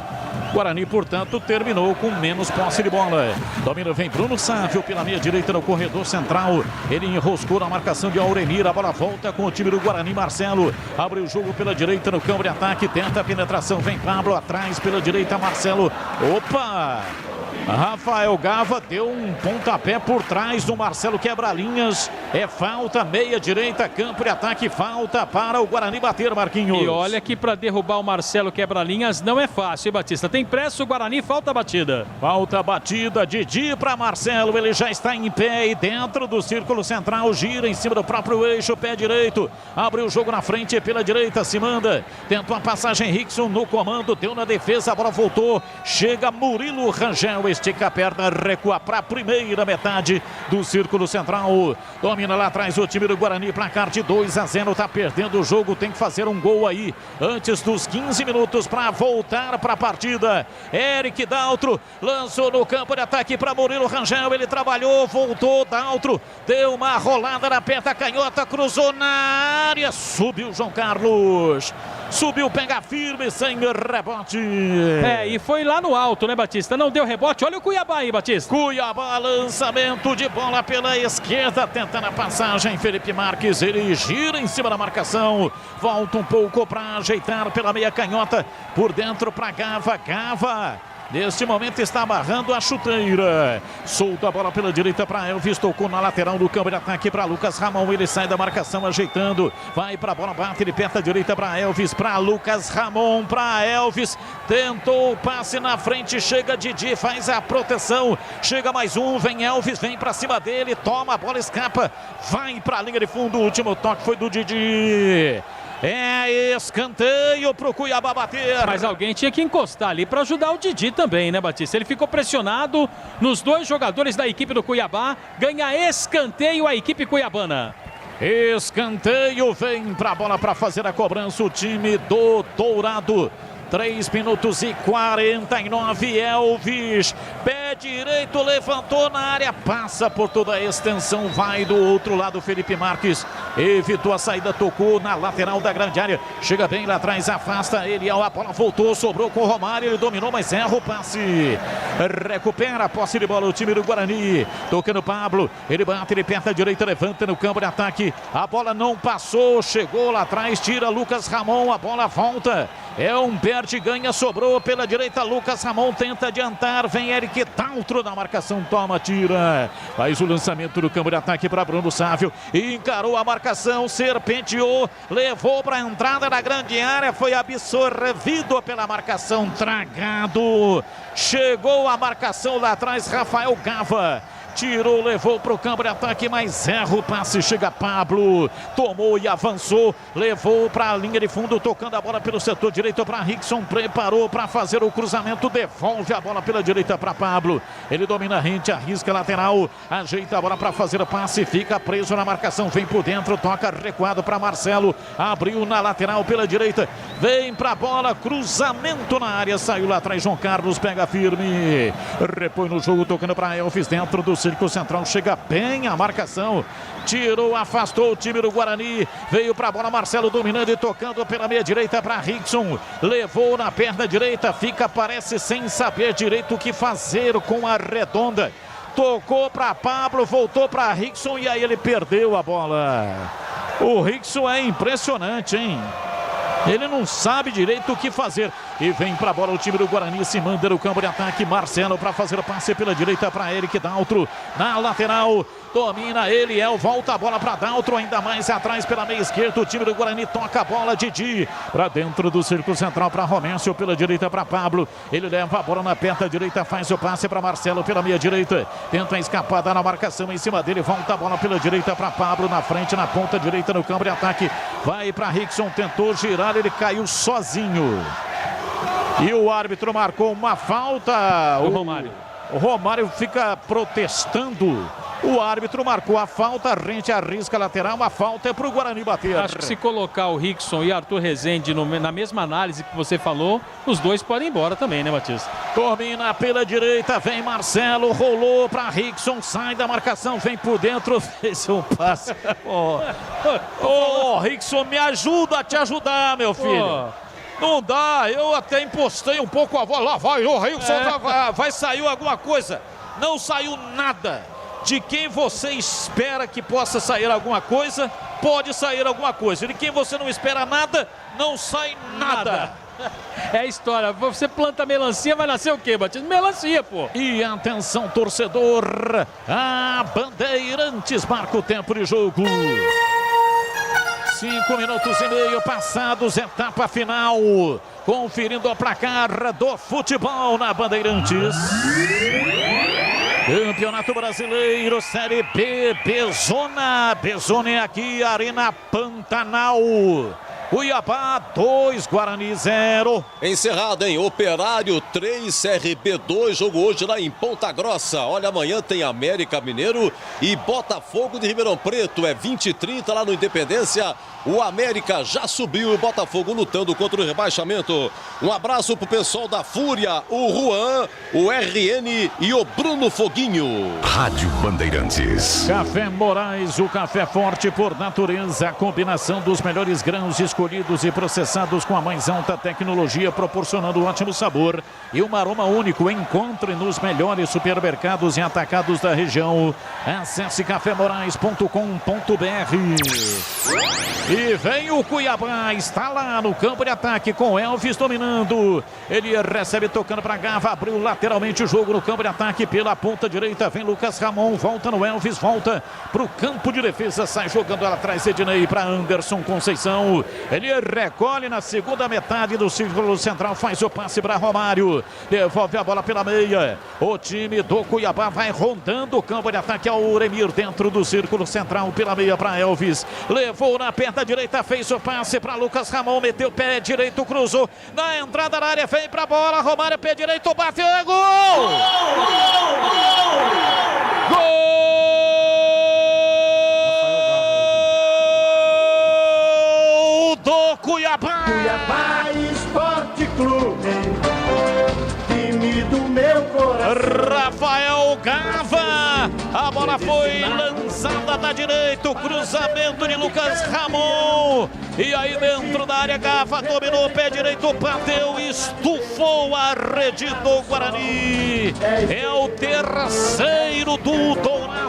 Guarani, portanto, terminou com menos posse de bola. Domina, vem Bruno Sávio pela meia direita no corredor central. Ele enroscou na marcação de Auremir. A bola volta com o time do Guarani. Marcelo abre o jogo pela direita no campo de ataque. Tenta a penetração. Vem Pablo atrás pela direita. Marcelo. Opa! Rafael Gava deu um pontapé por trás do Marcelo, quebra-linhas. É falta, meia direita, campo de ataque, falta para o Guarani bater, Marquinhos.
E olha que para derrubar o Marcelo quebra-linhas não é fácil, hein, Batista? Tem pressa o Guarani, falta batida.
Falta batida, Didi para Marcelo, ele já está em pé e dentro do círculo central, gira em cima do próprio eixo, pé direito. Abre o jogo na frente pela direita, se manda. Tentou a passagem, Rickson no comando, deu na defesa, a bola voltou. Chega Murilo Rangel, estica a perna, recua para a primeira metade do círculo central. Domina lá atrás o time do Guarani, placar de 2-0, tá perdendo o jogo, tem que fazer um gol aí antes dos 15 minutos para voltar para a partida. Eric Daltro lançou no campo de ataque para Murilo Rangel, ele trabalhou, voltou, Daltro deu uma rolada na perna canhota, cruzou na área, subiu João Carlos. Subiu, pega firme, sem rebote.
E foi lá no alto, né, Batista? Não deu rebote. Olha o Cuiabá aí, Batista.
Cuiabá, lançamento de bola pela esquerda, tentando a passagem. Felipe Marques, ele gira em cima da marcação. Volta um pouco para ajeitar pela meia canhota. Por dentro para Gava. Gava Neste momento está amarrando a chuteira. Solta a bola pela direita para Elvis. Tocou na lateral do campo de ataque para Lucas Ramon. Ele sai da marcação ajeitando. Vai para a bola, bate de perto à direita para Elvis. Para Lucas Ramon, para Elvis. Tentou o passe na frente. Chega Didi, faz a proteção. Chega mais um, vem Elvis, vem para cima dele. Toma a bola, escapa. Vai para a linha de fundo. O último toque foi do Didi. É escanteio pro Cuiabá bater.
Mas alguém tinha que encostar ali para ajudar o Didi também, né, Batista? Ele ficou pressionado nos dois jogadores da equipe do Cuiabá. Ganha escanteio a equipe cuiabana.
Escanteio, vem pra bola para fazer a cobrança o time do Dourado. 3 minutos e 49, Elvis, pé direito, levantou na área, passa por toda a extensão, vai do outro lado, Felipe Marques, evitou a saída, tocou na lateral da grande área, chega bem lá atrás, afasta ele, a bola voltou, sobrou com o Romário, ele dominou, mas erra o passe, recupera a posse de bola o time do Guarani, tocando Pablo, ele bate, ele perto à direita, levanta no campo de ataque, a bola não passou, chegou lá atrás, tira Lucas Ramon, a bola volta, é um perde, ganha, sobrou pela direita, Lucas Ramon tenta adiantar, vem Eric Daltro na marcação, toma, tira, faz o lançamento do campo de ataque para Bruno Sávio, encarou a marcação, serpenteou, levou para a entrada da grande área, foi absorvido pela marcação, tragado, chegou a marcação lá atrás, Rafael Gava, tirou, levou para o campo de ataque, mas erra o passe, chega Pablo, tomou e avançou, levou para a linha de fundo, tocando a bola pelo setor direito para Rickson, preparou para fazer o cruzamento, devolve a bola pela direita para Pablo, ele domina a rente, arrisca a lateral, ajeita a bola para fazer o passe, fica preso na marcação, vem por dentro, toca recuado para Marcelo, abriu na lateral pela direita, vem para a bola, cruzamento na área, saiu lá atrás, João Carlos pega firme, repõe no jogo, tocando para Elvis dentro do círculo central, chega bem a marcação, tirou, afastou o time do Guarani, veio para a bola, Marcelo dominando e tocando pela meia direita para Rickson, levou na perna direita, fica, parece sem saber direito o que fazer com a redonda, tocou para Pablo, voltou para Rickson e aí ele perdeu a bola. O Rickson é impressionante, hein? Ele não sabe direito o que fazer. E vem para a bola o time do Guarani, se manda no campo de ataque. Marcelo para fazer o passe pela direita para Eric Daltro. Na lateral, domina ele, volta a bola para Daltro, ainda mais atrás pela meia esquerda. O time do Guarani toca a bola, Didi, para dentro do círculo central para Romêncio, pela direita para Pablo. Ele leva a bola na perna direita, faz o passe para Marcelo pela meia direita. Tenta escapar, dá na marcação em cima dele, volta a bola pela direita para Pablo, na frente, na ponta direita no campo de ataque. Vai para Rickson, tentou girar, ele caiu sozinho. E o árbitro marcou uma falta. O Romário fica protestando. O árbitro marcou a falta, a rente arrisca a lateral, uma falta é para o Guarani bater.
Acho que se colocar o Rickson e Arthur Rezende na mesma análise que você falou, os dois podem ir embora também, né, Batista?
Domina pela direita, vem Marcelo, rolou para Rickson, sai da marcação, vem por dentro, fez um passe. Rickson, me ajuda a te ajudar, meu filho. Não dá, eu até impostei um pouco a voz. Lá vai o Rickson, vai sair alguma coisa. Não saiu nada. De quem você espera que possa sair alguma coisa, pode sair alguma coisa. De quem você não espera nada, não sai nada.
É a história, você planta melancia, vai nascer o quê, Batista? Melancia, pô.
E atenção, torcedor, a Bandeirantes marca o tempo de jogo. 5 minutos e meio passados, etapa final. Conferindo o placar do futebol na Bandeirantes. Campeonato Brasileiro, Série B, Bezona é aqui, Arena Pantanal. Cuiabá 2, Guarani 0.
Encerrado, hein? Operário 3, CRB 2. Jogo hoje lá em Ponta Grossa. Olha, amanhã tem América Mineiro e Botafogo de Ribeirão Preto. É 20h30 lá no Independência. O América já subiu e o Botafogo lutando contra o rebaixamento. Um abraço pro pessoal da Fúria, o Juan, o RN e o Bruno Foguinho.
Rádio Bandeirantes.
Café Moraes, o café forte por natureza. A combinação dos melhores grãos escolhidos e processados com a mais alta tecnologia, proporcionando ótimo sabor. e um aroma único. Encontre nos melhores supermercados e atacados da região. Acesse cafemorais.com.br. E vem o Cuiabá, está lá no campo de ataque com Elvis dominando. Ele recebe tocando para Gava, abriu lateralmente o jogo no campo de ataque pela ponta direita. Vem Lucas Ramon, volta no Elvis, volta para o campo de defesa, sai jogando lá atrás Ednei para Anderson Conceição. Ele recolhe na segunda metade do círculo central, faz o passe para Romário, devolve a bola pela meia. O time do Cuiabá vai rondando o campo de ataque ao Uremir dentro do círculo central pela meia para Elvis. Levou na perna direita, fez o passe para Lucas Ramon, meteu o pé direito, cruzou na entrada da área, vem para a bola, Romário, pé direito, bateu, é gol! Gol do Cuiabá!
Cuiabá Esporte Clube, time do meu coração.
Rafael Gava, a bola foi lançada da direita, o cruzamento de Lucas Ramon, e aí dentro da área Gava dominou o pé direito, bateu, estufou a rede do Guarani. É o terceiro do Dourado.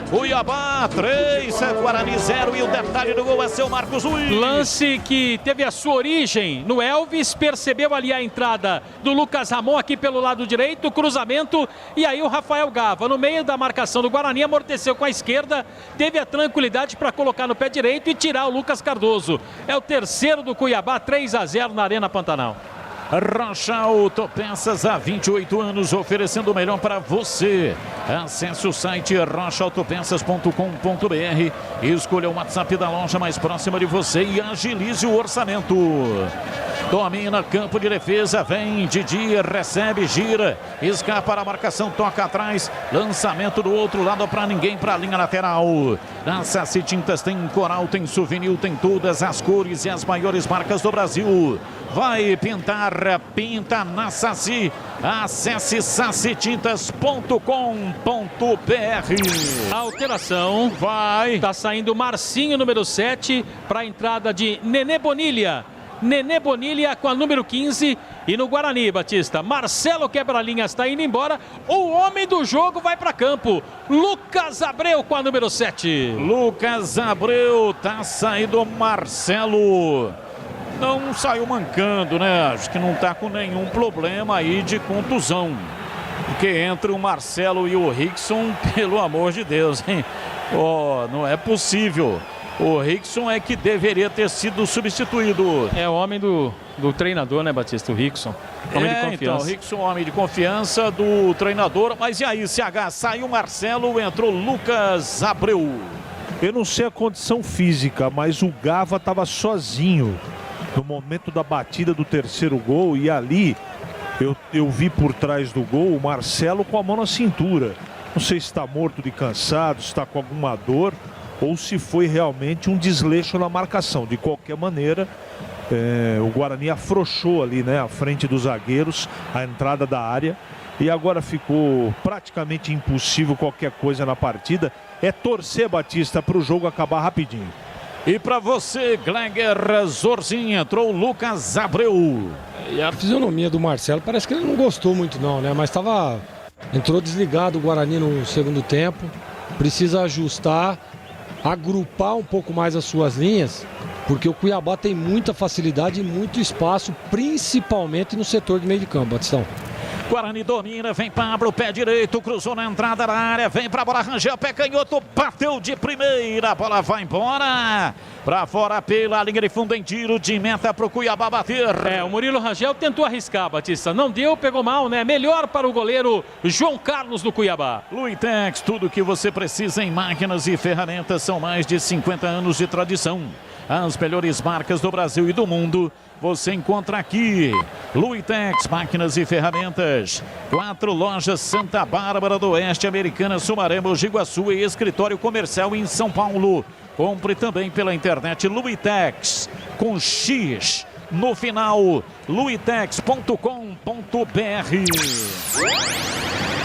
Cuiabá 3, Guarani 0, e o detalhe do gol é seu Marcos Luiz.
Lance que teve a sua origem no Elvis, percebeu ali a entrada do Lucas Ramon aqui pelo lado direito, cruzamento, e aí o Rafael Gava no meio da marcação do Guarani amorteceu com a esquerda, teve a tranquilidade para colocar no pé direito e tirar o Lucas Cardoso. É o terceiro do Cuiabá, 3-0 na Arena Pantanal.
Rocha Autopeças há 28 anos, oferecendo o melhor para você. Acesse o site rochaautopeças.com.br, escolha o WhatsApp da loja mais próxima de você e agilize o orçamento. Domina campo de defesa, vem Didi, recebe, gira, escapa a marcação, toca atrás, lançamento do outro lado para ninguém, para a linha lateral. Na Saci Tintas tem coral, tem souvenir, tem todas as cores e as maiores marcas do Brasil. Vai pintar, pinta na Saci. Acesse sacitintas.com.br.
Alteração.
Vai.
Tá saindo Marcinho, número 7, para a entrada de Nenê Bonilha. Nenê Bonilha com a número 15. E no Guarani, Batista, Marcelo Quebra-Linhas está indo embora. O homem do jogo vai para campo. Lucas Abreu com a número 7.
Lucas Abreu, tá saindo Marcelo. Não saiu mancando, né? Acho que não tá com nenhum problema aí de contusão. Porque entre o Marcelo e o Rickson, pelo amor de Deus, hein? Oh, não é possível. O Rickson é que deveria ter sido substituído.
É o homem do treinador, né, Batista? O Rickson. Homem de confiança.
Então, o Rickson, homem de confiança do treinador. Mas e aí, CH? Saiu o Marcelo, entrou Lucas Abreu.
Eu não sei a condição física, mas o Gava estava sozinho no momento da batida do terceiro gol, e ali eu vi por trás do gol o Marcelo com a mão na cintura. Não sei se está morto de cansado, se está com alguma dor, ou se foi realmente um desleixo na marcação. De qualquer maneira, o Guarani afrouxou ali, né, à frente dos zagueiros, a entrada da área, e agora ficou praticamente impossível qualquer coisa na partida. É torcer, Batista, para o jogo acabar rapidinho.
E para você, Gleger Zorzin, entrou o Lucas Abreu.
E a fisionomia do Marcelo parece que ele não gostou muito não, né? Mas entrou desligado o Guarani no segundo tempo. Precisa ajustar, agrupar um pouco mais as suas linhas, porque o Cuiabá tem muita facilidade e muito espaço, principalmente no setor de meio de campo, Batistão.
Guarani domina, vem Pablo, pé direito, cruzou na entrada da área, vem pra bola, Rangel, pé canhoto, bateu de primeira, a bola vai embora, pra fora pela linha de fundo em tiro de meta pro Cuiabá bater.
O Murilo Rangel tentou arriscar, Batista, não deu, pegou mal, né? Melhor para o goleiro João Carlos do Cuiabá.
Luitex, tudo que você precisa em máquinas e ferramentas, são mais de 50 anos de tradição. As melhores marcas do Brasil e do mundo você encontra aqui. Luitex, máquinas e ferramentas. 4 lojas: Santa Bárbara do Oeste, Americana, Sumaré, Mogi Guaçu e escritório comercial em São Paulo. Compre também pela internet Luitex, com X no final, luitex.com.br.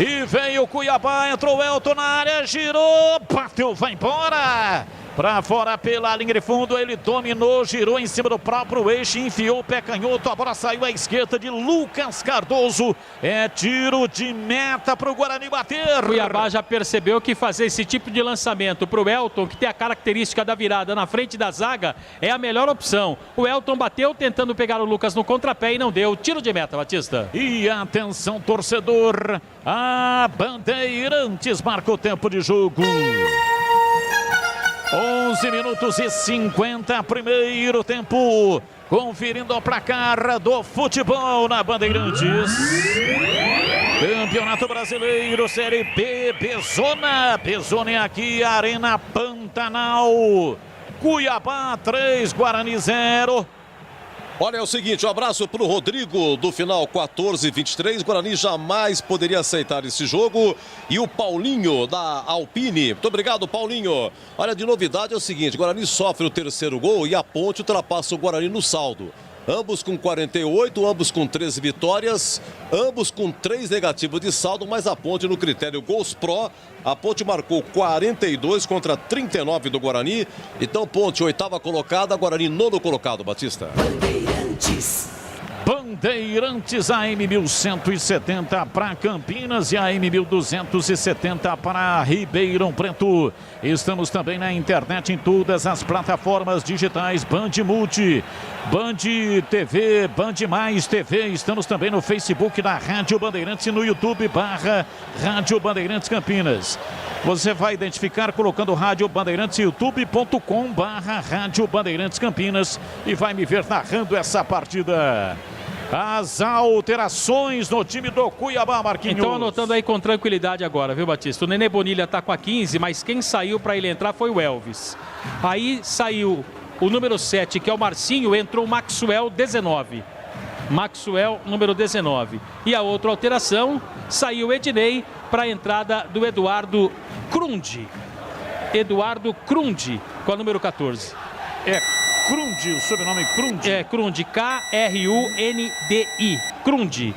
E veio o Cuiabá, entrou o Elton na área, girou, bateu, vai embora. Pra fora pela linha de fundo, ele dominou, girou em cima do próprio eixo, enfiou o pé canhoto, a bola saiu à esquerda de Lucas Cardoso. É tiro de meta pro Guarani bater.
Cuiabá já percebeu que fazer esse tipo de lançamento pro Elton, que tem a característica da virada na frente da zaga, é a melhor opção. O Elton bateu tentando pegar o Lucas no contrapé e não deu. Tiro de meta, Batista.
E atenção, torcedor, a Bandeirantes marca o tempo de jogo. 11 minutos e 50, primeiro tempo. Conferindo o placar do futebol na Bandeirantes. Campeonato Brasileiro, Série B, Bezona. Bezona é aqui, Arena Pantanal. Cuiabá 3, Guarani 0.
Olha, é o seguinte, um abraço para o Rodrigo do final 14-23. Guarani jamais poderia aceitar esse jogo. E o Paulinho da Alpine. Muito obrigado, Paulinho. Olha, de novidade é o seguinte, Guarani sofre o terceiro gol e a Ponte ultrapassa o Guarani no saldo. Ambos com 48, ambos com 13 vitórias, ambos com 3 negativos de saldo, mas a Ponte no critério Gols Pro, a Ponte marcou 42 contra 39 do Guarani. Então Ponte, 8ª colocada, Guarani 9º colocado, Batista.
Bandeirantes AM 1170 para Campinas e AM 1270 para Ribeirão Preto. Estamos também na internet em todas as plataformas digitais, Band Multi, Band TV, Band Mais TV. Estamos também no Facebook da Rádio Bandeirantes e no YouTube /Rádio Bandeirantes Campinas. Você vai identificar colocando Rádio Bandeirantes, youtube.com/Rádio Bandeirantes Campinas e vai me ver narrando essa partida. As alterações no time do Cuiabá, Marquinhos.
Então anotando aí com tranquilidade agora, viu, Batista? O Nenê Bonilha tá com a 15, mas quem saiu para ele entrar foi o Elvis. Aí saiu o número 7, que é o Marcinho, entrou o Maxwell, 19. Maxwell, número 19. E a outra alteração, saiu o Ednei para a entrada do Eduardo Crundi. Eduardo Crundi, com a número 14.
Crundi, o sobrenome Crundi.
Crundi, K-R-U-N-D-I. Crundi.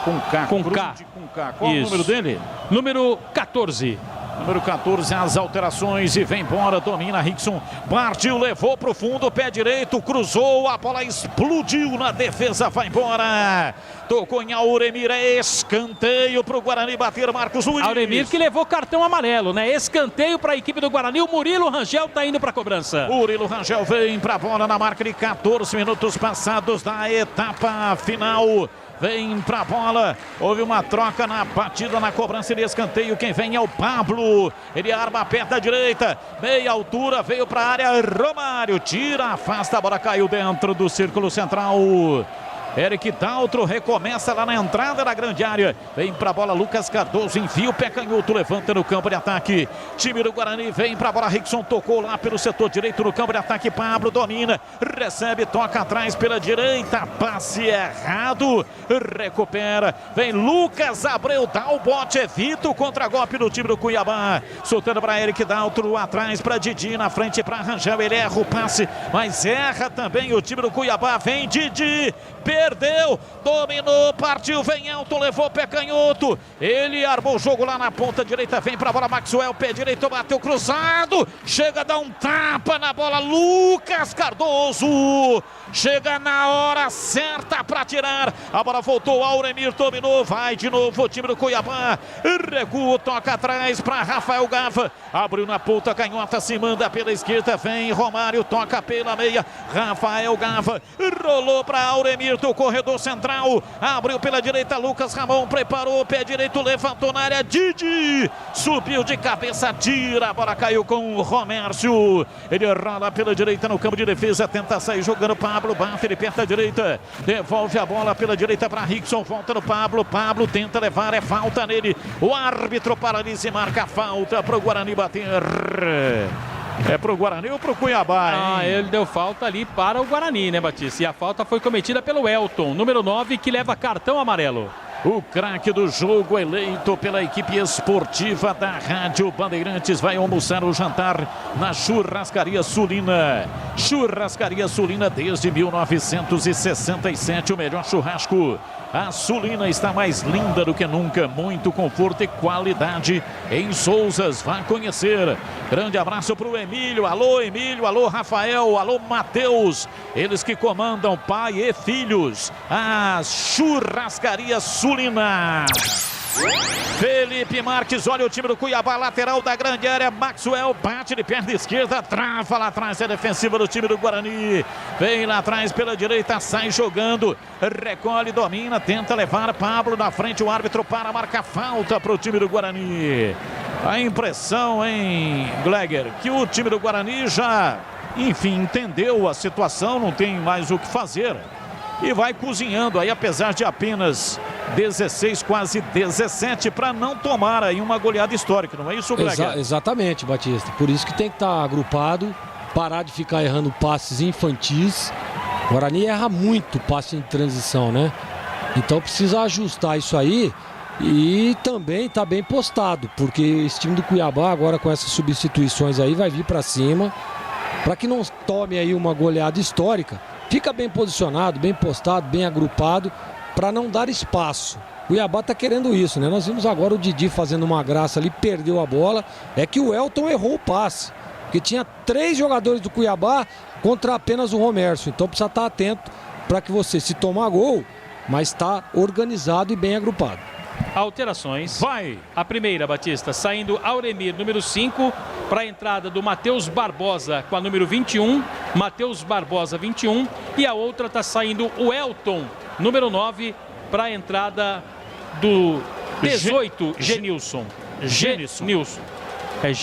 Com K.
Com
Crundi,
K.
com K. Qual o número dele?
Número 14.
Número 14, as alterações e vem embora, domina Rickson, partiu, levou pro fundo, pé direito, cruzou, a bola explodiu na defesa, vai embora. Tocou em Auremir, é escanteio pro Guarani bater, Marcos Luiz.
Auremir que levou cartão amarelo, né? Escanteio para a equipe do Guarani, o Murilo Rangel tá indo para cobrança.
Murilo Rangel vem pra bola na marca de 14 minutos passados da etapa final. Vem pra bola, houve uma troca na batida, na cobrança de escanteio, quem vem é o Pablo, ele arma a perna direita, meia altura, veio pra área, Romário, tira, afasta, a bola caiu dentro do círculo central. Eric Daltro recomeça lá na entrada da grande área. Vem pra bola Lucas Cardoso, enfia o pé canhoto, levanta no campo de ataque. Time do Guarani vem pra bola, Rickson tocou lá pelo setor direito no campo de ataque. Pablo domina, recebe, toca atrás pela direita, passe errado, recupera. Vem Lucas Abreu, dá o bote, evita o contra-golpe do time do Cuiabá. Soltando pra Eric Daltro, atrás pra Didi, na frente pra Rangel, ele erra o passe, mas erra também o time do Cuiabá. Vem Didi, perdeu, dominou, partiu, vem Elton, levou o pé canhoto, ele armou o jogo lá na ponta direita, vem pra bola Maxwell, pé direito, bateu cruzado, chega a dar um tapa na bola, Lucas Cardoso, chega na hora certa pra tirar, a bola voltou, Auremir dominou, vai de novo o time do Cuiabá, recua, toca atrás pra Rafael Gava, abriu na ponta canhota, se manda pela esquerda, vem Romário, toca pela meia, Rafael Gava, rolou pra Auremir do corredor central, abriu pela direita, Lucas Ramon preparou, pé direito, levantou na área, Didi, subiu de cabeça, tira, a bola caiu com o Romércio, ele rola pela direita no campo de defesa, tenta sair jogando, Pablo bate, ele perto da direita, devolve a bola pela direita para Rickson, volta no Pablo, Pablo tenta levar, é falta nele, o árbitro paralisa e marca a falta para o Guarani bater. É pro Guarani ou pro Cuiabá, hein?
Ele deu falta ali para o Guarani, né, Batista? E a falta foi cometida pelo Elton, número 9, que leva cartão amarelo.
O craque do jogo, eleito pela equipe esportiva da Rádio Bandeirantes, vai almoçar o jantar na Churrascaria Sulina. Churrascaria Sulina desde 1967, o melhor churrasco. A Sulina está mais linda do que nunca, muito conforto e qualidade em Souzas, vá conhecer. Grande abraço para o Emílio, alô Rafael, alô Matheus, eles que comandam pai e filhos, a Churrascaria Sulina. Felipe Marques, olha o time do Cuiabá, lateral da grande área, Maxwell bate de perna esquerda, trava lá atrás, é defensiva do time do Guarani, vem lá atrás pela direita, sai jogando, recolhe, domina, tenta levar Pablo na frente, o árbitro para, marca falta para o time do Guarani. A impressão, hein, Gleger, que o time do Guarani já, enfim, entendeu a situação, não tem mais o que fazer. E vai cozinhando aí, apesar de apenas 16, quase 17, para não tomar aí uma goleada histórica, não é isso, Gleger?
Exatamente, Batista. Por isso que tem que estar agrupado, parar de ficar errando passes infantis. O Guarani erra muito passe em transição, né? Então precisa ajustar isso aí e também tá bem postado, porque esse time do Cuiabá agora com essas substituições aí vai vir para cima, para que não tome aí uma goleada histórica. Fica bem posicionado, bem postado, bem agrupado, para não dar espaço. O Cuiabá tá querendo isso, né? Nós vimos agora o Didi fazendo uma graça ali, perdeu a bola. É que o Elton errou o passe, porque tinha 3 jogadores do Cuiabá contra apenas o Romércio. Então precisa estar atento para que você, se tomar gol, mas está organizado e bem agrupado.
Alterações.
Vai!
A primeira, Batista, saindo Auremir, número 5, para a entrada do Matheus Barbosa com a número 21. Matheus Barbosa, 21. E a outra está saindo o Elton, número 9, para a entrada do 18, Genilson. Genilson.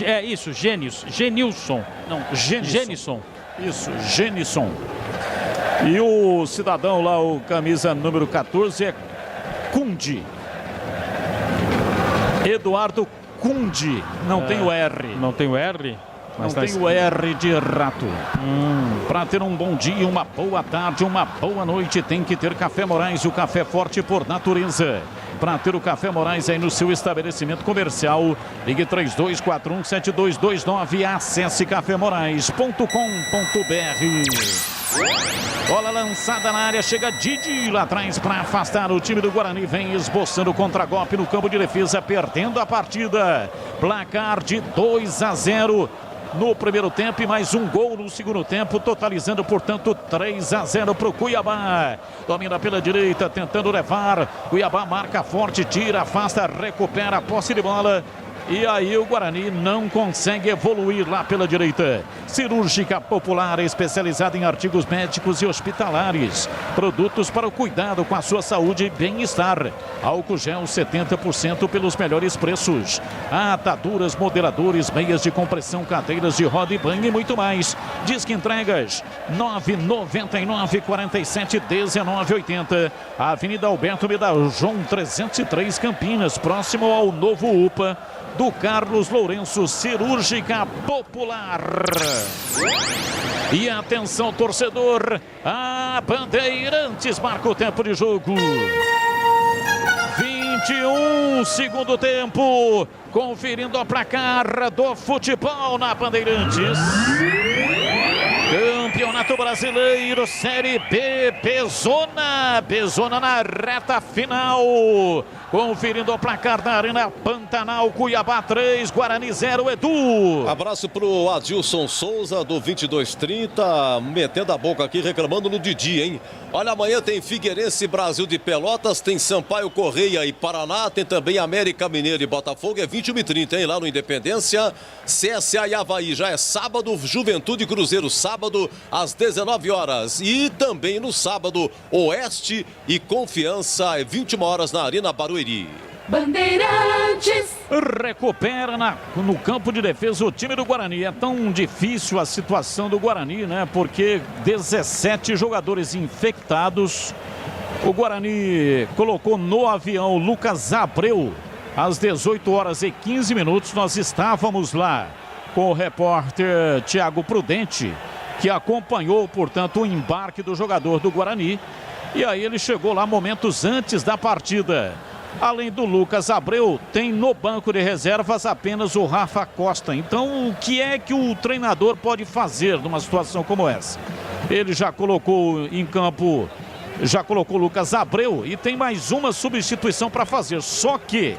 É isso, Genilson. Não, Genilson.
Isso, Genilson. E o cidadão lá, o camisa número 14, é Kundi. Eduardo Kundi, não tem o R.
Não tem o R?
Não tem o R de rato. Para ter um bom dia, uma boa tarde, uma boa noite, tem que ter Café Moraes, o café forte por natureza. Para ter o Café Moraes aí no seu estabelecimento comercial, ligue 3241-7229 e acesse cafemorais.com.br. Bola lançada na área, chega Didi lá atrás para afastar o time do Guarani, vem esboçando o contra-golpe no campo de defesa, perdendo a partida. Placar de 2-0 no primeiro tempo e mais um gol no segundo tempo, totalizando, portanto, 3-0 para o Cuiabá. Domina pela direita, tentando levar. Cuiabá marca forte, tira, afasta, recupera a posse de bola. E aí o Guarani não consegue evoluir lá pela direita. Cirúrgica Popular, especializada em artigos médicos e hospitalares. Produtos para o cuidado com a sua saúde e bem-estar. Álcool gel 70% pelos melhores preços. Ataduras, modeladores, meias de compressão, cadeiras de roda e banho e muito mais. Disque entregas 999 47 19 80. Avenida Alberto Medal, João 303 Campinas, próximo ao novo UPA do Carlos Lourenço, Cirúrgica Popular. E atenção, torcedor, a Bandeirantes marca o tempo de jogo. 21, segundo tempo, conferindo a placar do futebol na Bandeirantes. Campeonato Brasileiro, Série B, Bezona na reta final. Conferindo o placar da Arena Pantanal, Cuiabá 3, Guarani 0, Edu.
Abraço pro Adilson Souza, do 2230, metendo a boca aqui, reclamando no Didi, hein? Olha, amanhã tem Figueirense Brasil de Pelotas, tem Sampaio Correia e Paraná, tem também América Mineiro e Botafogo, é 21h30, hein? Lá no Independência, CSA e Avaí, já é sábado, Juventude e Cruzeiro, sábado às 19 horas. E também no sábado, Oeste e Confiança, é 21 horas na Arena Barueri.
Bandeirantes.
Recupera no campo de defesa o time do Guarani. É tão difícil a situação do Guarani, né? Porque 17 jogadores infectados. O Guarani colocou no avião Lucas Abreu às 18 horas e 15 minutos. Nós estávamos lá com o repórter Thiago Prudente, que acompanhou, portanto, o embarque do jogador do Guarani. E aí ele chegou lá momentos antes da partida. Além do Lucas Abreu, tem no banco de reservas apenas o Rafa Costa. Então, o que é que o treinador pode fazer numa situação como essa? Ele já colocou em campo, já colocou o Lucas Abreu e tem mais uma substituição para fazer. Só que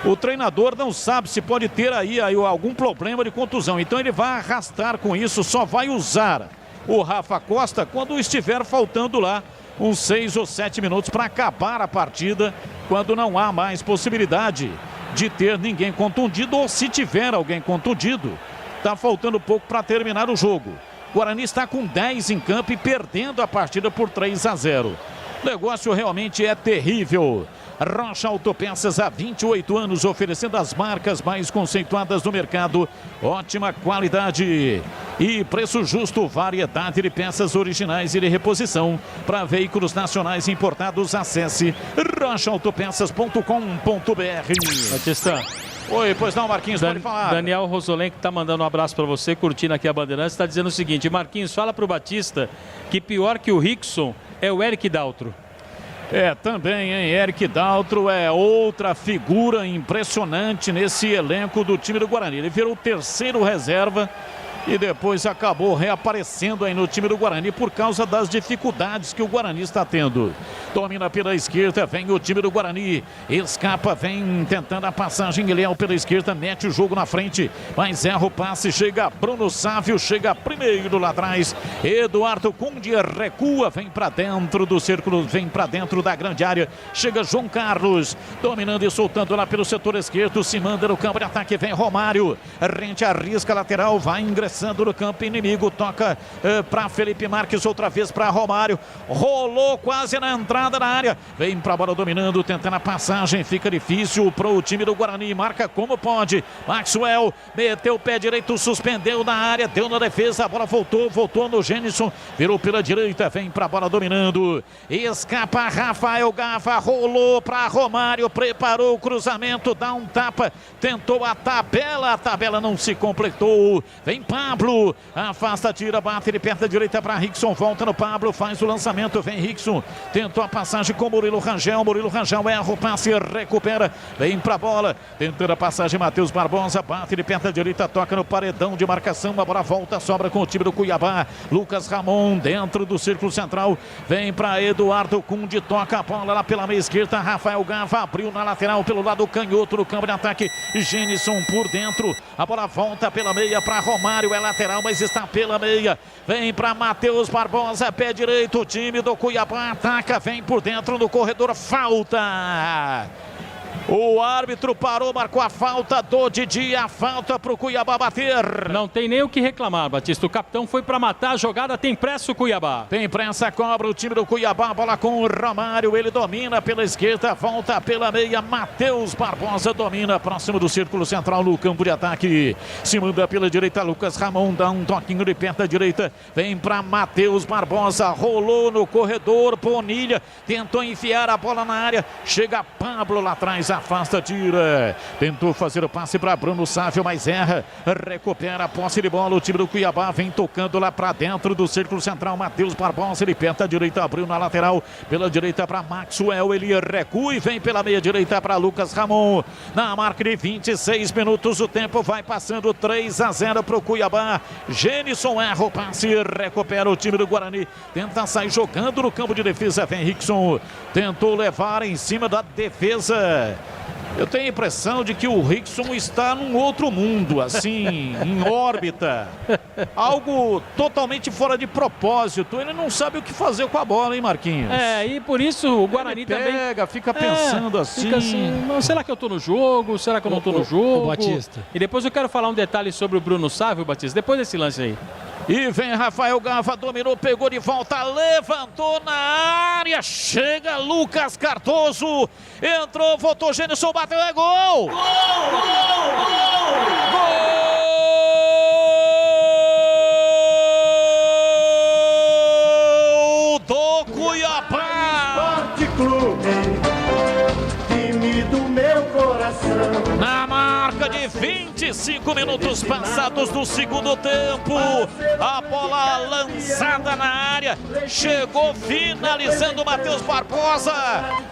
o treinador não sabe se pode ter aí algum problema de contusão. Então, ele vai arrastar com isso, só vai usar o Rafa Costa quando estiver faltando lá uns 6 ou 7 minutos para acabar a partida, quando não há mais possibilidade de ter ninguém contundido, ou se tiver alguém contundido, está faltando pouco para terminar o jogo. O Guarani está com 10 em campo e perdendo a partida por 3-0. O negócio realmente é terrível. Rocha Autopeças há 28 anos, oferecendo as marcas mais conceituadas do mercado. Ótima qualidade e preço justo, variedade de peças originais e de reposição. Para veículos nacionais importados, acesse rochaautopeças.com.br.
Batista.
Oi, pois não, Marquinhos, pode falar.
Daniel Rosolenco está mandando um abraço para você, curtindo aqui a Bandeirantes, está dizendo o seguinte: Marquinhos, fala para o Batista que pior que o Rickson é o Eric Daltro.
É, também, hein? Eric Daltro é outra figura impressionante nesse elenco do time do Guarani. Ele virou o terceiro reserva e depois acabou reaparecendo aí no time do Guarani por causa das dificuldades que o Guarani está tendo. Domina pela esquerda, vem o time do Guarani, escapa, vem tentando a passagem, Guilherme pela esquerda, mete o jogo na frente, mas erra o passe, chega Bruno Sávio, chega primeiro lá atrás, Eduardo Cunde recua, vem para dentro do círculo, vem para dentro da grande área, chega João Carlos, dominando e soltando lá pelo setor esquerdo, se manda no campo de ataque, vem Romário, rente arrisca lateral, vai ingressando no campo inimigo, toca para Felipe Marques, outra vez para Romário, rolou quase na entrada na área, vem para a bola dominando, tentando a passagem, fica difícil para o time do Guarani, marca como pode, Maxwell meteu o pé direito, suspendeu na área, deu na defesa, a bola voltou no Gênison, virou pela direita, vem para a bola dominando, escapa Rafael Gava, rolou para Romário, preparou o cruzamento, dá um tapa, tentou a tabela não se completou, vem Pablo, afasta, tira, bate de perto da direita para Rickson, volta no Pablo, faz o lançamento, vem Rickson, tentou a passagem com Murilo Rangel erra o passe, recupera, vem pra bola, tentando a passagem Matheus Barbosa, bate de perto da direita, toca no paredão de marcação, a bola volta, sobra com o time do Cuiabá, Lucas Ramon dentro do círculo central, vem para Eduardo Cunde, toca a bola lá pela meia esquerda, Rafael Gava abriu na lateral pelo lado canhoto no campo de ataque, Gênison por dentro, a bola volta pela meia para Romário, é lateral, mas está pela meia, vem para Matheus Barbosa, pé direito, o time do Cuiabá ataca, vem por dentro no corredor, falta. O árbitro parou, marcou a falta do Didi, a falta para o Cuiabá bater.
Não tem nem o que reclamar, Batista. O capitão foi para matar a jogada, tem pressa o Cuiabá.
Tem pressa, cobra o time do Cuiabá, bola com o Romário, ele domina pela esquerda, volta pela meia, Matheus Barbosa domina, próximo do círculo central no campo de ataque. Se manda pela direita, Lucas Ramon dá um toquinho de perto da direita, vem para Matheus Barbosa, rolou no corredor, Bonilha, tentou enfiar a bola na área, chega Pablo lá atrás, afasta, tira, tentou fazer o passe para Bruno Sávio, mas erra, recupera a posse de bola, o time do Cuiabá vem tocando lá para dentro do círculo central, Matheus Barbosa, ele perto da direita, abriu na lateral, pela direita para Maxwell, ele recua e vem pela meia direita para Lucas Ramon, na marca de 26 minutos, o tempo vai passando, 3-0 para o Cuiabá, Gênison erra o passe, recupera o time do Guarani, tenta sair jogando no campo de defesa, vem Rickson, tentou levar em cima da defesa. Eu tenho a impressão de que o Rickson está num outro mundo, assim, em órbita. Algo totalmente fora de propósito. Ele não sabe o que fazer com a bola, hein, Marquinhos?
É, e por isso o Guarani
ele
também...
fica pensando assim.
Fica assim, será que eu tô no jogo? Será que eu não tô no jogo?
Batista.
E depois eu quero falar um detalhe sobre o Bruno Sávio, Batista, depois desse lance aí.
E vem Rafael Gava, dominou, pegou de volta, levantou na área, chega Lucas Cardoso, entrou, voltou, Gênison, bateu, é gol! Gol! Gol do Cuiabá!
Esporte Clube, time do
meu coração.
Na marca de 25 minutos passados do segundo tempo, a bola lançada na área, chegou finalizando o Matheus Barbosa.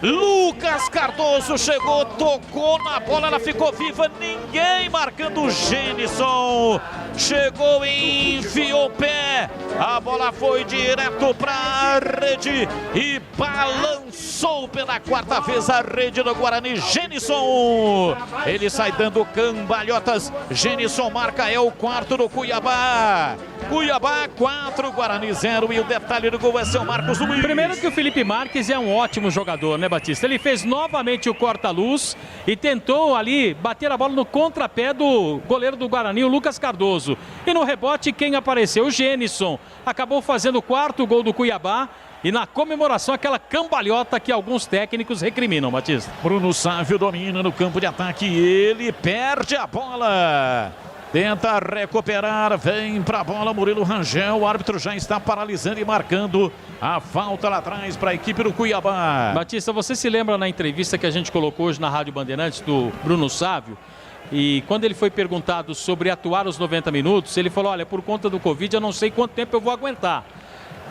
Lucas Cardoso chegou, tocou na bola, ela ficou viva, ninguém marcando o Genison. Chegou e enfiou o pé, a bola foi direto para a rede e balançou pela quarta vez a rede do Guarani. Genison, ele sai dando cambalhotas. Genison marca, é o quarto do Cuiabá. Cuiabá 4, Guarani 0, e o detalhe do gol é seu Marcos Luiz.
Primeiro que o Felipe Marques é um ótimo jogador, né, Batista? Ele fez novamente o corta-luz e tentou ali bater a bola no contrapé do goleiro do Guarani, o Lucas Cardoso. E no rebote quem apareceu? O Genison. Acabou fazendo o quarto gol do Cuiabá. E na comemoração, aquela cambalhota que alguns técnicos recriminam, Batista.
Bruno Sávio domina no campo de ataque. Ele perde a bola. Tenta recuperar, vem pra bola Murilo Rangel. O árbitro já está paralisando e marcando a falta lá atrás para a equipe do Cuiabá.
Batista, você se lembra na entrevista que a gente colocou hoje na Rádio Bandeirantes do Bruno Sávio? E quando ele foi perguntado sobre atuar os 90 minutos, ele falou, olha, por conta do Covid eu não sei quanto tempo eu vou aguentar.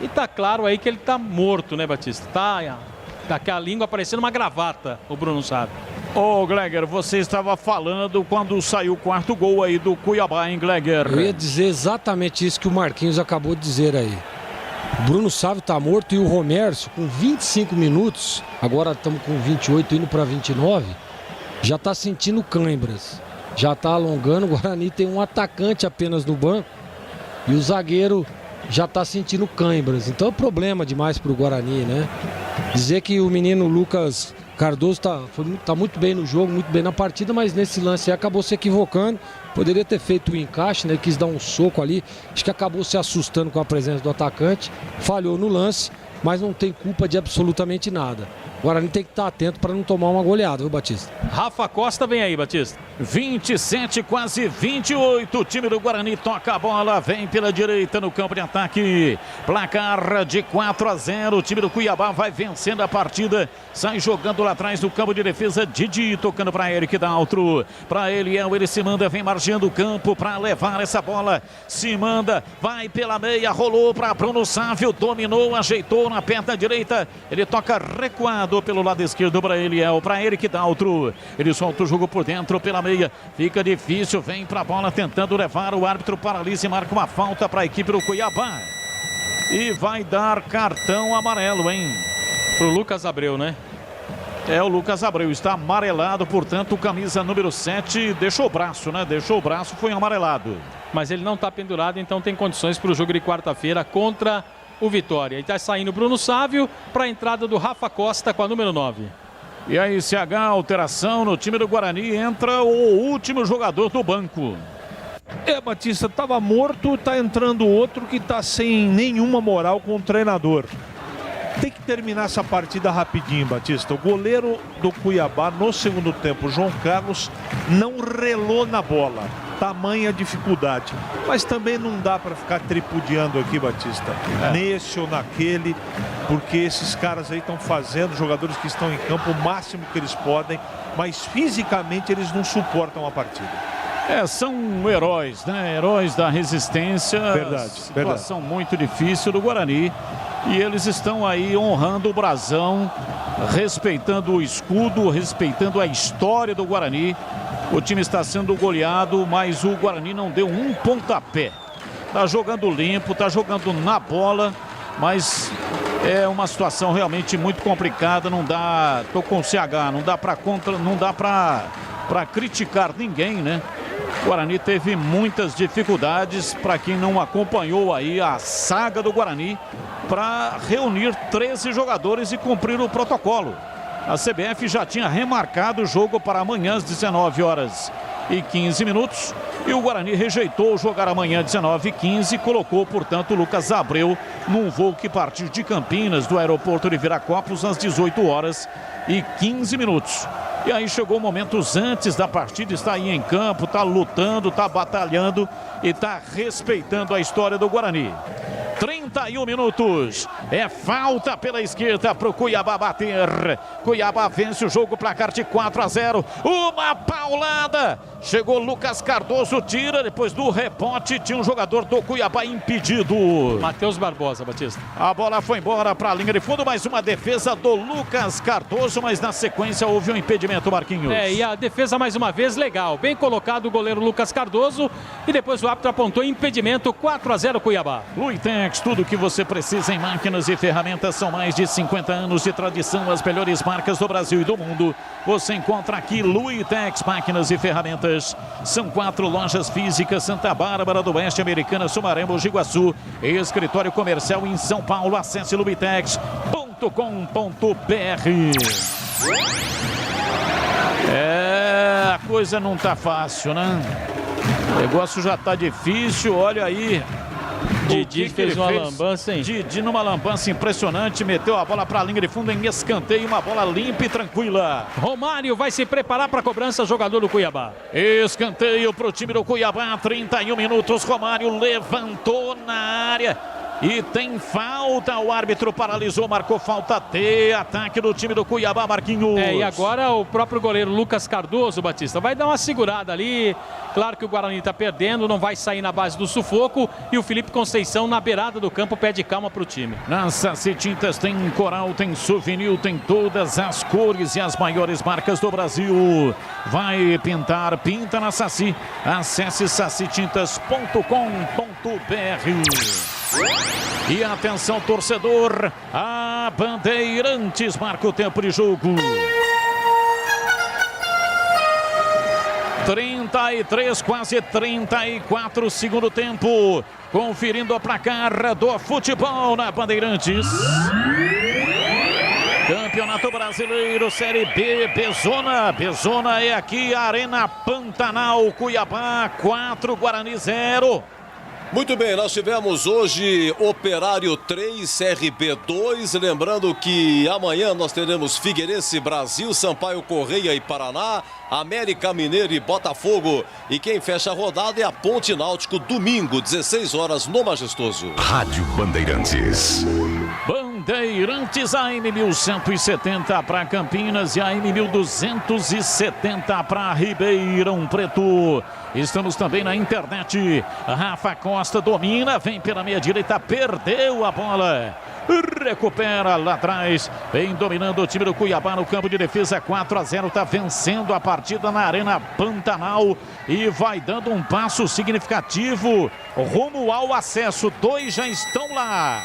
E tá claro aí que ele tá morto, né, Batista? Tá com a língua parecendo uma gravata, o Bruno Sávio.
Ô, Gleger, você estava falando quando saiu o quarto gol aí do Cuiabá, hein, Gleger?
Eu ia dizer exatamente isso que o Marquinhos acabou de dizer aí. O Bruno Sávio tá morto e o Romércio, com 25 minutos, agora estamos com 28 indo para 29, já tá sentindo cãibras. Já tá alongando, o Guarani tem um atacante apenas no banco e o zagueiro já tá sentindo cãibras. Então é problema demais pro Guarani, né? Dizer que o menino Lucas Cardoso tá muito bem no jogo, muito bem na partida, mas nesse lance aí acabou se equivocando. Poderia ter feito o encaixe, né? Quis dar um soco ali. Acho que acabou se assustando com a presença do atacante. Falhou no lance, mas não tem culpa de absolutamente nada. O Guarani tem que estar atento para não tomar uma goleada, viu, Batista?
Rafa Costa vem aí, Batista.
27, quase 28. O time do Guarani toca a bola, vem pela direita no campo de ataque. Placar de 4-0. O time do Cuiabá vai vencendo a partida. Sai jogando lá atrás do campo de defesa. Didi tocando para Eric Daltro. Para Eliel, ele se manda, vem margeando o campo para levar essa bola. Se manda, vai pela meia, rolou para Bruno Sávio, dominou, ajeitou na perna direita. Ele toca recuado pelo lado esquerdo para Eliel, para Eric Daltro. Ele solta o jogo por dentro pela meia. Fica difícil, vem para a bola tentando levar. O árbitro paralisa e marca uma falta para a equipe do Cuiabá. E vai dar cartão amarelo, hein?
Pro Lucas Abreu, né?
É, o Lucas Abreu está amarelado, portanto, camisa número 7 deixou o braço, né? Deixou o braço, foi amarelado.
Mas ele não está pendurado, então tem condições para o jogo de quarta-feira contra o Vitória. E está saindo Bruno Sávio para a entrada do Rafa Costa com a número 9.
E aí, CH, alteração no time do Guarani, entra o último jogador do banco.
Batista, estava morto, está entrando outro que está sem nenhuma moral com o treinador. Tem que terminar essa partida rapidinho, Batista. O goleiro do Cuiabá no segundo tempo, João Carlos, não relou na bola. Tamanha dificuldade. Mas também não dá para ficar tripudiando aqui, Batista. Nesse ou naquele, porque esses caras aí estão fazendo, jogadores que estão em campo, o máximo que eles podem, mas fisicamente eles não suportam a partida.
São heróis, né? Heróis da resistência.
Verdade.
Situação muito difícil do Guarani. E eles estão aí honrando o brasão, respeitando o escudo, respeitando a história do Guarani. O time está sendo goleado, mas o Guarani não deu um pontapé. Tá jogando limpo, tá jogando na bola, mas é uma situação realmente muito complicada. Não dá, tô com o CH, não dá para criticar ninguém, né? O Guarani teve muitas dificuldades, para quem não acompanhou aí a saga do Guarani, para reunir 13 jogadores e cumprir o protocolo. A CBF já tinha remarcado o jogo para amanhã às 19h15 e o Guarani rejeitou jogar amanhã às 19h15 e colocou, portanto, o Lucas Abreu num voo que partiu de Campinas, do aeroporto de Viracopos, às 18h15. E aí chegou momentos antes da partida, está aí em campo, está lutando, está batalhando e está respeitando a história do Guarani. 31 minutos. É falta pela esquerda para o Cuiabá bater. Cuiabá vence o jogo, placar de 4-0. Uma paulada. Chegou Lucas Cardoso, tira. Depois do rebote, tinha um jogador do Cuiabá impedido.
Matheus Barbosa, Batista.
A bola foi embora para a linha de fundo. Mais uma defesa do Lucas Cardoso, mas na sequência houve um impedimento, Marquinhos.
E a defesa mais uma vez legal. Bem colocado o goleiro Lucas Cardoso. E depois o árbitro apontou impedimento. 4-0 Cuiabá.
Luitex, tudo que você precisa em máquinas e ferramentas. São mais de 50 anos de tradição. As melhores marcas do Brasil e do mundo. Você encontra aqui Luitex, máquinas e ferramentas. São 4 lojas físicas: Santa Bárbara do Oeste, Americana, Sumaré, Mogi Guaçu. Escritório comercial em São Paulo. Acesse luitex.com.br. A coisa não tá fácil, né? O negócio já tá difícil, olha aí.
Didi fez uma lambança, hein?
Didi numa lambança impressionante, meteu a bola para a linha de fundo em escanteio, uma bola limpa e tranquila.
Romário vai se preparar para a cobrança, jogador do Cuiabá.
Escanteio para o time do Cuiabá, 31 minutos, Romário levantou na área. E tem falta, o árbitro paralisou, marcou falta de ataque do time do Cuiabá, Marquinhos.
E agora o próprio goleiro Lucas Cardoso, Batista, vai dar uma segurada ali. Claro que o Guarani está perdendo, não vai sair na base do sufoco. E o Felipe Conceição na beirada do campo pede calma para o time.
Na Saci Tintas tem coral, tem souvenir, tem todas as cores e as maiores marcas do Brasil. Vai pintar, pinta na Saci. Acesse sacitintas.com.br. E atenção, torcedor, a Bandeirantes marca o tempo de jogo. 33, quase 34, segundo tempo. Conferindo a placar do futebol na Bandeirantes. Campeonato Brasileiro, Série B, Bezona. Bezona é aqui, Arena Pantanal, Cuiabá, 4, Guarani 0.
Muito bem, nós tivemos hoje Operário 3, CRB 2. Lembrando que amanhã nós teremos Figueirense, Brasil, Sampaio Correia e Paraná, América Mineiro e Botafogo. E quem fecha a rodada é a Ponte Náutico, domingo, 16 horas, no Majestoso.
Rádio Bandeirantes.
Bandeirantes, AM 1170 para Campinas e AM 1270 para Ribeirão Preto. Estamos também na internet. Rafa Costa domina, vem pela meia direita, perdeu a bola. Recupera lá atrás, vem dominando o time do Cuiabá no campo de defesa, 4-0, está vencendo a partida na Arena Pantanal e vai dando um passo significativo rumo ao acesso. 2 já estão lá.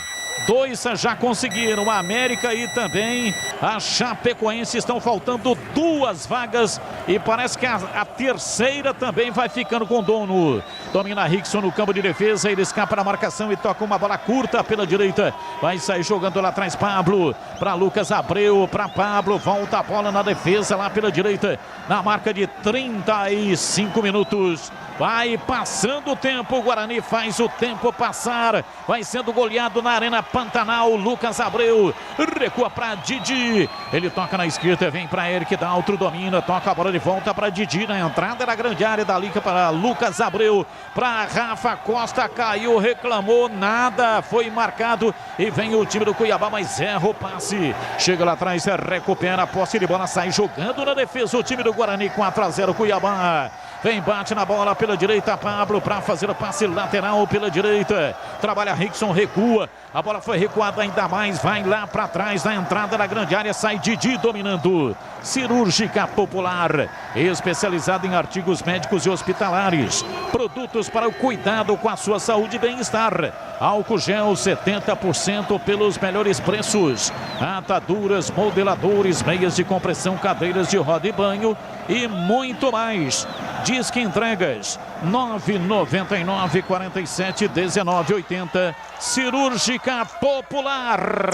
2 já conseguiram, a América e também a Chapecoense. Estão faltando 2 vagas e parece que a terceira também vai ficando com o dono. Domina Rickson no campo de defesa, ele escapa da marcação e toca uma bola curta pela direita. Vai sair jogando lá atrás Pablo, para Lucas Abreu, para Pablo, volta a bola na defesa lá pela direita, na marca de 35 minutos. Vai passando o tempo, o Guarani faz o tempo passar, vai sendo goleado na Arena Pantanal. Lucas Abreu recua para Didi, ele toca na esquerda, vem para Eric Daltro, domina, toca a bola de volta para Didi, na entrada da grande área da Liga para Lucas Abreu, para Rafa Costa, caiu, reclamou, nada, foi marcado e vem o time do Cuiabá, mas erra o passe, chega lá atrás, recupera a posse de bola, sai jogando na defesa o time do Guarani, 4-0 Cuiabá. Vem, bate na bola pela direita, Pablo para fazer o passe lateral pela direita. Trabalha Rickson, recua. A bola foi recuada ainda mais. Vai lá para trás na entrada da grande área. Sai Didi dominando. Cirúrgica Popular, especializada em artigos médicos e hospitalares. Produtos para o cuidado com a sua saúde e bem-estar. Álcool gel 70% pelos melhores preços. Ataduras, modeladores, meias de compressão, cadeiras de roda e banho e muito mais. Disque entregas 999 47 19 80. Cirúrgica Popular.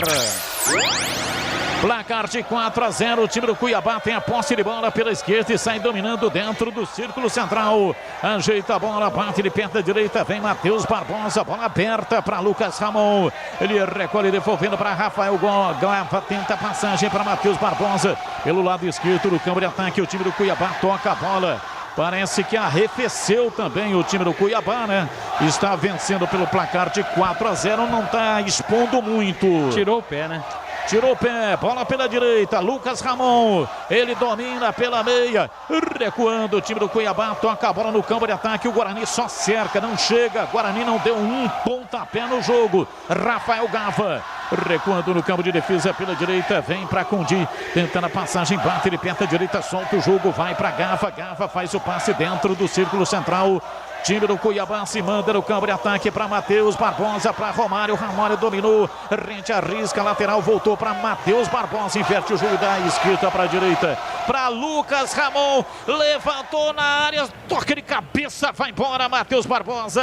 Placar de 4-0, o time do Cuiabá tem a posse de bola pela esquerda e sai dominando dentro do círculo central. Ajeita a bola, bate de perna direita, vem Matheus Barbosa, bola aberta para Lucas Ramon. Ele recolhe, devolvendo para Rafael Gava, tenta a passagem para Matheus Barbosa. Pelo lado esquerdo do campo de ataque, o time do Cuiabá toca a bola. Parece que arrefeceu também o time do Cuiabá, né? Está vencendo pelo placar de 4-0, não está expondo muito.
Tirou o pé, né?
Tirou o pé, bola pela direita, Lucas Ramon, ele domina pela meia, recuando o time do Cuiabá, toca a bola no campo de ataque, o Guarani só cerca, não chega, Guarani não deu um pontapé no jogo, Rafael Gava, recuando no campo de defesa pela direita, vem para Condi, tentando a passagem, bate, ele penta a direita, solta o jogo, vai para Gava, Gava faz o passe dentro do círculo central. Time do Cuiabá se manda no campo de ataque para Matheus Barbosa, para Romário. Romário dominou, rente arrisca, lateral, voltou para Matheus Barbosa. Inverte o jogo da esquerda para a direita. Para Lucas Ramon, levantou na área, toque de cabeça, vai embora Matheus Barbosa.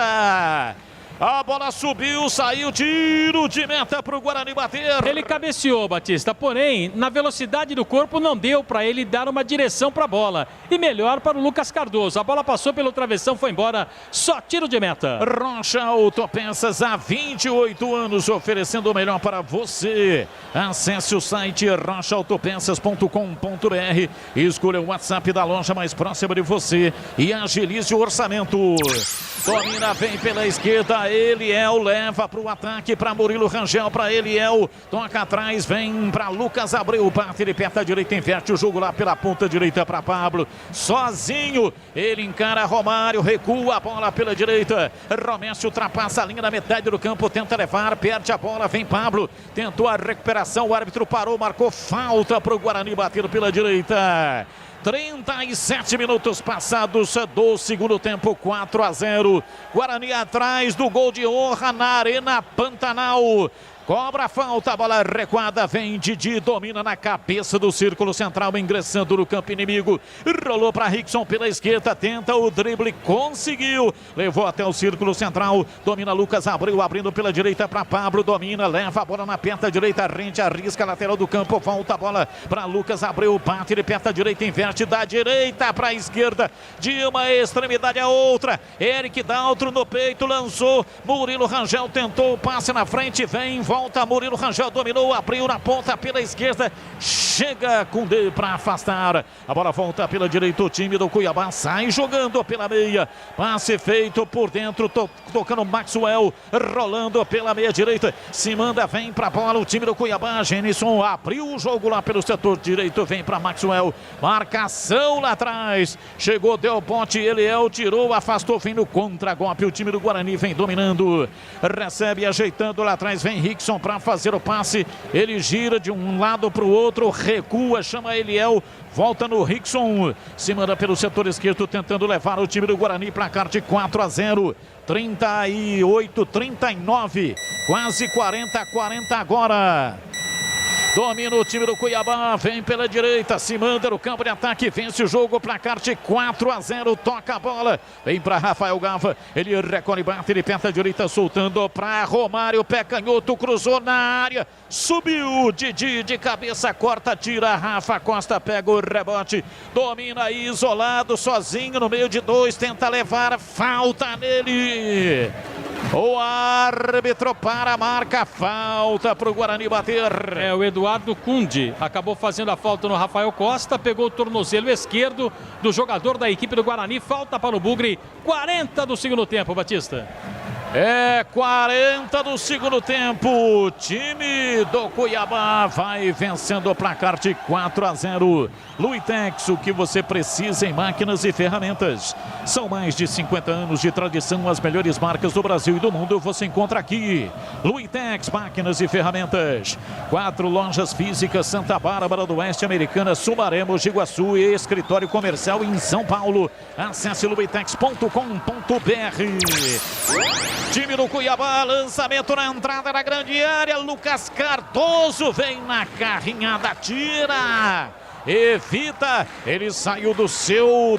A bola subiu, saiu, tiro de meta para o Guarani bater.
Ele cabeceou, Batista, porém, na velocidade do corpo não deu para ele dar uma direção para a bola. E melhor para o Lucas Cardoso. A bola passou pelo travessão, foi embora, só tiro de meta.
Rocha Autopeças, há 28 anos, oferecendo o melhor para você. Acesse o site rochaautopeças.com.br, escolha o WhatsApp da loja mais próxima de você e agilize o orçamento. Domina, vem pela esquerda, Eliel leva para o ataque, para Murilo Rangel, para Eliel, toca atrás, vem para Lucas Abreu, bate, ele perto da direita, inverte o jogo lá pela ponta direita para Pablo, sozinho, ele encara Romário, recua a bola pela direita, Romércio ultrapassa a linha da metade do campo, tenta levar, perde a bola, vem Pablo, tentou a recuperação, o árbitro parou, marcou falta para o Guarani bater pela direita. 37 minutos passados do segundo tempo, 4-0. Guarani atrás do gol de honra na Arena Pantanal. Cobra a falta, a bola recuada, vem Didi, domina na cabeça do círculo central, ingressando no campo inimigo. Rolou para Rickson pela esquerda, tenta o drible, conseguiu. Levou até o círculo central, domina Lucas Abreu, abrindo pela direita para Pablo, domina, leva a bola na perna direita, rente, arrisca, lateral do campo, volta a bola para Lucas Abreu, bate de perna direita, inverte da direita para a esquerda, de uma extremidade a outra. Eric Daltro no peito, lançou, Murilo Rangel tentou o passe na frente, vem, volta Murilo Rangel, dominou, abriu na ponta pela esquerda, chega com D para afastar, a bola volta pela direita, o time do Cuiabá sai jogando pela meia, passe feito por dentro, tocando Maxwell, rolando pela meia direita, se manda, vem para a bola, o time do Cuiabá, Genison abriu o jogo lá pelo setor direito, vem para Maxwell, marcação lá atrás, chegou, deu ponte, Eliel tirou, afastou, vem no contra-golpe, o time do Guarani vem dominando, recebe, ajeitando lá atrás, vem Rickson para fazer o passe, ele gira de um lado para o outro, recua, chama Eliel, volta no Rickson, se manda pelo setor esquerdo, tentando levar o time do Guarani, placar de 4-0, 38-39, quase 40-40 agora. Domina o time do Cuiabá, vem pela direita, se manda no campo de ataque, vence o jogo, placar de 4-0, toca a bola, vem para Rafael Gava, ele recolhe, bate, ele perna direita, soltando para Romário, pé canhoto, cruzou na área, subiu, Didi de cabeça, corta, tira, Rafa Costa pega o rebote, domina isolado, sozinho no meio de dois, tenta levar, falta nele. O árbitro para a marca, falta para o Guarani bater.
O Eduardo Cundi acabou fazendo a falta no Rafael Costa, pegou o tornozelo esquerdo do jogador da equipe do Guarani, falta para o Bugre, 40 do segundo tempo, Batista.
40 do segundo tempo, o time do Cuiabá vai vencendo o placar de 4-0. Luitex, o que você precisa em máquinas e ferramentas. São mais de 50 anos de tradição, as melhores marcas do Brasil e do mundo você encontra aqui. Luitex, máquinas e ferramentas. 4 lojas físicas, Santa Bárbara do Oeste, Americana, Sumaré, Mogi Guaçu e escritório comercial em São Paulo. Acesse luitex.com.br. Time do Cuiabá, lançamento na entrada da grande área, Lucas Cardoso vem na carrinhada, tira, evita, ele saiu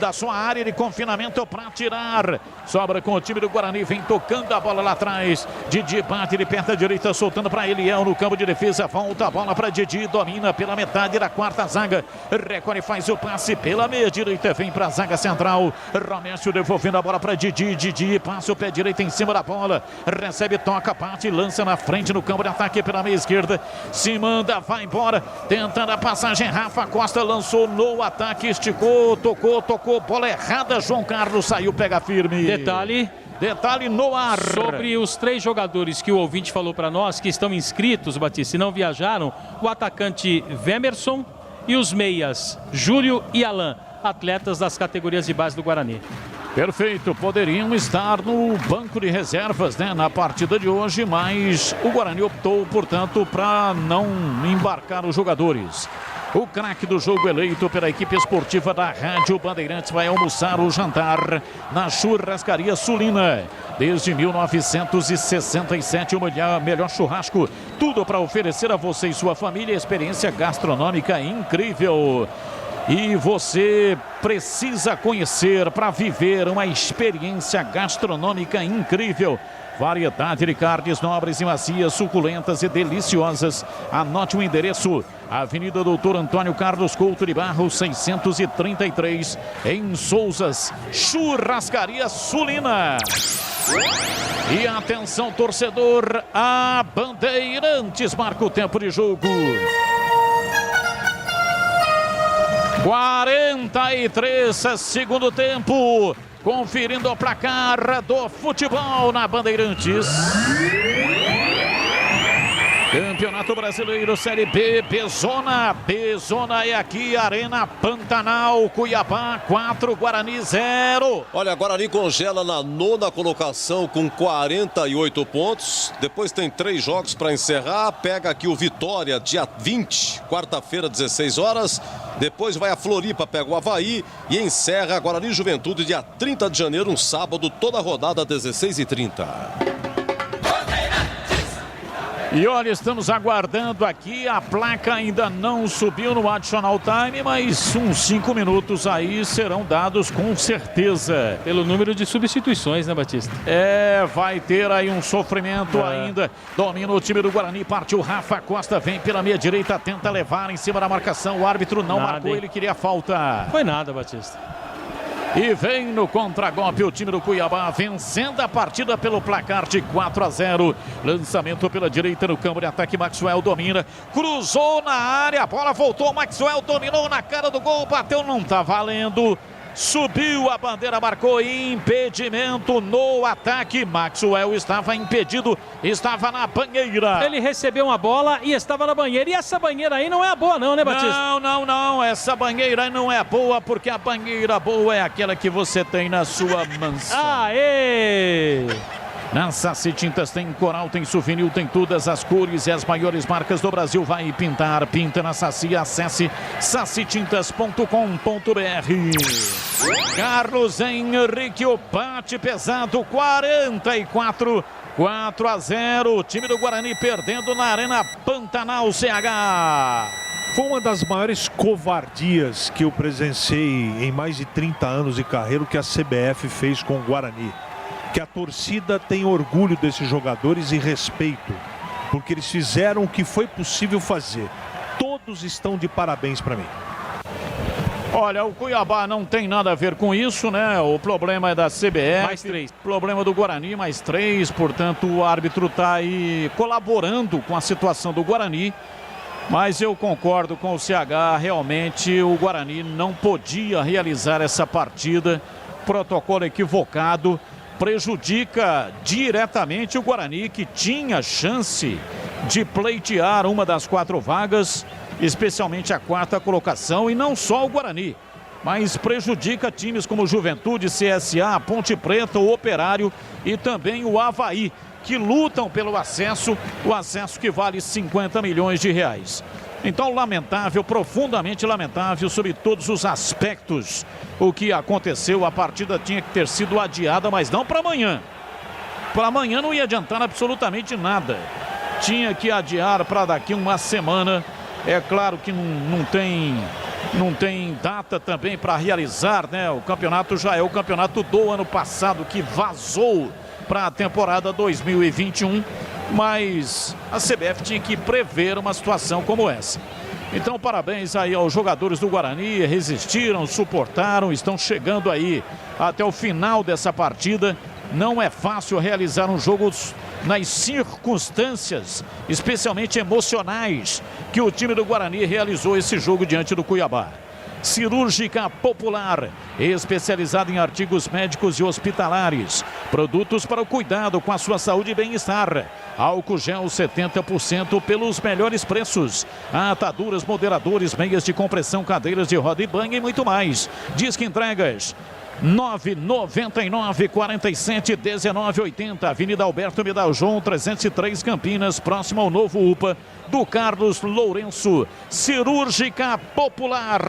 da sua área de confinamento para tirar, sobra com o time do Guarani, vem tocando a bola lá atrás, Didi bate de perna direita, soltando para Eliel no campo de defesa, volta a bola para Didi, domina pela metade da quarta zaga, Record faz o passe pela meia direita, vem para a zaga central, Romércio devolvendo a bola para Didi, Didi passa o pé direito em cima da bola, recebe, toca, bate, lança na frente no campo de ataque pela meia esquerda, se manda, vai embora, tentando a passagem, Rafa Costa costas, lançou no ataque, esticou, tocou, bola errada, João Carlos saiu, pega firme. Detalhe no ar.
Sobre os 3 jogadores que o ouvinte falou para nós, que estão inscritos, Batista, e não viajaram, o atacante Vemerson e os meias Júlio e Alain, atletas das categorias de base do Guarani.
Perfeito, poderiam estar no banco de reservas, né, na partida de hoje, mas o Guarani optou, portanto, para não embarcar os jogadores. O craque do jogo eleito pela equipe esportiva da Rádio Bandeirantes vai almoçar o jantar na Churrascaria Sulina. Desde 1967, o melhor churrasco. Tudo para oferecer a você e sua família experiência gastronômica incrível. E você precisa conhecer para viver uma experiência gastronômica incrível. Variedade de carnes nobres e macias, suculentas e deliciosas. Anote o endereço: Avenida Doutor Antônio Carlos Couto de Barros, 633, em Souzas, Churrascaria Sulina. E atenção, torcedor, a Bandeirantes marca o tempo de jogo. 43, segundo tempo. Conferindo o placar do futebol na Bandeirantes. Campeonato Brasileiro Série B, Bezona é aqui, Arena Pantanal, Cuiabá 4, Guarani 0.
Olha, Guarani congela na 9ª colocação com 48 pontos. Depois tem 3 jogos para encerrar. Pega aqui o Vitória dia 20, quarta-feira, 16 horas. Depois vai a Floripa, pega o Avaí e encerra Guarani Juventude dia 30 de janeiro, um sábado, toda a rodada 16h30.
E olha, estamos aguardando aqui, a placa ainda não subiu no additional time, mas uns 5 minutos aí serão dados com certeza.
Pelo número de substituições, né, Batista?
Vai ter aí um sofrimento ainda. Domina o time do Guarani, partiu Rafa Costa, vem pela meia direita, tenta levar em cima da marcação, o árbitro não marcou, ele queria falta.
Foi nada, Batista.
E vem no contragolpe o time do Cuiabá, vencendo a partida pelo placar de 4-0. Lançamento pela direita no campo de ataque, Maxwell domina, cruzou na área, a bola voltou, Maxwell dominou na cara do gol, bateu, não tá valendo. Subiu a bandeira, marcou impedimento no ataque. Maxwell estava impedido, estava na banheira.
Ele recebeu uma bola e estava na banheira. E essa banheira aí não é boa não, né, Batista?
Não. Essa banheira não é boa, porque a banheira boa é aquela que você tem na sua mansão.
Aê!
Na Saci Tintas tem coral, tem souvenir, tem todas as cores e as maiores marcas do Brasil. Vai pintar, pinta na Saci. Acesse sacitintas.com.br. Carlos Henrique, o bate pesado, 44, 4-0. O time do Guarani perdendo na Arena Pantanal, CH.
Foi uma das maiores covardias que eu presenciei em mais de 30 anos de carreira, que a CBF fez com o Guarani. Que a torcida tem orgulho desses jogadores e respeito, porque eles fizeram o que foi possível fazer. Todos estão de parabéns para mim.
Olha, o Cuiabá não tem nada a ver com isso, né? O problema é da CBF.
Mais 3.
Problema do Guarani, mais 3. Portanto, o árbitro está aí colaborando com a situação do Guarani. Mas eu concordo com o CH. Realmente, o Guarani não podia realizar essa partida. Protocolo equivocado. Prejudica diretamente o Guarani, que tinha chance de pleitear uma das 4 vagas, especialmente a 4ª colocação, e não só o Guarani, mas prejudica times como Juventude, CSA, Ponte Preta, o Operário e também o Avaí, que lutam pelo acesso, o acesso que vale 50 milhões de reais. Então, lamentável, profundamente lamentável sobre todos os aspectos o que aconteceu. A partida tinha que ter sido adiada, mas não para amanhã. Para amanhã não ia adiantar absolutamente nada. Tinha que adiar para daqui uma semana. É claro que não tem data também para realizar, né? O campeonato já é o campeonato do ano passado, que vazou para a temporada 2021. Mas a CBF tinha que prever uma situação como essa. Então, parabéns aí aos jogadores do Guarani, resistiram, suportaram, estão chegando aí até o final dessa partida. Não é fácil realizar um jogo nas circunstâncias, especialmente emocionais, que o time do Guarani realizou esse jogo diante do Cuiabá. Cirúrgica Popular, especializada em artigos médicos e hospitalares, produtos para o cuidado com a sua saúde e bem-estar. Álcool gel 70% pelos melhores preços. Ataduras, moderadores, meias de compressão, cadeiras de roda e banho e muito mais. Disque entregas 999 47 19 80, Avenida Alberto Medal João 303 Campinas, próximo ao novo UPA do Carlos Lourenço. Cirúrgica Popular.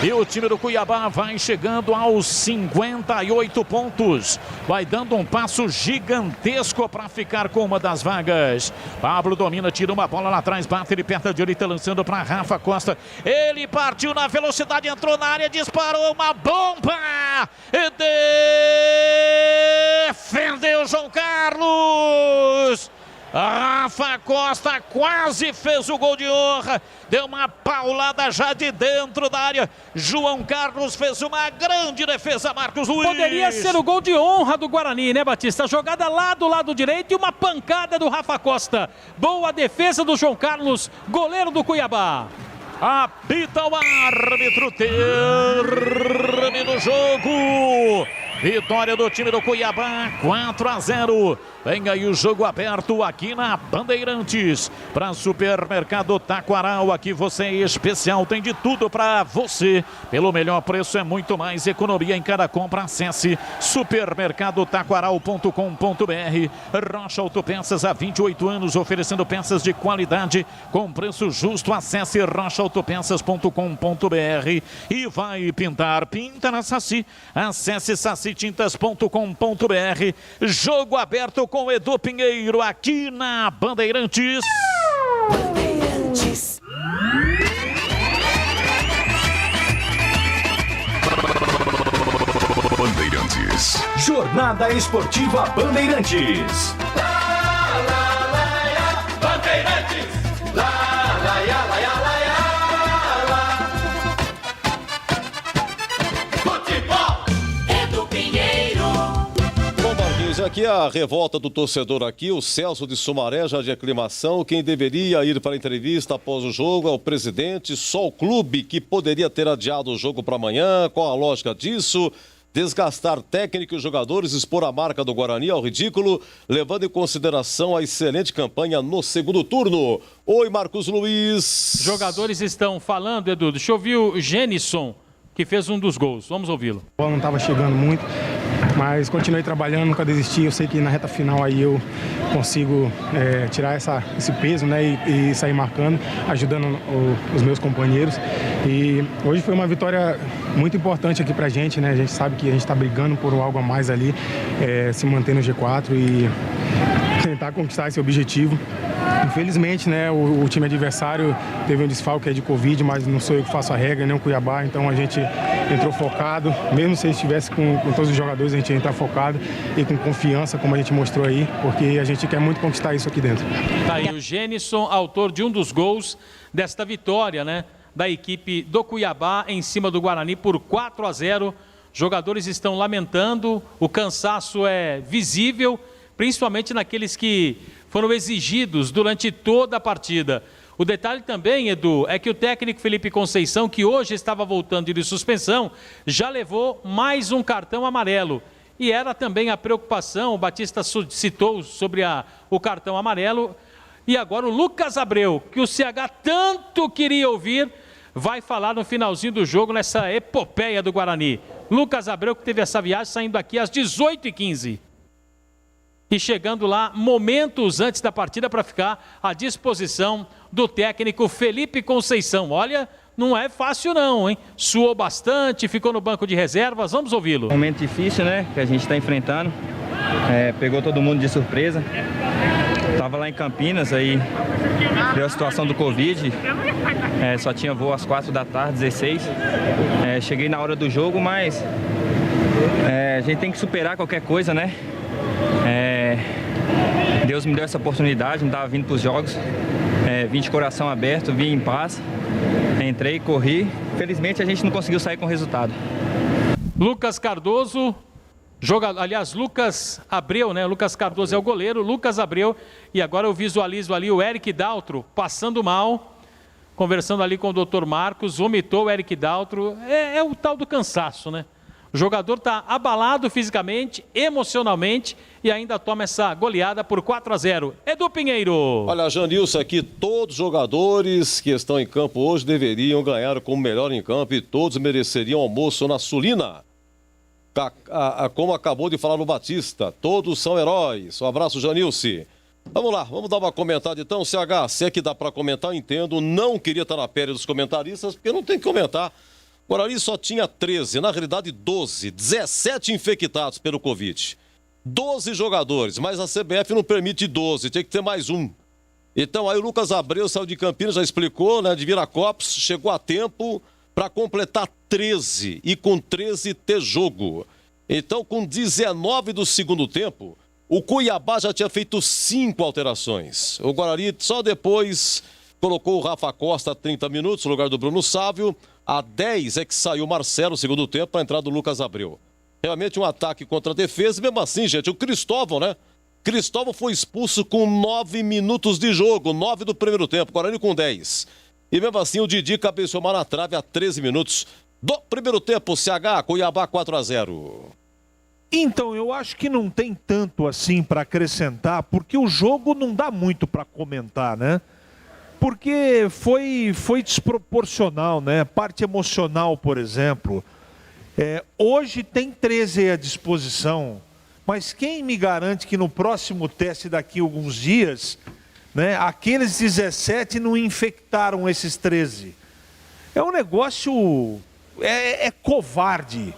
E o time do Cuiabá vai chegando aos 58 pontos. Vai dando um passo gigantesco para ficar com uma das vagas. Pablo domina, tira uma bola lá atrás, bate ele perto da direita, lançando para Rafa Costa. Ele partiu na velocidade, entrou na área, disparou uma bomba. E defendeu João Carlos. Rafa Costa quase fez o gol de honra, deu uma paulada já de dentro da área. João Carlos fez uma grande defesa, Marcos Luiz.
Poderia ser o gol de honra do Guarani, né, Batista? Jogada lá do lado direito e uma pancada do Rafa Costa. Boa defesa do João Carlos, goleiro do Cuiabá.
Apita o árbitro, termina o jogo. Vitória do time do Cuiabá, 4-0. Vem aí o jogo aberto aqui na Bandeirantes. Para Supermercado Taquaral, aqui você é especial, tem de tudo para você. Pelo melhor preço é muito mais economia em cada compra. Acesse supermercadotaquaral.com.br. Rocha Autopeças há 28 anos, oferecendo peças de qualidade com preço justo. Acesse rochaautopeças.com.br e vai pintar. Pinta na Saci. Acesse sacitintas.com.br. Jogo aberto com Edu Pinheiro aqui na Bandeirantes.
Bandeirantes.
Bandeirantes. Jornada Esportiva Bandeirantes.
Bandeirantes. Futebol. Edu Pinheiro.
Bom, Marquinhos, aqui a revolta do torcedor aqui, o Celso de Sumaré, já de aclimação. Quem deveria ir para a entrevista após o jogo é o presidente, só o clube que poderia ter adiado o jogo para amanhã. Qual a lógica disso? Desgastar técnico e jogadores, expor a marca do Guarani ao ridículo, levando em consideração a excelente campanha no segundo turno. Oi, Marcos Luiz.
Jogadores estão falando, Edu. Deixa eu ouvir o Genison, que fez um dos gols. Vamos ouvi-lo.
A bola não estava chegando muito, mas continuei trabalhando, nunca desisti. Eu sei que na reta final aí eu consigo tirar esse peso, né, e sair marcando, ajudando os meus companheiros. E hoje foi uma vitória muito importante aqui pra gente, né? A gente sabe que a gente está brigando por algo a mais ali, se manter no G4 e tentar conquistar esse objetivo. Infelizmente, né, o time adversário teve um desfalque de Covid, mas não sou eu que faço a regra, nem o Cuiabá, então a gente entrou focado. Mesmo se estivesse com todos os jogadores, a gente ia entrar focado e com confiança, como a gente mostrou aí, porque a gente quer muito conquistar isso aqui dentro.
Tá aí o Genison, autor de um dos gols desta vitória, né, da equipe do Cuiabá em cima do Guarani por 4-0. Jogadores estão lamentando, o cansaço é visível, principalmente naqueles que foram exigidos durante toda a partida. O detalhe também, Edu, é que o técnico Felipe Conceição, que hoje estava voltando de suspensão, já levou mais um cartão amarelo. E era também a preocupação, o Batista citou sobre o cartão amarelo. E agora o Lucas Abreu, que o CH tanto queria ouvir, vai falar no finalzinho do jogo, nessa epopeia do Guarani. Lucas Abreu, que teve essa viagem saindo aqui às 18h15. E chegando lá momentos antes da partida para ficar à disposição do técnico Felipe Conceição. Olha, não é fácil não, hein? Suou bastante, ficou no banco de reservas, vamos ouvi-lo.
Momento difícil, né, que a gente está enfrentando. Pegou todo mundo de surpresa. Estava lá em Campinas, aí deu a situação do Covid. Só tinha voo às 4 da tarde, 16. Cheguei na hora do jogo, mas a gente tem que superar qualquer coisa, né? Deus me deu essa oportunidade, não estava vindo para os jogos, vim de coração aberto, vim em paz, entrei, corri. Felizmente a gente não conseguiu sair com o resultado.
Lucas Cardoso, Aliás, Lucas Abreu, né? Lucas Cardoso é o goleiro, Lucas Abreu. E agora eu visualizo ali o Eric Daltro passando mal, conversando ali com o Dr. Marcos, vomitou o Eric Daltro. É o tal do cansaço, né? O jogador está abalado fisicamente, emocionalmente e ainda toma essa goleada por 4-0. Edu Pinheiro.
Olha, Janilson, aqui todos os jogadores que estão em campo hoje deveriam ganhar como melhor em campo e todos mereceriam almoço na Sulina. Como acabou de falar no Batista, todos são heróis. Um abraço, Janilson. Vamos lá, vamos dar uma comentada então. CH, se é que dá para comentar, eu entendo. Não queria estar na pele dos comentaristas, porque não tem que comentar. O Guarani só tinha 13, na realidade 12, 17 infectados pelo Covid. 12 jogadores, mas a CBF não permite 12, tinha que ter mais um. Então aí o Lucas Abreu saiu de Campinas, já explicou, né, de Viracopos, chegou a tempo para completar 13 e com 13 ter jogo. Então com 19 do segundo tempo, o Cuiabá já tinha feito 5 alterações. O Guarani só depois colocou o Rafa Costa a 30 minutos no lugar do Bruno Sávio. A 10 é que saiu o Marcelo no segundo tempo para a entrada do Lucas Abreu. Realmente um ataque contra a defesa. E mesmo assim, gente, o Cristóvão, né? Cristóvão foi expulso com 9 minutos de jogo, 9 do primeiro tempo, Guarani com 10. E mesmo assim o Didi cabeceou mal na trave a 13 minutos do primeiro tempo. CH, Cuiabá 4-0.
Então, eu acho que não tem tanto assim para acrescentar, porque o jogo não dá muito para comentar, né? Porque foi desproporcional, né? Parte emocional, por exemplo. Hoje tem 13 à disposição, mas quem me garante que no próximo teste daqui a alguns dias, né, aqueles 17 não infectaram esses 13? É um negócio... É covarde.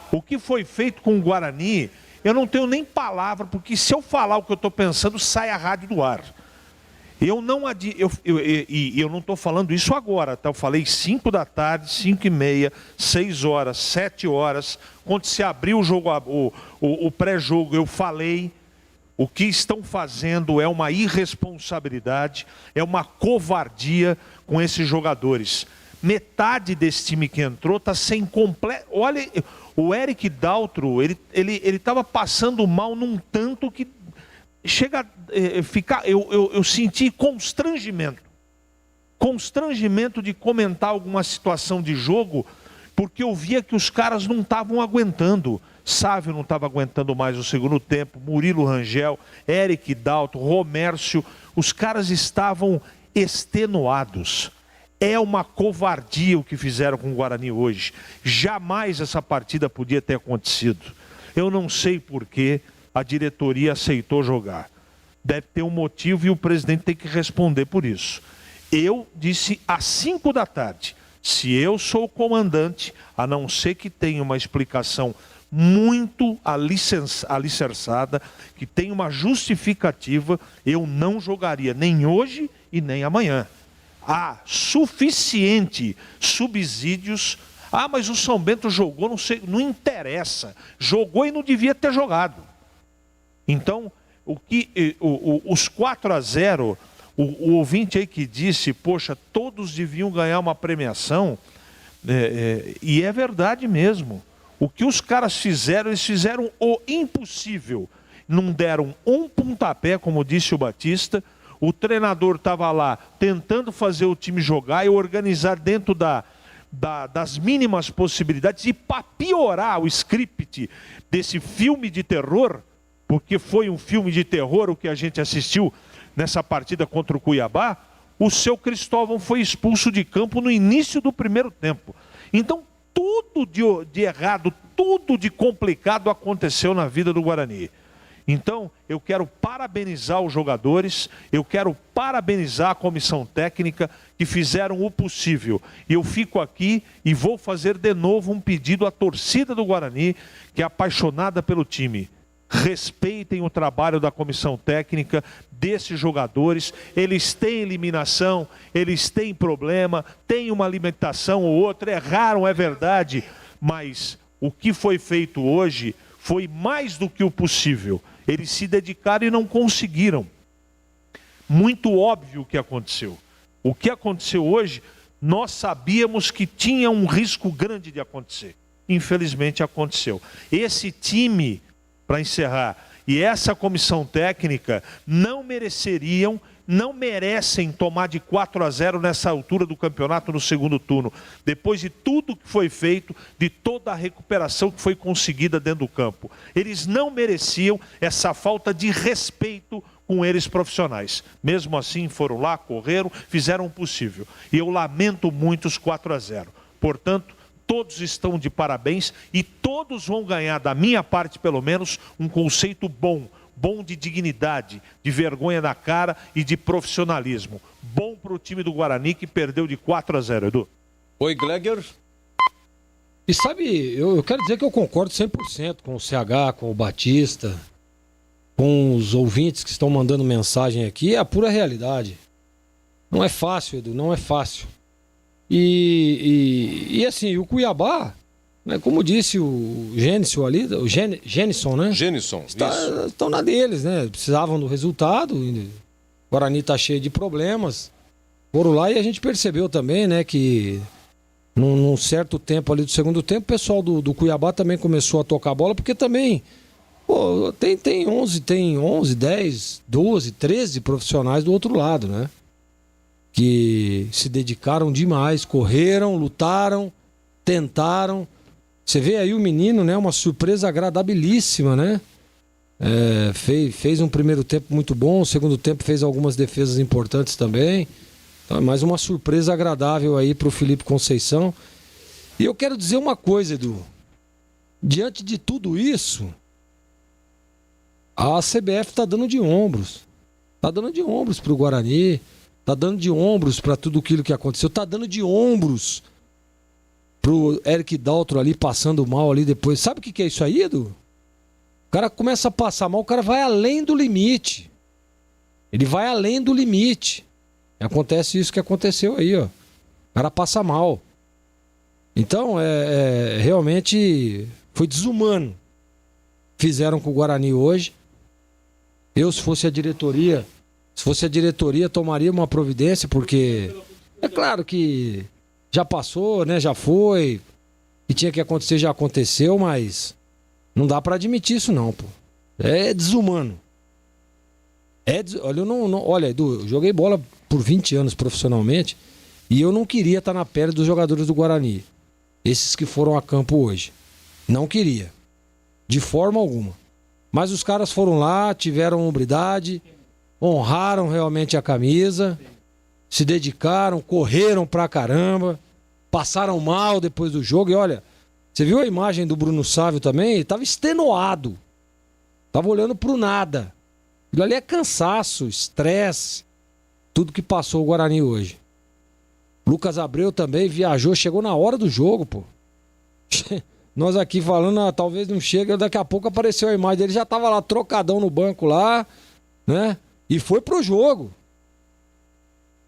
O que foi feito com o Guarani, eu não tenho nem palavra, porque se eu falar o que eu estou pensando, sai a rádio do ar. Eu não estou falando isso agora, tá? Eu falei 5 da tarde, 5h30, 6 horas, 7 horas, quando se abriu o jogo, o pré-jogo, eu falei, o que estão fazendo é uma irresponsabilidade, é uma covardia com esses jogadores. Metade desse time que entrou está sem completo. Olha, o Eric Daltro, ele estava passando mal num tanto que chega a ficar... Eu senti constrangimento de comentar alguma situação de jogo, porque eu via que os caras não estavam aguentando. Sávio não estava aguentando mais o segundo tempo, Murilo Rangel, Eric Daltro, Romércio, os caras estavam extenuados. É uma covardia o que fizeram com o Guarani hoje. Jamais essa partida podia ter acontecido. Eu não sei por que a diretoria aceitou jogar. Deve ter um motivo e o presidente tem que responder por isso. Eu disse às 5 da tarde, se eu sou o comandante, a não ser que tenha uma explicação muito alicerçada, que tenha uma justificativa, eu não jogaria nem hoje e nem amanhã. Há suficiente subsídios. Ah, mas o São Bento jogou, não sei, não interessa. Jogou e não devia ter jogado. Então, os 4-0, o ouvinte aí que disse, poxa, todos deviam ganhar uma premiação, e é verdade mesmo. O que os caras fizeram, eles fizeram o impossível. Não deram um pontapé, como disse o Batista. O treinador estava lá tentando fazer o time jogar e organizar dentro das mínimas possibilidades. E para piorar o script desse filme de terror, porque foi um filme de terror o que a gente assistiu nessa partida contra o Cuiabá, o seu Cristóvão foi expulso de campo no início do primeiro tempo. Então, tudo de errado, tudo de complicado aconteceu na vida do Guarani. Então, eu quero parabenizar os jogadores, eu quero parabenizar a comissão técnica que fizeram o possível. E eu fico aqui e vou fazer de novo um pedido à torcida do Guarani, que é apaixonada pelo time. Respeitem o trabalho da comissão técnica, desses jogadores. Eles têm eliminação, eles têm problema, têm uma limitação ou outra, erraram, é verdade, mas o que foi feito hoje foi mais do que o possível. Eles se dedicaram e não conseguiram. Muito óbvio o que aconteceu. O que aconteceu hoje, nós sabíamos que tinha um risco grande de acontecer. Infelizmente aconteceu. Esse time para encerrar, e essa comissão técnica não merecem tomar de 4-0 nessa altura do campeonato no segundo turno, depois de tudo que foi feito, de toda a recuperação que foi conseguida dentro do campo. Eles não mereciam essa falta de respeito com eles profissionais. Mesmo assim, foram lá, correram, fizeram o possível. E eu lamento muito os 4-0. Portanto, todos estão de parabéns e todos vão ganhar, da minha parte pelo menos, um conceito bom de dignidade, de vergonha na cara e de profissionalismo. Bom para o time do Guarani, que perdeu de 4-0, Edu.
Oi, Gleger.
E sabe, eu quero dizer que eu concordo 100% com o CH, com o Batista, com os ouvintes que estão mandando mensagem aqui. É a pura realidade. Não é fácil, Edu, não é fácil. E assim, o Cuiabá, né, como disse o Gênison ali, o Gênison, né?
Gênison,
estão na deles, né? Precisavam do resultado. O Guarani tá cheio de problemas. Foram lá e a gente percebeu também, né, que num certo tempo ali do segundo tempo, o pessoal do Cuiabá também começou a tocar a bola, porque também tem 11, 10, 12, 13 profissionais do outro lado, né? Que se dedicaram demais, correram, lutaram, tentaram. Você vê aí o menino, né? Uma surpresa agradabilíssima, né? Fez um primeiro tempo muito bom, o segundo tempo fez algumas defesas importantes também. Então, mais uma surpresa agradável aí pro Felipe Conceição. E eu quero dizer uma coisa, Edu. Diante de tudo isso, a CBF tá dando de ombros. Tá dando de ombros pro Guarani, tá dando de ombros para tudo aquilo que aconteceu, tá dando de ombros pro Eric Daltro ali passando mal ali depois. Sabe o que é isso aí, Edu? O cara começa a passar mal, o cara vai além do limite. Ele vai além do limite. Acontece isso que aconteceu aí, ó. O cara passa mal. Então, realmente foi desumano. Fizeram com o Guarani hoje. Eu, se fosse a diretoria, tomaria uma providência, porque é claro que já passou, né? Já foi. E tinha que acontecer, já aconteceu, mas não dá pra admitir isso não, pô. É desumano. Olha, Edu, eu joguei bola por 20 anos profissionalmente e eu não queria estar na pele dos jogadores do Guarani. Esses que foram a campo hoje. Não queria. De forma alguma. Mas os caras foram lá, tiveram hombridade, honraram realmente a camisa, se dedicaram, correram pra caramba, passaram mal depois do jogo. E olha, você viu a imagem do Bruno Sávio também? Ele tava extenuado. Tava olhando pro nada. Aquilo ali é cansaço, estresse, tudo que passou o Guarani hoje. Lucas Abreu também viajou, chegou na hora do jogo, pô. Nós aqui falando, talvez não chegue, daqui a pouco apareceu a imagem dele, já tava lá trocadão no banco lá, né? E foi pro jogo.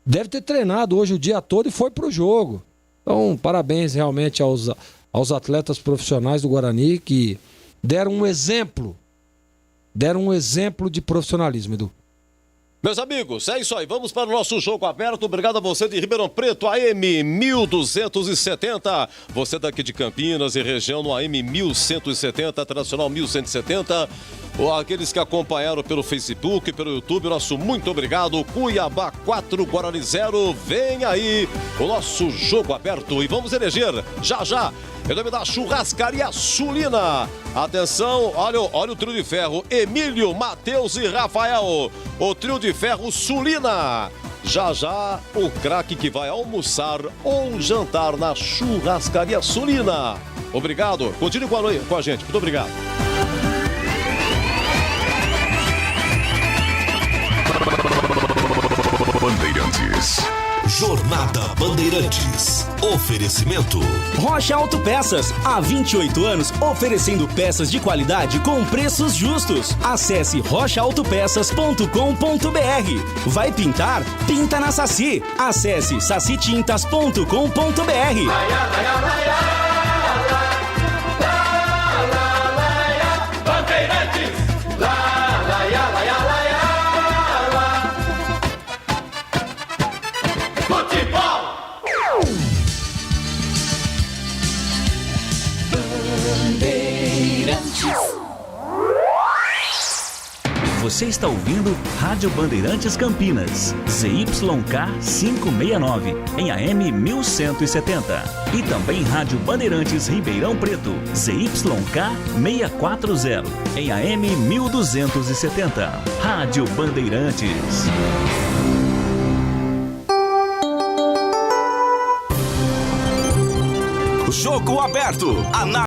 Deve ter treinado hoje o dia todo e foi pro jogo. Então, parabéns realmente aos atletas profissionais do Guarani que deram um exemplo de profissionalismo, Edu.
Meus amigos, é isso aí. Vamos para o nosso jogo aberto. Obrigado a você de Ribeirão Preto, AM 1270. Você daqui de Campinas e região no AM 1170, tradicional 1170. Ou aqueles que acompanharam pelo Facebook, pelo YouTube, nosso muito obrigado. Cuiabá 4, Guarani 0. Vem aí o nosso jogo aberto e vamos eleger já em nome da Churrascaria Sulina. Atenção, olha o trio de ferro, Emílio, Matheus e Rafael. O trio de ferro Sulina. Já, o craque que vai almoçar ou jantar na Churrascaria Sulina. Obrigado, continue com a gente, muito obrigado.
Bandeirantes.
Jornada Bandeirantes. Oferecimento.
Rocha Autopeças, há 28 anos oferecendo peças de qualidade com preços justos. Acesse rochaautopeças.com.br. Vai pintar? Pinta na Saci. Acesse sacitintas.com.br.
Bandeirantes.
Você está ouvindo Rádio Bandeirantes Campinas, ZYK 569, em AM 1170. E também Rádio Bandeirantes Ribeirão Preto, ZYK 640, em AM 1270. Rádio Bandeirantes.
Jogo aberto.